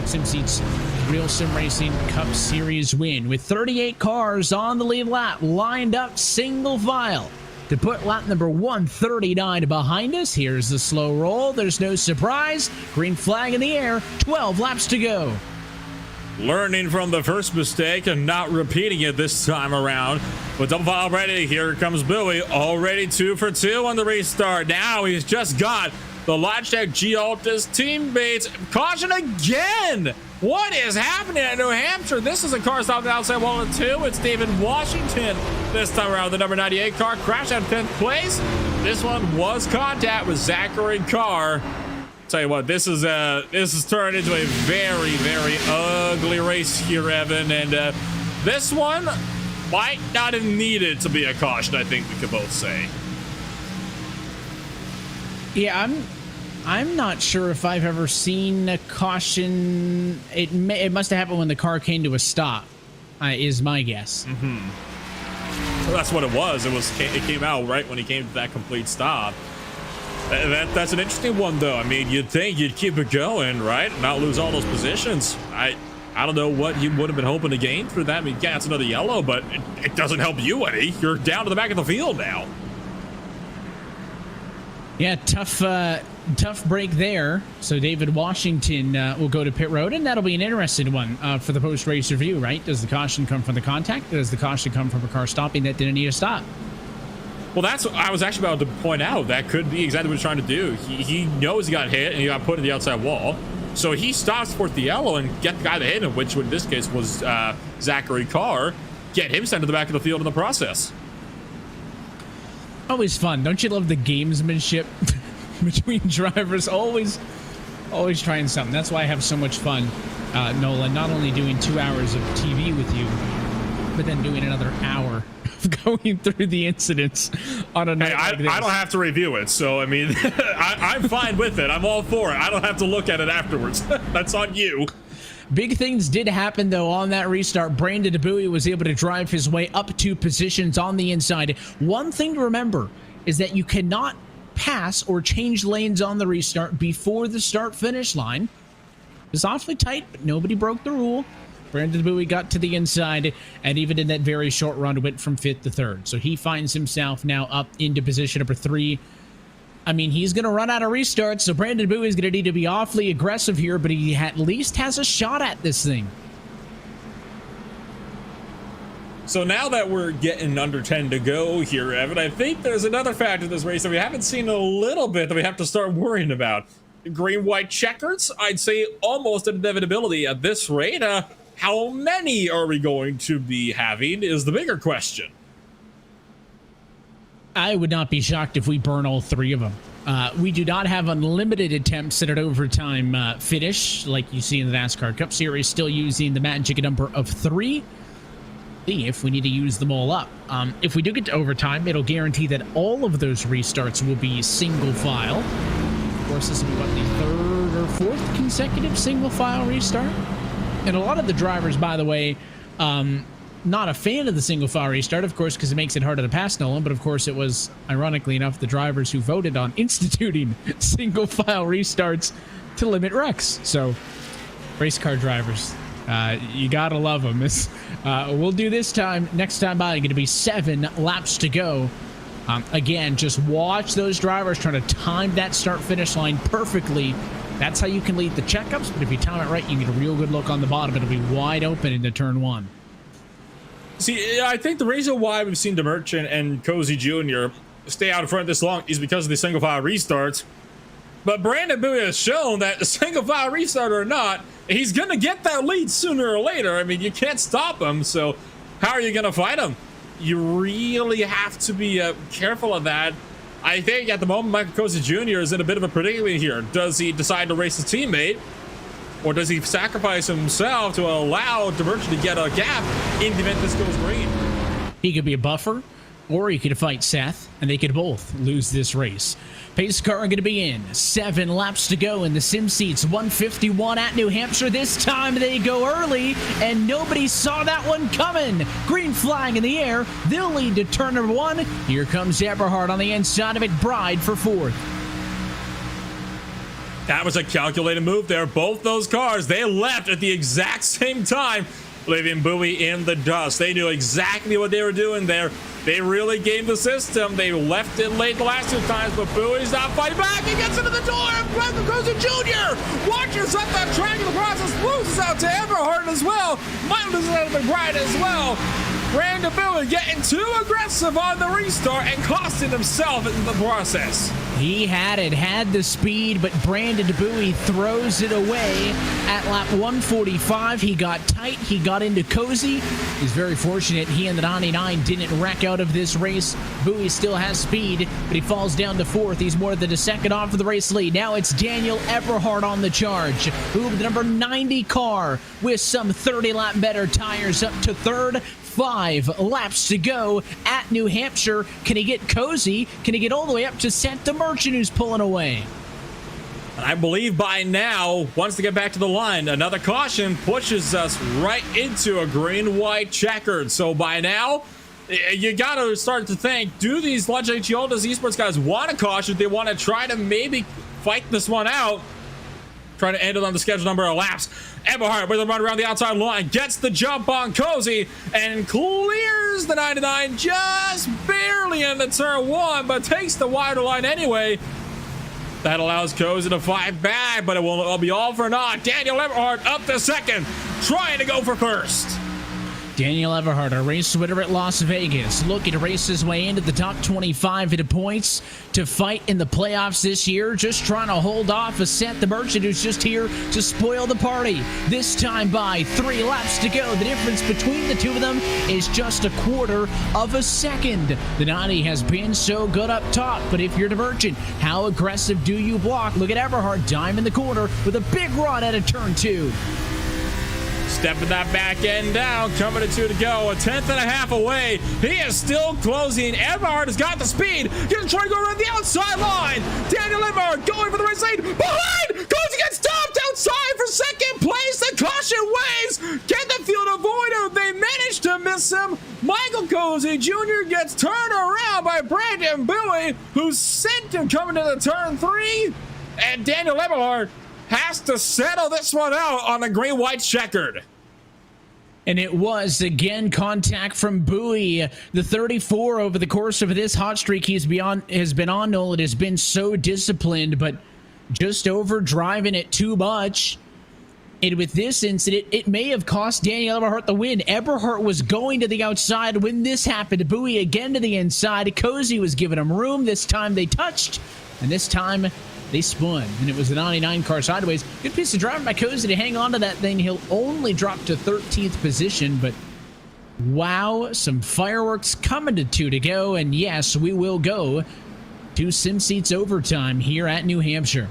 SimSeats RealSimRacing Cup Series win with 38 cars on the lead lap, lined up single file to put lap number 139 behind us. Here's the slow roll. There's no surprise. Green flag in the air. 12 laps to go. Learning from the first mistake and not repeating it this time around. With double file ready, here comes Bowie, already 2 for 2 on the restart. Now he's just got the Logitech G Altus teammates. Caution again! What is happening at New Hampshire? This is a car stopped outside wall of 2. It's David Washington. This time around, the number 98 car crashed at 10th place. This one was contact with Zachary Carr. Tell you what, this is turned into a very, very ugly race here, Evan, and this one might not have needed to be a caution. I think we could both say. Yeah, I'm not sure if I've ever seen a caution. It must have happened when the car came to a stop, is my guess. Well, that's what it was. It came out right when he came to that complete stop. That's an interesting one, though. I mean, you'd think you'd keep it going, right? Not lose all those positions. I don't know what you would have been hoping to gain through that. I mean, yeah, it's another yellow, but it doesn't help you any. You're down to the back of the field now. Yeah, tough break there. So David Washington will go to pit road, and that'll be an interesting one for the post-race review, right? Does the caution come from the contact? Does the caution come from a car stopping that didn't need a stop? Well, that's what I was actually about to point out. That could be exactly what he's trying to do. He knows he got hit and he got put in the outside wall. So he stops for the yellow and get the guy that hit him, which in this case was Zachary Carr, get him sent to the back of the field in the process. Always fun. Don't you love the gamesmanship between drivers? Always trying something. That's why I have so much fun, Nolan, not only doing 2 hours of TV with you, but then doing another hour going through the incidents on a night like this. I don't have to review it, so I mean, I'm fine with it. I'm all for it. I don't have to look at it afterwards. That's on you. Big things did happen, though, on that restart. Brandon DeBuey was able to drive his way up 2 positions on the inside. One thing to remember is that you cannot pass or change lanes on the restart before the start-finish line. It's awfully tight, but nobody broke the rule. Brandon DeBuey got to the inside, and even in that very short run, went from 5th to 3rd. So he finds himself now up into position number 3. I mean, he's going to run out of restarts, so Brandon DeBuey is going to need to be awfully aggressive here, but he at least has a shot at this thing. So now that we're getting under 10 to go here, Evan, I think there's another factor in this race that we haven't seen a little bit that we have to start worrying about. Green-white checkers, I'd say almost an inevitability at this rate. How many are we going to be having is the bigger question. I would not be shocked if we burn all 3 of them. We do not have unlimited attempts at an overtime finish like you see in the NASCAR Cup Series, still using the magic number of 3. See if we need to use them all up. If we do get to overtime, it'll guarantee that all of those restarts will be single file. Of course, this will be, what, the 3rd or 4th consecutive single file restart? And a lot of the drivers, by the way, not a fan of the single file restart, of course, because it makes it harder to pass Nolan. But of course, it was, ironically enough, the drivers who voted on instituting single file restarts to limit wrecks. So, race car drivers, you gotta love them. We'll do this time. Next time by, going to be 7 laps to go. Again, just watch those drivers trying to time that start-finish line perfectly. That's how you can lead the checkups, but if you time it right, you get a real good look on the bottom. It'll be wide open into turn 1. See, I think the reason why we've seen DeMerchant and Cozy Jr. stay out in front this long is because of the single file restarts. But Brandon Bowie has shown that a single file restart or not, he's going to get that lead sooner or later. I mean, you can't stop him, so how are you going to fight him? You really have to be careful of that. I think at the moment, Michael Cozy Jr. is in a bit of a predicament here. Does he decide to race his teammate? Or does he sacrifice himself to allow DeMerchant to get a gap in the event this goes green? He could be a buffer. or he could fight Seth, and they could both lose this race. Pace car going to be in. 7 laps to go in the sim seats. 151 at New Hampshire. This time they go early, and nobody saw that one coming. Green flag in the air. They'll lead to turn number 1. Here comes Eberhard on the inside of McBride for 4th. That was a calculated move there. Both those cars, they left at the exact same time, leaving Bowie in the dust. They knew exactly what they were doing there. They really gamed the system. They left it late the last 2 times, but Bowie's not fighting back. He gets into the door, and Michael Cozy Jr. watches up that track in the process, loses out to Eberhard as well. Might lose out to McBride as well. Brandon Bowie getting too aggressive on the restart and costing himself in the process. He had the speed, but Brandon Bowie throws it away at lap 145. He got tight. He got into Cozy. He's very fortunate he and the 99 didn't wreck out of this race. Bowie still has speed, but he falls down to 4th. He's more than a second off of the race lead. Now it's Daniel Eberhard on the charge. Who, the number 90 car with some 30-lap better tires, up to 3rd. 5 laps to go at New Hampshire. Can he get Cozy? Can he get all the way up to Seth the Merchant, who's pulling away? I believe by now, once they get back to the line, another caution pushes us right into a green-white checkered. So by now, you got to start to think, do these Legend Toyotas esports guys want a caution? They want to try to maybe fight this one out, trying to end it on the scheduled number of laps. Eberhard with a run around the outside line, gets the jump on Cozy and clears the 99 just barely into turn 1, but takes the wider line anyway. That allows Cozy to fight back, but it will be all for naught. Daniel Eberhard up to 2nd, trying to go for 1st. Daniel Eberhard, a race winner at Las Vegas, looking to race his way into the top 25 into points to fight in the playoffs this year. Just trying to hold off a Seth the Merchant, who's just here to spoil the party. This time by 3 laps to go. The difference between the two of them is just a 1/4 of a second. The 90 has been so good up top, but if you're the Merchant, how aggressive do you block? Look at Eberhard, dime in the corner with a big run out of turn 2. Stepping that back end down, coming to 2 to go, 1/10.5 away. He is still closing. Eberhard has got the speed. Gonna try to go around the outside line. Daniel Eberhard going for the race lead. Behind! Cozy gets stopped outside for 2nd place. The caution waves. Can the field avoid him? They managed to miss him. Michael Cozy Jr. gets turned around by Brandon Bowie, who sent him coming to the turn 3. And Daniel Eberhard has to settle this one out on a green-white checkered. And it was, again, contact from Bowie. The 34 over the course of this hot streak has been on, Nolan, has been so disciplined, but just over-driving it too much. And with this incident, it may have cost Daniel Eberhard the win. Eberhard was going to the outside when this happened. Bowie again to the inside. Cozy was giving him room. This time they touched, and this time they spun, and it was the 99 car sideways. Good piece of driving by Cozy to hang on to that thing. He'll only drop to 13th position, but wow, some fireworks coming to 2 to go, and yes, we will go to sim seats overtime here at New Hampshire.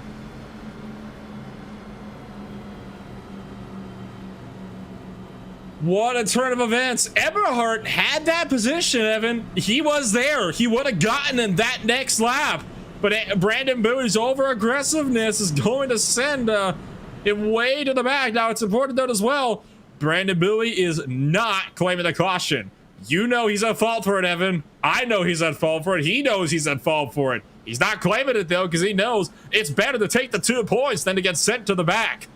What a turn of events. Eberhard had that position, Evan. He was there. He would have gotten in that next lap. But Brandon Bowie's over-aggressiveness is going to send it way to the back. Now, it's important to note as well, Brandon Bowie is not claiming the caution. You know he's at fault for it, Evan. I know he's at fault for it. He knows he's at fault for it. He's not claiming it, though, because he knows it's better to take the 2 points than to get sent to the back.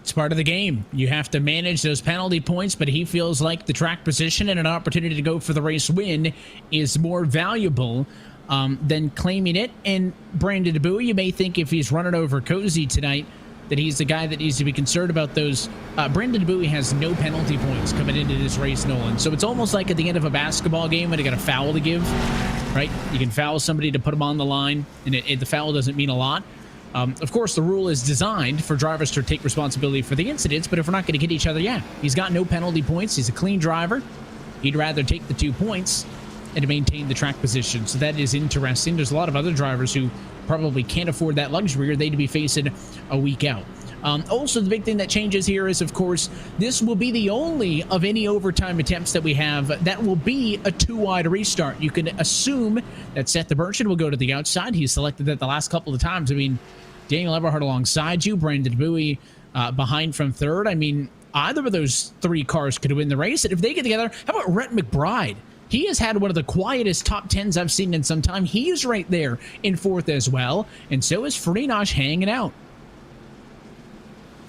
It's part of the game. You have to manage those penalty points, but he feels like the track position and an opportunity to go for the race win is more valuable than claiming it. And Brandon Bowie, you may think if he's running over Cozy tonight that he's the guy that needs to be concerned about those. Brandon Bowie has no penalty points coming into this race, Nolan. So it's almost like at the end of a basketball game when you got a foul to give, right? You can foul somebody to put them on the line, and the foul doesn't mean a lot. Of course, the rule is designed for drivers to take responsibility for the incidents, but if we're not going to hit each other, yeah, he's got no penalty points. He's a clean driver. He'd rather take the 2 points and to maintain the track position. So that is interesting. There's a lot of other drivers who probably can't afford that luxury, or they'd be facing a week out. Also, the big thing that changes here is, of course, this will be the only of any overtime attempts that we have that will be a two-wide restart. You can assume that Seth the Merchant will go to the outside. He's selected that the last couple of times. I mean, Daniel Eberhard alongside you, Brandon Bowie behind from third. I mean, either of those three cars could win the race. And if they get together, how about Rhett McBride? He has had one of the quietest top 10s I've seen in some time. He's right there in fourth as well. And so is Freenash hanging out.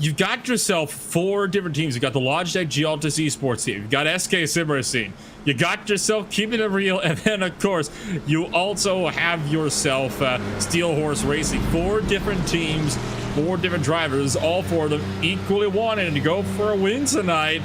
You've got yourself 4 different teams. You've got the Logitech Gialtis Esports team. You've got SK SimRacing. You got yourself Keeping It Real. And then, of course, you also have yourself Steel Horse Racing. 4 different teams, 4 different drivers, all 4 of them equally wanting to go for a win tonight.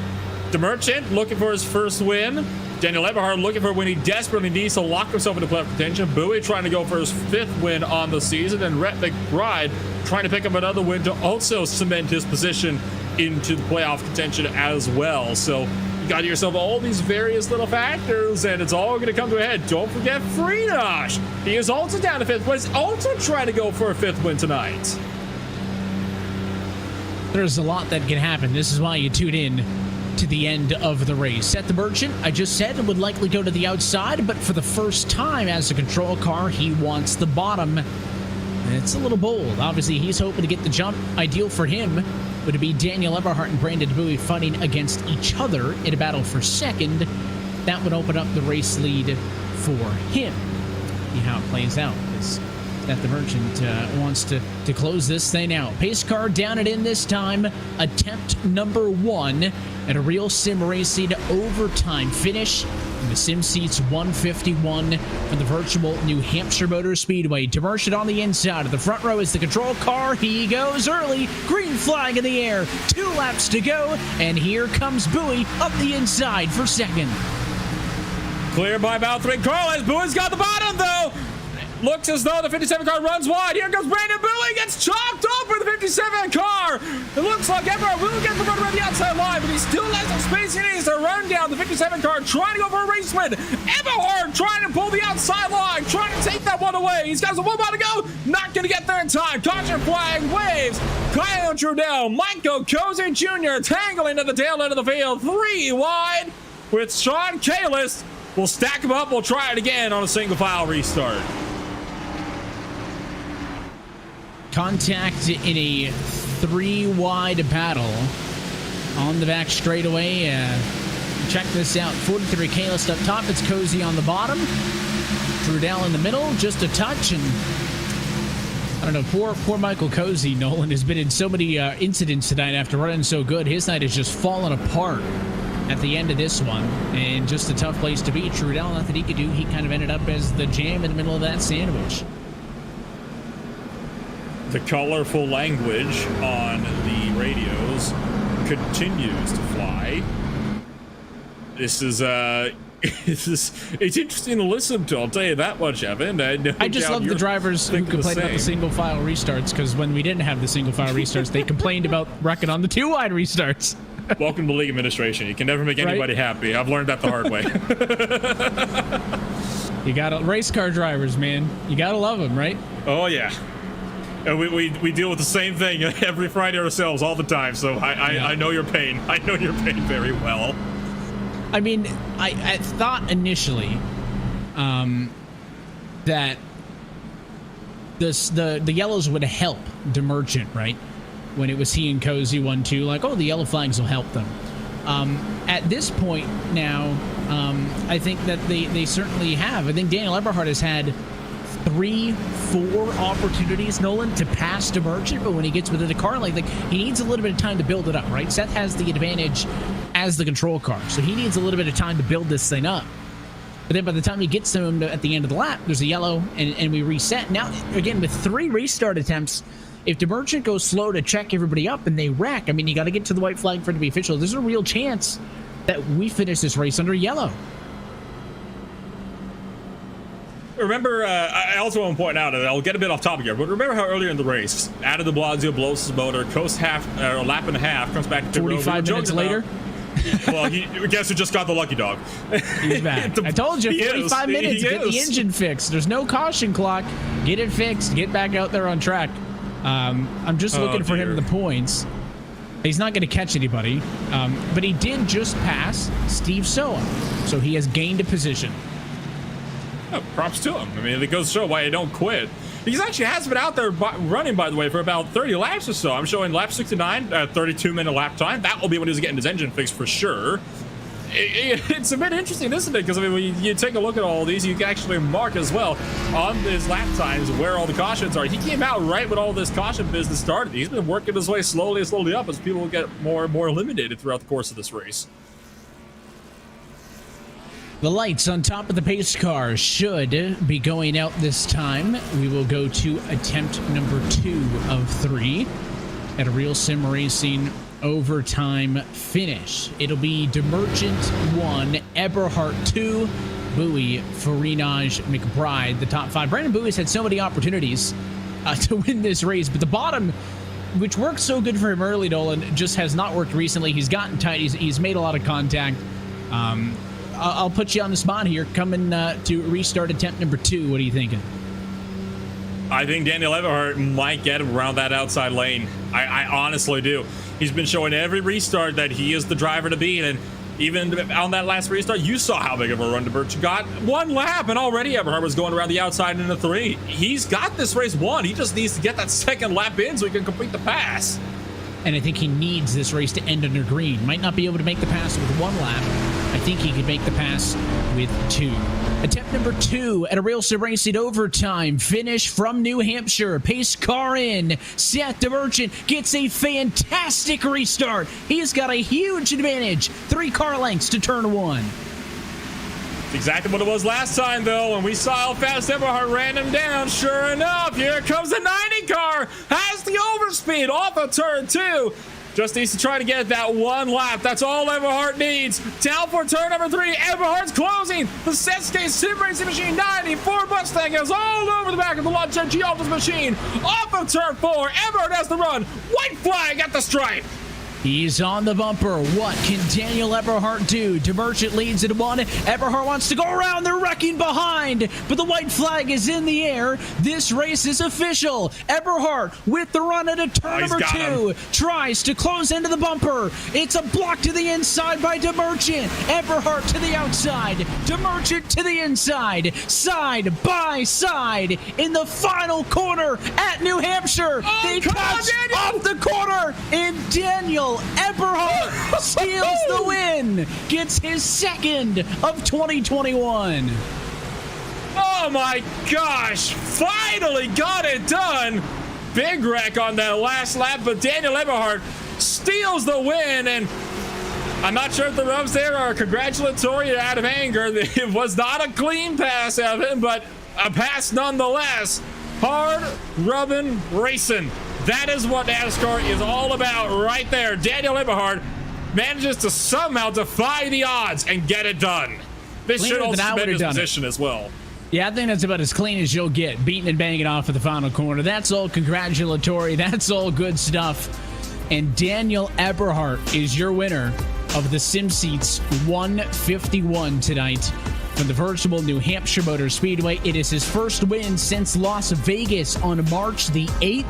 The Merchant looking for his first win. Daniel Eberhard looking for a win he desperately needs to lock himself into playoff contention. Bowie trying to go for his 5th win on the season. And Rhett McBride trying to pick up another win to also cement his position into the playoff contention as well. So you got yourself all these various little factors, and it's all going to come to a head. Don't forget Freenash. He is also down to 5th place, also trying to go for a 5th win tonight. There's a lot that can happen. This is why you tune in to the end of the race. Seth the Merchant, I just said, would likely go to the outside, but for the first time as a control car, he wants the bottom. It's a little bold. Obviously, he's hoping to get the jump. Ideal for him would be Daniel Eberhard and Brandon Bowie fighting against each other in a battle for second. That would open up the race lead for him. See how it plays out. That the Merchant wants to close this thing out. Pace car down and in this time. Attempt number 1 at a RealSimRacing overtime finish in the Sim Seats 151 from the virtual New Hampshire Motor Speedway. Merchant on the inside. Of the front row is the control car. He goes early. Green flag in the air. 2 laps to go. And here comes Bowie up the inside for second. Clear by about 3 cars. Bowie's got the bottom, though. Looks as though the 57 car runs wide. Here comes Brandon Bowie. Gets chopped over the 57 car. It looks like Eberhard will get the run around the outside line, but he still has some space. He needs to run down the 57 car, trying to go for a race win. Eberhard trying to pull the outside line, trying to take that one away. He's got some one mile to go. Not going to get there in time. Caution flag waves. Kyle Trudell, Michael Cozy Jr. tangling at the tail end of the field. 3 wide with Sean Kalis. We'll stack him up. We'll try it again on a single file restart. Contact in a 3-wide battle on the back straightaway. Check this out. 43 Kalis up top. It's Cozy on the bottom. Trudell in the middle. Just a touch. And I don't know. Poor Michael Cozy, Nolan, has been in so many incidents tonight after running so good. His night has just fallen apart at the end of this one. And just a tough place to be. Trudell, nothing he could do. He kind of ended up as the jam in the middle of that sandwich. The colorful language on the radios continues to fly. This is it's interesting to listen to, I'll tell you that much, Evan. I just love the drivers who complain about the single file restarts, because when we didn't have the single file restarts, they complained about wrecking on the 2-wide restarts. Welcome to league administration. You can never make anybody happy. I've learned that the hard way. You gotta race car drivers, man. You gotta love them, right? Oh yeah. And we deal with the same thing every Friday ourselves all the time, so I know your pain. I know your pain very well. I mean, I thought initially that the yellows would help the Merchant, right? When it was he and Cozy 1-2, like, oh, the yellow flags will help them. At this point now, I think that they certainly have. I think Daniel Eberhard has had 3-4 opportunities, Nolan, to pass to Merchant, but when he gets within the car, like he needs a little bit of time to build it up, right? Seth has the advantage as the control car, so he needs a little bit of time to build this thing up. But then by the time he gets to him at the end of the lap, there's a yellow, and we reset. Now, again, with 3 restart attempts, if the Merchant goes slow to check everybody up and they wreck, I mean, you got to get to the white flag for it to be official. There's a real chance that we finish this race under yellow. Remember, I also want to point out, and I'll get a bit off topic here, but remember how earlier in the race, Adam de Blasio blows his motor, coasts a lap and a half, comes back to 45 minutes later. Well, guess who just got the lucky dog? He's back. I told you, 45 minutes, get the engine fixed. There's no caution clock. Get it fixed. Get back out there on track. I'm just looking for him in the points. He's not going to catch anybody, but he did just pass Steve Soa, so he has gained a position. Oh, props to him. I mean, it goes to show why you don't quit. He actually has been out there running, by the way, for about 30 laps or so. I'm showing lap 69, 32-minute lap time. That will be when he's getting his engine fixed for sure. It's a bit interesting, isn't it? Because, I mean, when you take a look at all these, you can actually mark as well on his lap times where all the cautions are. He came out right when all this caution business started. He's been working his way slowly up as people get more and more eliminated throughout the course of this race. The lights on top of the pace car should be going out this time. We will go to attempt number 2 of 3 at a RealSimRacing overtime finish. It'll be DeMerchant 1, Eberhardt 2, Bowie, Farinaj, McBride, the top 5. Brandon Bowie's had so many opportunities to win this race, but the bottom, which worked so good for him early, Dolan, just has not worked recently. He's gotten tight. He's made a lot of contact. I'll put you on the spot here. Coming to restart attempt number 2. What are you thinking? I think Daniel Eberhardt might get around that outside lane. I honestly do. He's been showing every restart that he is the driver to beat, and even on that last restart, you saw how big of a run DeMerchant got. 1 lap, and already Eberhardt was going around the outside in a 3. He's got this race won. He just needs to get that second lap in so he can complete the pass. And I think he needs this race to end under green. Might not be able to make the pass with 1 lap. I think he could make the pass with 2. Attempt number 2 at a RealSimRacing overtime finish from New Hampshire. Pace car in. Seth DeMerchant gets a fantastic restart. He's got a huge advantage. 3 car lengths to turn 1. Exactly what it was last time, though, when we saw how fast Eberhardt ran him down. Sure enough, here comes the 90 car. Has the overspeed off of turn 2. Just needs to try to get that 1 lap. That's all Eberhardt needs. Down for turn number 3. Eberhardt's closing. The Setsky Sim Racing Machine 94 Mustang is all over the back of the Logitech Altus machine. Off of turn 4. Eberhardt has the run. White flag at the stripe. He's on the bumper. What can Daniel Eberhardt do? DeMerchant leads at 1. Eberhardt wants to go around. They're wrecking behind, but the white flag is in the air. This race is official. Eberhardt with the run at a turn number 2 tries to close into the bumper. It's a block to the inside by DeMerchant. Eberhardt to the outside. DeMerchant to the inside. Side by side in the final corner at New Hampshire. They touch off the corner, and Daniel Eberhardt steals the win, gets his 2nd of 2021. Oh my gosh, finally got it done. Big wreck on that last lap, but Daniel Eberhardt steals the win, and I'm not sure if the rubs there are congratulatory or out of anger. It was not a clean pass, Evan, but a pass nonetheless. Hard rubbing racing. That is what NASCAR is all about right there. Daniel Eberhardt manages to somehow defy the odds and get it done. This should also cement his position as well. Yeah, I think that's about as clean as you'll get. Beating and banging off at the final corner. That's all congratulatory. That's all good stuff. And Daniel Eberhardt is your winner of the SimSeats 151 tonight from the virtual New Hampshire Motor Speedway. It is his first win since Las Vegas on March the 8th.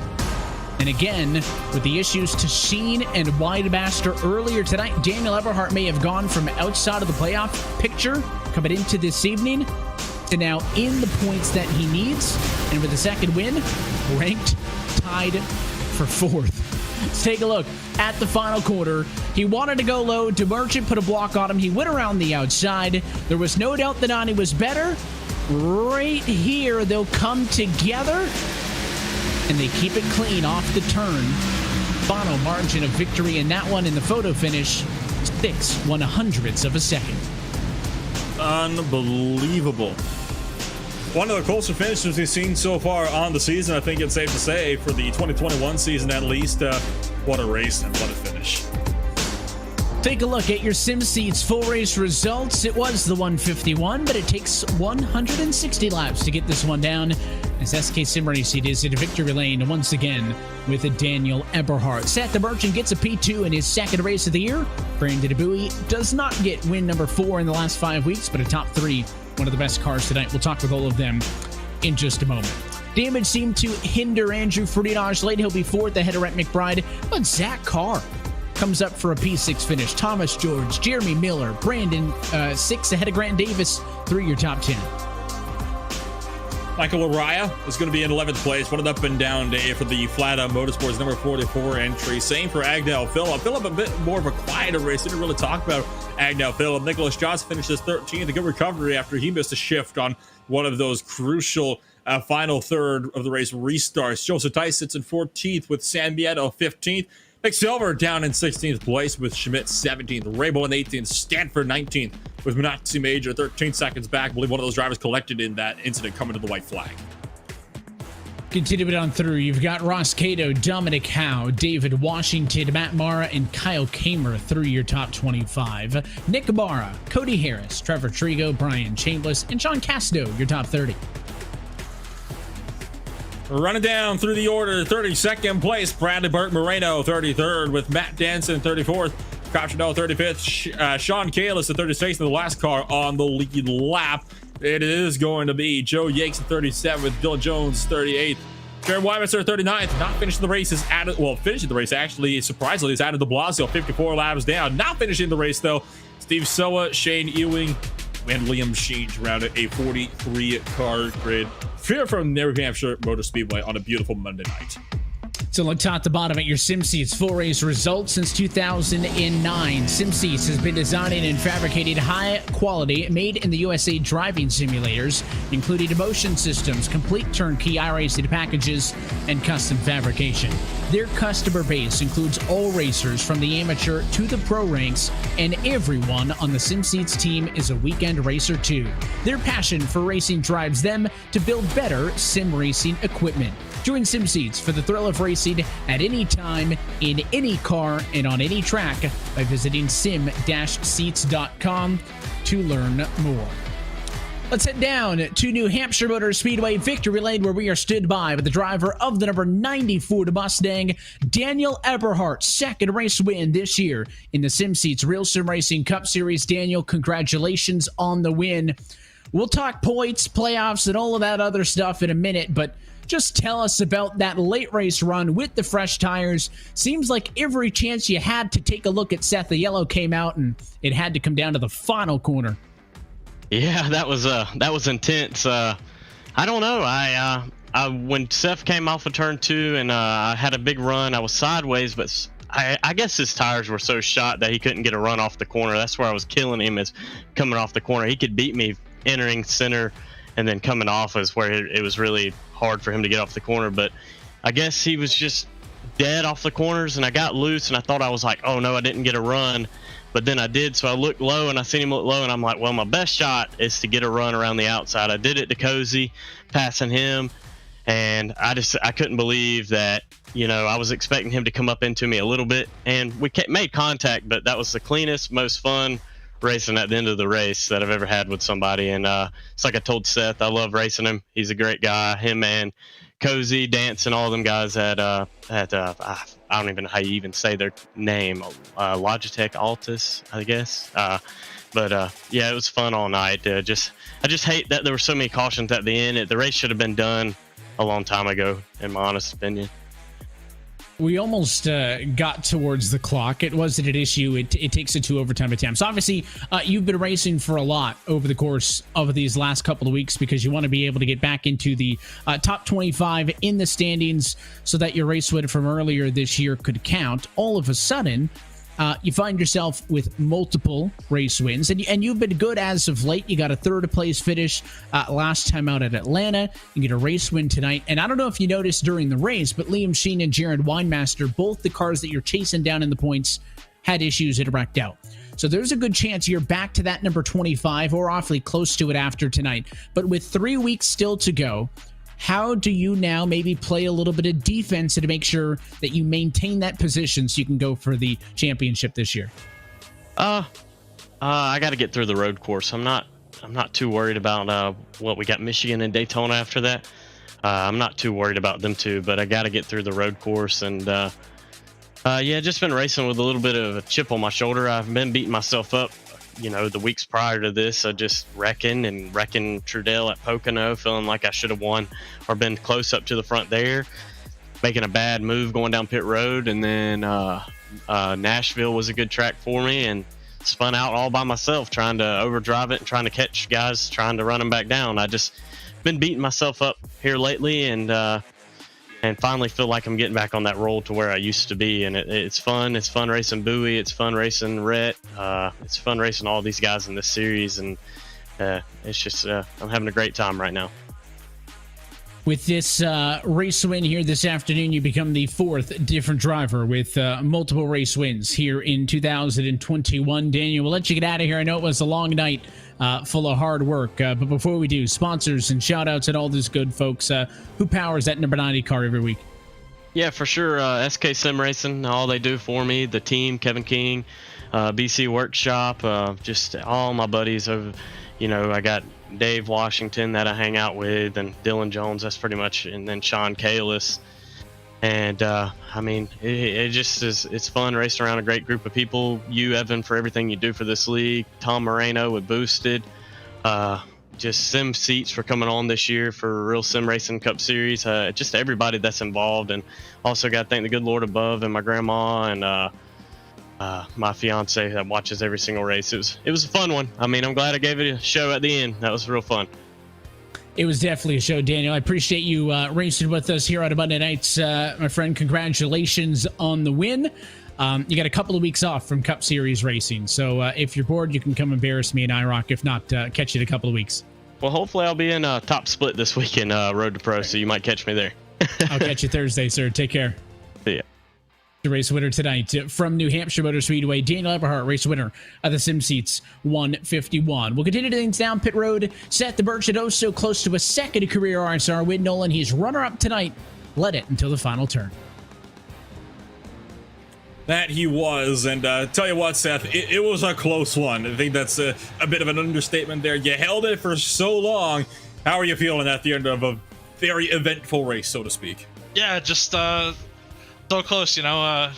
And again, with the issues to Sheen and Widemaster earlier tonight, Daniel Eberhardt may have gone from outside of the playoff picture coming into this evening to now in the points that he needs. And with the 2nd win, ranked tied for 4th. Let's take a look at the final quarter. He wanted to go low. DeMerchant put a block on him. He went around the outside. There was no doubt that Ani was better. Right here, they'll come together, and they keep it clean off the turn. Final margin of victory in that one in the photo finish, 6/100ths of a second. Unbelievable. One of the closer finishes we've seen so far on the season. I think it's safe to say for the 2021 season at least. What a race and what a finish. Take a look at your SimSeats full race results. It was the 151, but it takes 160 laps to get this one down, as RealSimRacing is in victory lane once again with a Daniel Eberhardt. Seth the Merchant gets a P2 in his second race of the year. Brandon Abui does not get win number 4 in the last 5 weeks, but a top 3, one of the best cars tonight. We'll talk with all of them in just a moment. Damage seemed to hinder Andrew Friedrich late. He'll be 4th ahead of Rhett McBride, but Zach Carr comes up for a P6 finish. Thomas George, Jeremy Miller, Brandon 6 ahead of Grant Davis through your top 10. Michael Araya is going to be in 11th place. What an up and down day for the Flat Out Motorsports number 44 entry. Same for Agnell Phillip. Phillip a bit more of a quieter race. Didn't really talk about Agnell Phillip. Nicholas Johnson finishes 13th. A good recovery after he missed a shift on one of those crucial final third of the race restarts. Joseph Tice sits in 14th with San Bieto 15th. Nick Silver down in 16th place with Schmidt 17th. Rabel in 18th. Stanford 19th with Minazzi Major 13 seconds back. I believe one of those drivers collected in that incident coming to the white flag. Continuing on through, you've got Ross Cato, Dominic Howe, David Washington, Matt Mara, and Kyle Kamer through your top 25. Nick Ibarra, Cody Harris, Trevor Trigo, Brian Chambliss, and Sean Casto, your top 30. Running down through the order, 32nd place, Bradley Burke Moreno, 33rd, with Matt Danson, 34th, Kyle Chanel, 35th, Sean Kalis, the 36th, and the last car on the lead lap. It is going to be Joe Yakes at 37th, Dylan Jones, 38th, Jared Wymanster, 39th, not finishing the race, is added, well, finishing the race, actually, surprisingly, is Adam de Blasio, 54 laps down. Not finishing the race, though, Steve Soa, Shane Ewing, and Liam Sheens rounded a 43-car grid. Here from New Hampshire Motor Speedway on a beautiful Monday night. So look top to bottom at your SimSeats full race results since 2009. SimSeats has been designing and fabricating high quality, made in the USA driving simulators, including motion systems, complete turnkey iRacing packages, and custom fabrication. Their customer base includes all racers from the amateur to the pro ranks, and everyone on the SimSeats team is a weekend racer too. Their passion for racing drives them to build better sim racing equipment. Join SimSeats for the thrill of racing at any time, in any car, and on any track by visiting sim-seats.com to learn more. Let's head down to New Hampshire Motor Speedway victory lane, where we are stood by with the driver of the number 90 Ford Mustang, Daniel Eberhardt, second race win this year in the SimSeats RealSimRacing Cup Series. Daniel, congratulations on the win. We'll talk points, playoffs, and all of that other stuff in a minute, but just tell us about that late race run with the fresh tires. Seems like every chance you had to take a look at Seth, the yellow came out, and it had to come down to the final corner. Yeah, that was intense. I don't know. When Seth came off of turn 2 and I had a big run, I was sideways, but I guess his tires were so shot that he couldn't get a run off the corner. That's where I was killing him, is coming off the corner. He could beat me entering center, and then coming off is where it was really hard for him to get off the corner. But I guess he was just dead off the corners, and I got loose, and I thought, I was like, oh no, I didn't get a run, but then I did. So I looked low, and I seen him look low, and I'm like, well, my best shot is to get a run around the outside. I did it to Cozy, passing him, and I couldn't believe that, you know, I was expecting him to come up into me a little bit, and we made contact, but that was the cleanest, most fun racing at the end of the race that I've ever had with somebody. And it's like I told Seth, I love racing him. He's a great guy. Him and Cozy, Dance, and all them guys had I don't even know how you even say their name, Logitech Altus, I guess. But yeah, it was fun all night. I just hate that there were so many cautions at the end. The race should have been done a long time ago, in my honest opinion. We almost got towards the clock. It wasn't an issue. It takes it to overtime attempts. Obviously, you've been racing for a lot over the course of these last couple of weeks, because you want to be able to get back into the top 25 in the standings so that your race win from earlier this year could count. All of a sudden, you find yourself with multiple race wins, and you've been good as of late. You got a third place finish last time out at Atlanta. You get a race win tonight, and I don't know if you noticed during the race, but Liam Sheen and Jared Weinmaster, both the cars that you're chasing down in the points, had issues that wrecked out. So there's a good chance you're back to that number 25 or awfully close to it after tonight. But with 3 weeks still to go, how do you now maybe play a little bit of defense to make sure that you maintain that position so you can go for the championship this year? I got to get through the road course. I'm not too worried about what we got, Michigan and Daytona after that. I'm not too worried about them too, but I got to get through the road course. And yeah, just been racing with a little bit of a chip on my shoulder. I've been beating myself up, you know, the weeks prior to this, just wrecking Trudell at Pocono, feeling like I should have won or been close up to the front there, making a bad move going down pit road. And then Nashville was a good track for me, and spun out all by myself trying to overdrive it and trying to catch guys, trying to run them back down. I just been beating myself up here lately, and finally feel like I'm getting back on that roll to where I used to be. And it's fun. It's fun racing Bowie. It's fun racing Rhett. It's fun racing all these guys in this series. And it's just, I'm having a great time right now. With this race win here this afternoon, you become the 4th different driver with multiple race wins here in 2021. Daniel, we'll let you get out of here. I know it was a long night full of hard work. But before we do, sponsors and shout outs and all those good folks. Who powers that number 90 car every week? Yeah, for sure. SK Sim Racing, all they do for me, the team, Kevin King, BC Workshop, just all my buddies. You know, I got Dave Washington that I hang out with, and Dylan Jones, that's pretty much, and then Sean Kalis. And I mean, it just is, it's fun racing around a great group of people. You, Evan, for everything you do for this league. Tom Moreno with Boosted. Just Sim Seats for coming on this year for Real Sim Racing Cup Series. Just everybody that's involved, and also got to thank the good Lord above and my grandma and my fiance that watches every single race. It was a fun one. I mean, I'm glad I gave it a show at the end. That was real fun. It was definitely a show, Daniel. I appreciate you racing with us here on Monday nights, my friend. Congratulations on the win. You got a couple of weeks off from Cup Series racing, so if you're bored, you can come embarrass me in IROC. If not, catch you in a couple of weeks. Well, hopefully I'll be in top split this week in Road to Pro, so you might catch me there. I'll catch you Thursday, sir. Take care. See ya. The race winner tonight from New Hampshire Motor Speedway, Daniel Eberhardt, race winner of the Sim Seats 151. We'll continue things down pit road. Seth the Birch so close to a second career RSR win. Nolan, he's runner-up tonight. Led it until the final turn. That he was, and tell you what, Seth, it was a close one. I think that's a bit of an understatement there. You held it for so long. How are you feeling at the end of a very eventful race, so to speak? Yeah, just so close, you know.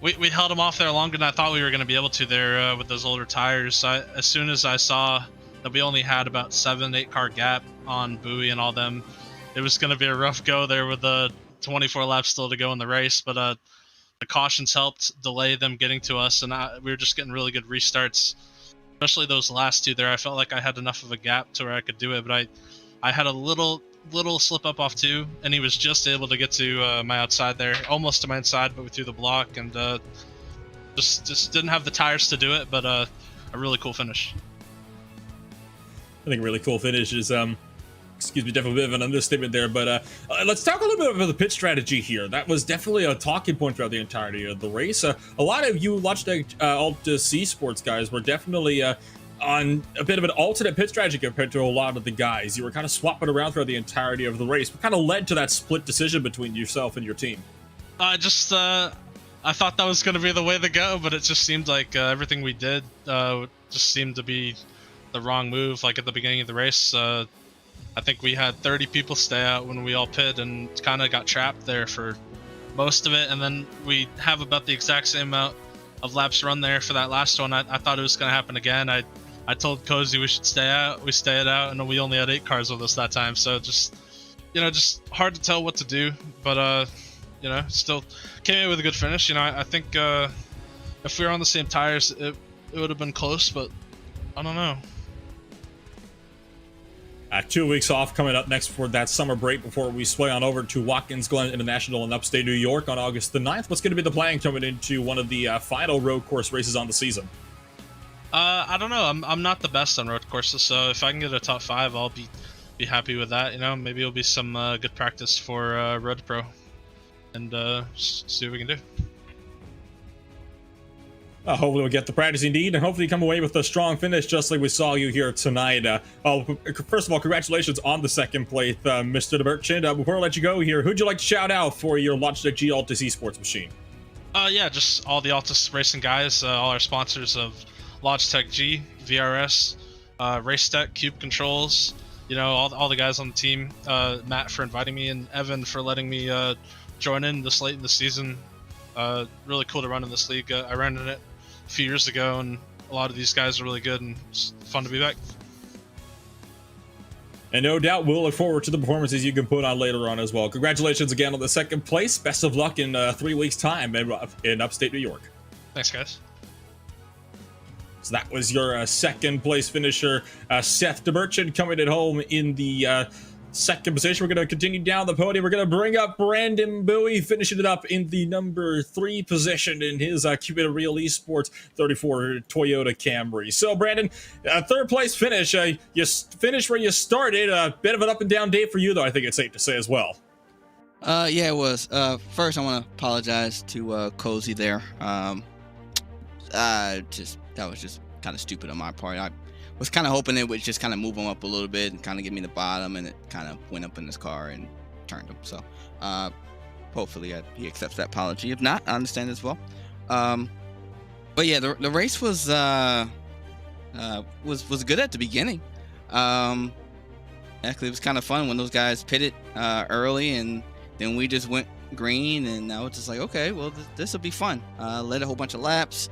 We held them off there longer than I thought we were going to be able to there with those older tires. As soon as I saw that we only had about 7-8 car gap on Bowie and all them, it was going to be a rough go there with the 24 laps still to go in the race. But the cautions helped delay them getting to us, and we were just getting really good restarts, especially those last two there. I felt like I had enough of a gap to where I could do it, but I had a little slip up off two, and he was just able to get to my outside there, almost to my inside, but we threw the block, and just didn't have the tires to do it. But a really cool finish. I think a really cool finish is excuse me, definitely a bit of an understatement there, but let's talk a little bit about the pit strategy here. That was definitely a talking point throughout the entirety of the race. A lot of you Logitech Alta C Sports guys were definitely on a bit of an alternate pit strategy compared to a lot of the guys. You were kind of swapping around throughout the entirety of the race. What kind of led to that split decision between yourself and your team? I thought that was going to be the way to go, but it just seemed like everything we did just seemed to be the wrong move. Like at the beginning of the race, I think we had 30 people stay out when we all pit, and kind of got trapped there for most of it. And then we have about the exact same amount of laps run there for that last one. I thought it was going to happen again. I told Cozy we should stay out. We stayed out, and we only had 8 cars with us that time. So just hard to tell what to do. But still came in with a good finish. I think if we were on the same tires, it would have been close, but I don't know. 2 weeks off coming up next for that summer break before we sway on over to Watkins Glen International in upstate New York on August the 9th. What's going to be the plan coming into one of the final road course races on the season? I don't know. I'm not the best on road courses, so if I can get a top 5, I'll be happy with that. Maybe it'll be some good practice for Road Pro, and see what we can do. Hopefully we'll get the practice indeed, and hopefully you come away with a strong finish just like we saw you here tonight. First of all, congratulations on the second place, Mr. DeBerchin. Before I let you go here, who'd you like to shout out for your Logitech G Alta C Sports machine? Yeah, just all the Alta Racing guys, all our sponsors of Logitech G, VRS, RaceStec, Cube Controls, you know, all the guys on the team, Matt for inviting me, and Evan for letting me join in this late in the season. Really cool to run in this league. I ran in it a few years ago, and a lot of these guys are really good, and it's fun to be back. And no doubt we'll look forward to the performances you can put on later on as well. Congratulations again on the second place. Best of luck in 3 weeks' time in upstate New York. Thanks, guys. So that was your second place finisher, Seth DeMerchant, coming at home in the second position. We're going to continue down the podium. We're going to bring up Brandon Bowie, finishing it up in the number 3 position in his Cupid Real Esports 34 Toyota Camry. So, Brandon, third place finish. You finished where you started. A bit of an up and down day for you, though, I think it's safe to say as well. Yeah, it was. First, I want to apologize to Cozy there. That was just kind of stupid on my part. I was kind of hoping it would just kind of move him up a little bit and kind of get me the bottom, and it kind of went up in his car and turned him. So hopefully he accepts that apology. If not, I understand as well. But yeah, the race was good at the beginning. Actually, it was kind of fun when those guys pitted early, and then we just went green, and I was just like, okay, well, this will be fun. Led a whole bunch of laps.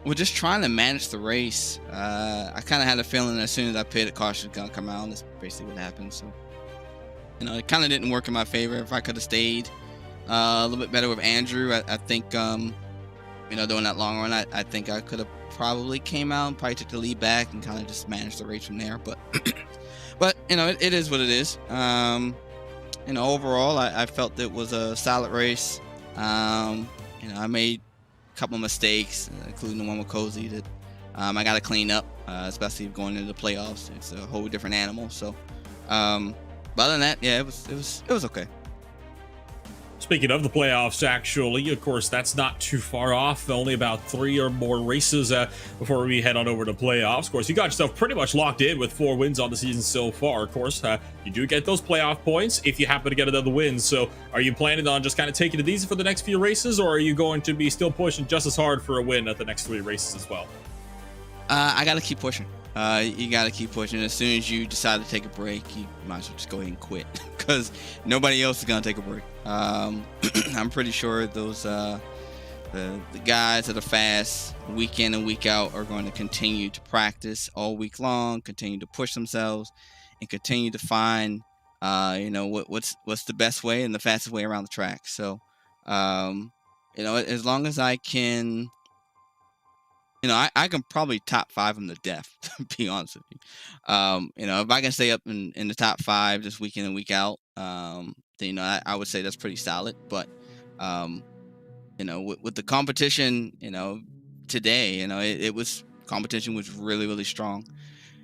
We're just trying to manage the race. I kind of had a feeling as soon as I pitted, caution was gonna come out, and that's basically what happened. So, you know, it kind of didn't work in my favor. If I could have stayed a little bit better with Andrew, I think, you know, doing that long run, I think I could have probably came out and probably took the lead back and kind of just managed the race from there. But, but you know, it is what it is. You know, overall, I felt it was a solid race. You know, I made a couple of mistakes, including the one with Cozy that I got to clean up, especially going into the playoffs. It's a whole different animal. So, but other than that, yeah, it was okay. Speaking of the playoffs, actually, of course, that's not too far off. Only about 3 or more races before we head on over to playoffs. Of course, you got yourself pretty much locked in with 4 wins on the season so far. Of course, you do get those playoff points if you happen to get another win. So are you planning on just kind of taking it easy for the next few races, or are you going to be still pushing just as hard for a win at the next 3 races as well? I got to keep pushing. You got to keep pushing. As soon as you decide to take a break, you might as well just go ahead and quit because nobody else is going to take a break. I'm pretty sure those the guys that are fast week in and week out are going to continue to practice all week long, continue to push themselves, and continue to find you know, what's the best way and the fastest way around the track. So you know, as long as I can, you know, I can probably top 5 them to death, to be honest with you. You know, if I can stay up in the top 5 just week in and week out, then, you know, I would say that's pretty solid. But, you know, with the competition, you know, today, you know, competition was really, really strong.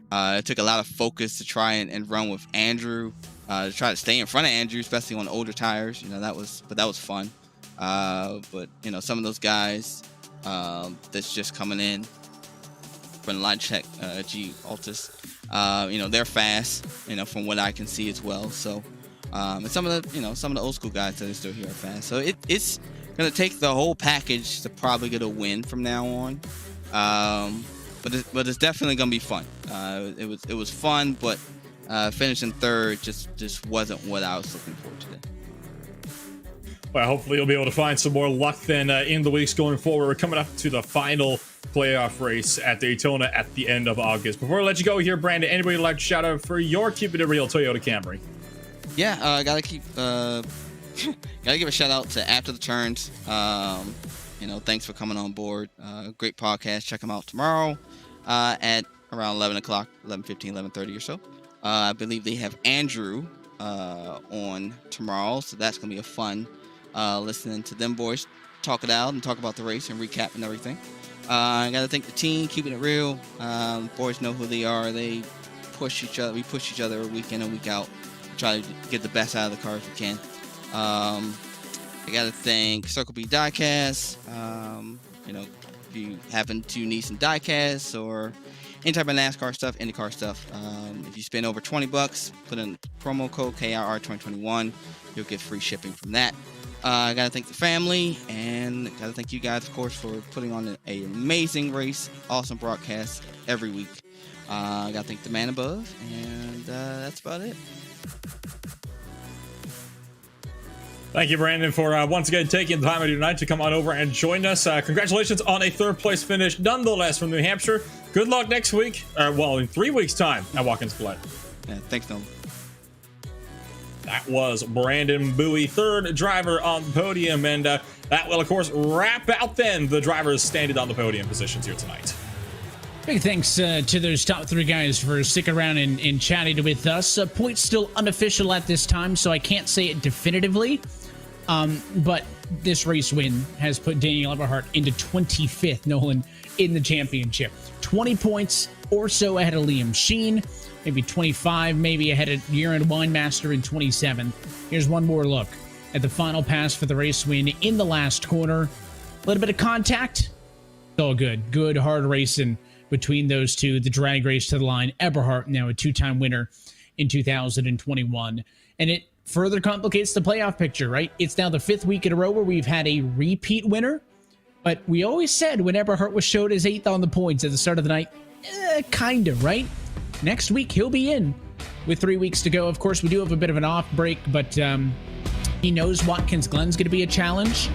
It took a lot of focus to try and run with Andrew, to try to stay in front of Andrew, especially on older tires. You know, that was fun. But, you know, some of those guys, that's just coming in from Logitech G Altus, you know, they're fast, you know, from what I can see as well. So and some of the old school guys that are still here are fast. So it's gonna take the whole package to probably get a win from now on. But it's definitely gonna be fun. It was fun, but finishing third just wasn't what I was looking for today. Well, hopefully you'll be able to find some more luck then in the weeks going forward. We're coming up to the final playoff race at Daytona at the end of August. Before I let you go here, Brandon, anybody would like to shout out for your Keeping It Real Toyota Camry? Yeah, gotta give a shout out to After the Turns. You know, thanks for coming on board. Great podcast. Check them out tomorrow at around 11 o'clock, 11:15, 11:30 or so. I believe they have Andrew on tomorrow, so that's gonna be a fun listening to them boys talk it out and talk about the race and recap and everything. I gotta thank the team, keeping it real. Boys know who they are. They push each other. We push each other week in and week out. Try to get the best out of the car if we can. I gotta thank Circle B Diecast. You know, if you happen to need some diecasts or any type of NASCAR stuff, IndyCar stuff, if you spend over $20, put in promo code KIR2021, you'll get free shipping from that. I got to thank the family, and got to thank you guys, of course, for putting on an amazing race, awesome broadcast every week. I got to thank the man above, and that's about it. Thank you, Brandon, for once again taking the time out of your night to come on over and join us. Congratulations on a third place finish, nonetheless, from New Hampshire. Good luck next week, in 3 weeks' time at Watkins Glen. Yeah, thanks, Nolan. That was Brandon Bowie, third driver on the podium, and that will, of course, wrap out then the drivers standing on the podium positions here tonight. Big thanks to those top 3 guys for sticking around and chatting with us. Points still unofficial at this time, so I can't say it definitively. But this race win has put Daniel Eberhardt into 25th, Nolan, in the championship. 20 points or so ahead of Liam Sheen, maybe 25, maybe ahead of Yaron Winemaster in 27. Here's one more look at the final pass for the race win in the last corner. A little bit of contact. It's all good. Good, hard racing between those two. The drag race to the line. Eberhardt, now a 2-time winner in 2021. And it further complicates the playoff picture, right? It's now the 5th week in a row where we've had a repeat winner. But we always said when Eberhardt was showed as 8th on the points at the start of the night, kind of, right? Next week, he'll be in with 3 weeks to go. Of course, we do have a bit of an off break, but he knows Watkins Glen's going to be a challenge.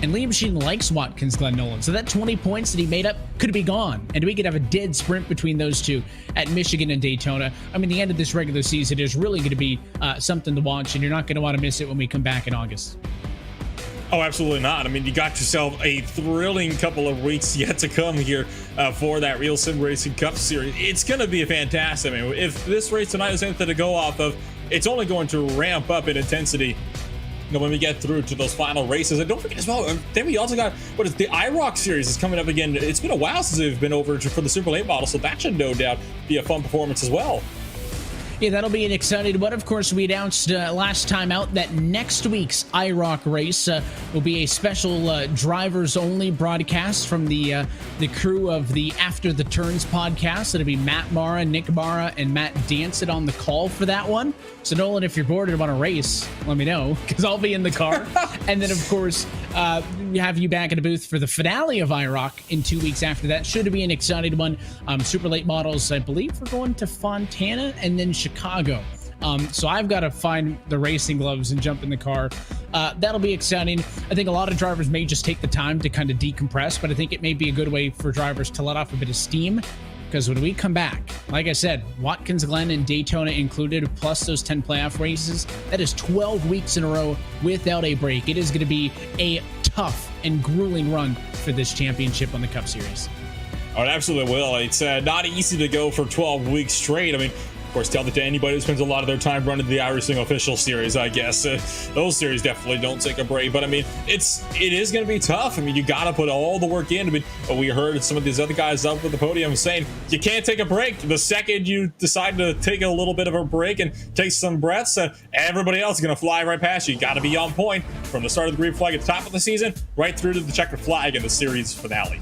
And Liam Sheen likes Watkins Glen, Nolan. So that 20 points that he made up could be gone. And we could have a dead sprint between those two at Michigan and Daytona. I mean, the end of this regular season is really going to be something to watch, and you're not going to want to miss it when we come back in August. Oh, absolutely not. I mean, you got yourself a thrilling couple of weeks yet to come here for that RealSimRacing Cup Series. It's going to be fantastic. I mean, if this race tonight is anything to go off of, it's only going to ramp up in intensity when we get through to those final races. And don't forget as well, then we also got, the iRock Series is coming up again. It's been a while since they've been over for the Super Late model, so that should no doubt be a fun performance as well. Yeah, that'll be an exciting one. Of course, we announced last time out that next week's iRock race will be a special drivers-only broadcast from the crew of the After the Turns podcast. It'll be Matt Mara, Nick Mara, and Matt Dancet on the call for that one. So, Nolan, if you're bored and want to race, let me know, because I'll be in the car. And then, of course, we have you back in the booth for the finale of iRock in 2 weeks after that. Should be an exciting one. Super late models, I believe we're going to Fontana and then Chicago. So I've got to find the racing gloves and jump in the car. That'll be exciting. I think a lot of drivers may just take the time to kind of decompress, but I think it may be a good way for drivers to let off a bit of steam. Because when we come back, like I said, Watkins Glen and Daytona included, plus those 10 playoff races, that is 12 weeks in a row without a break. It is going to be a tough and grueling run for this championship on the Cup Series. Oh, it absolutely will. It's not easy to go for 12 weeks straight. I mean, of course, tell that to anybody who spends a lot of their time running the iRacing official series, I guess. Those series definitely don't take a break. But, I mean, it is going to be tough. I mean, you got to put all the work in. I mean, we heard some of these other guys up at the podium saying you can't take a break. The second you decide to take a little bit of a break and take some breaths, everybody else is going to fly right past you. You got to be on point from the start of the green flag at the top of the season right through to the checkered flag in the series finale.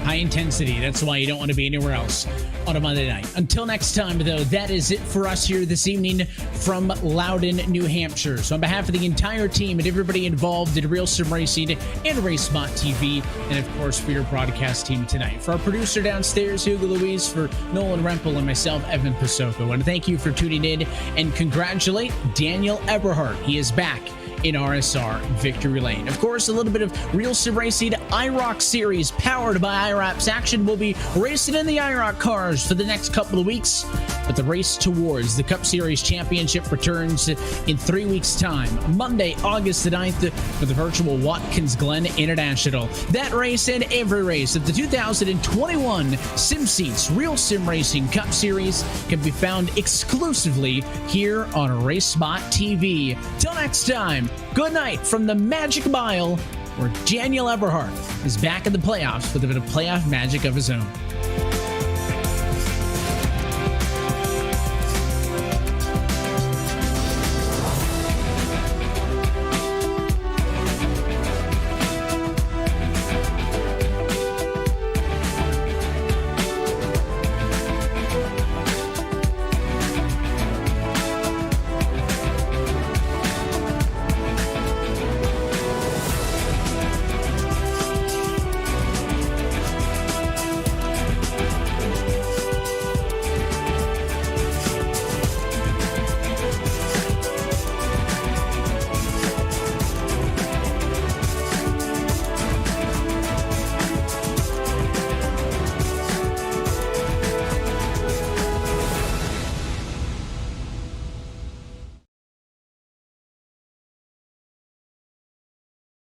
High intensity. That's why you don't want to be anywhere else on a Monday night. Until next time, though, that is it for us here this evening from Loudon, New Hampshire. So on behalf of the entire team and everybody involved in RealSimRacing and RaceSpot TV, and of course for your broadcast team tonight. For our producer downstairs, Hugo Louise, for Nolan Rempel and myself, Evan Pasoko. I want to thank you for tuning in and congratulate Daniel Eberhardt. He is back in RSR Victory Lane. Of course, a little bit of RealSimRacing iRock Series powered by iRaps action. We'll be racing in the iRock cars for the next couple of weeks, but the race towards the Cup Series Championship returns in 3 weeks' time, Monday, August the 9th, for the virtual Watkins Glen International. That race and every race of the 2021 SimSeats RealSimRacing Cup Series can be found exclusively here on RaceSpot TV. Till next time, good night from the Magic Mile, where Daniel Eberhardt is back in the playoffs with a bit of playoff magic of his own.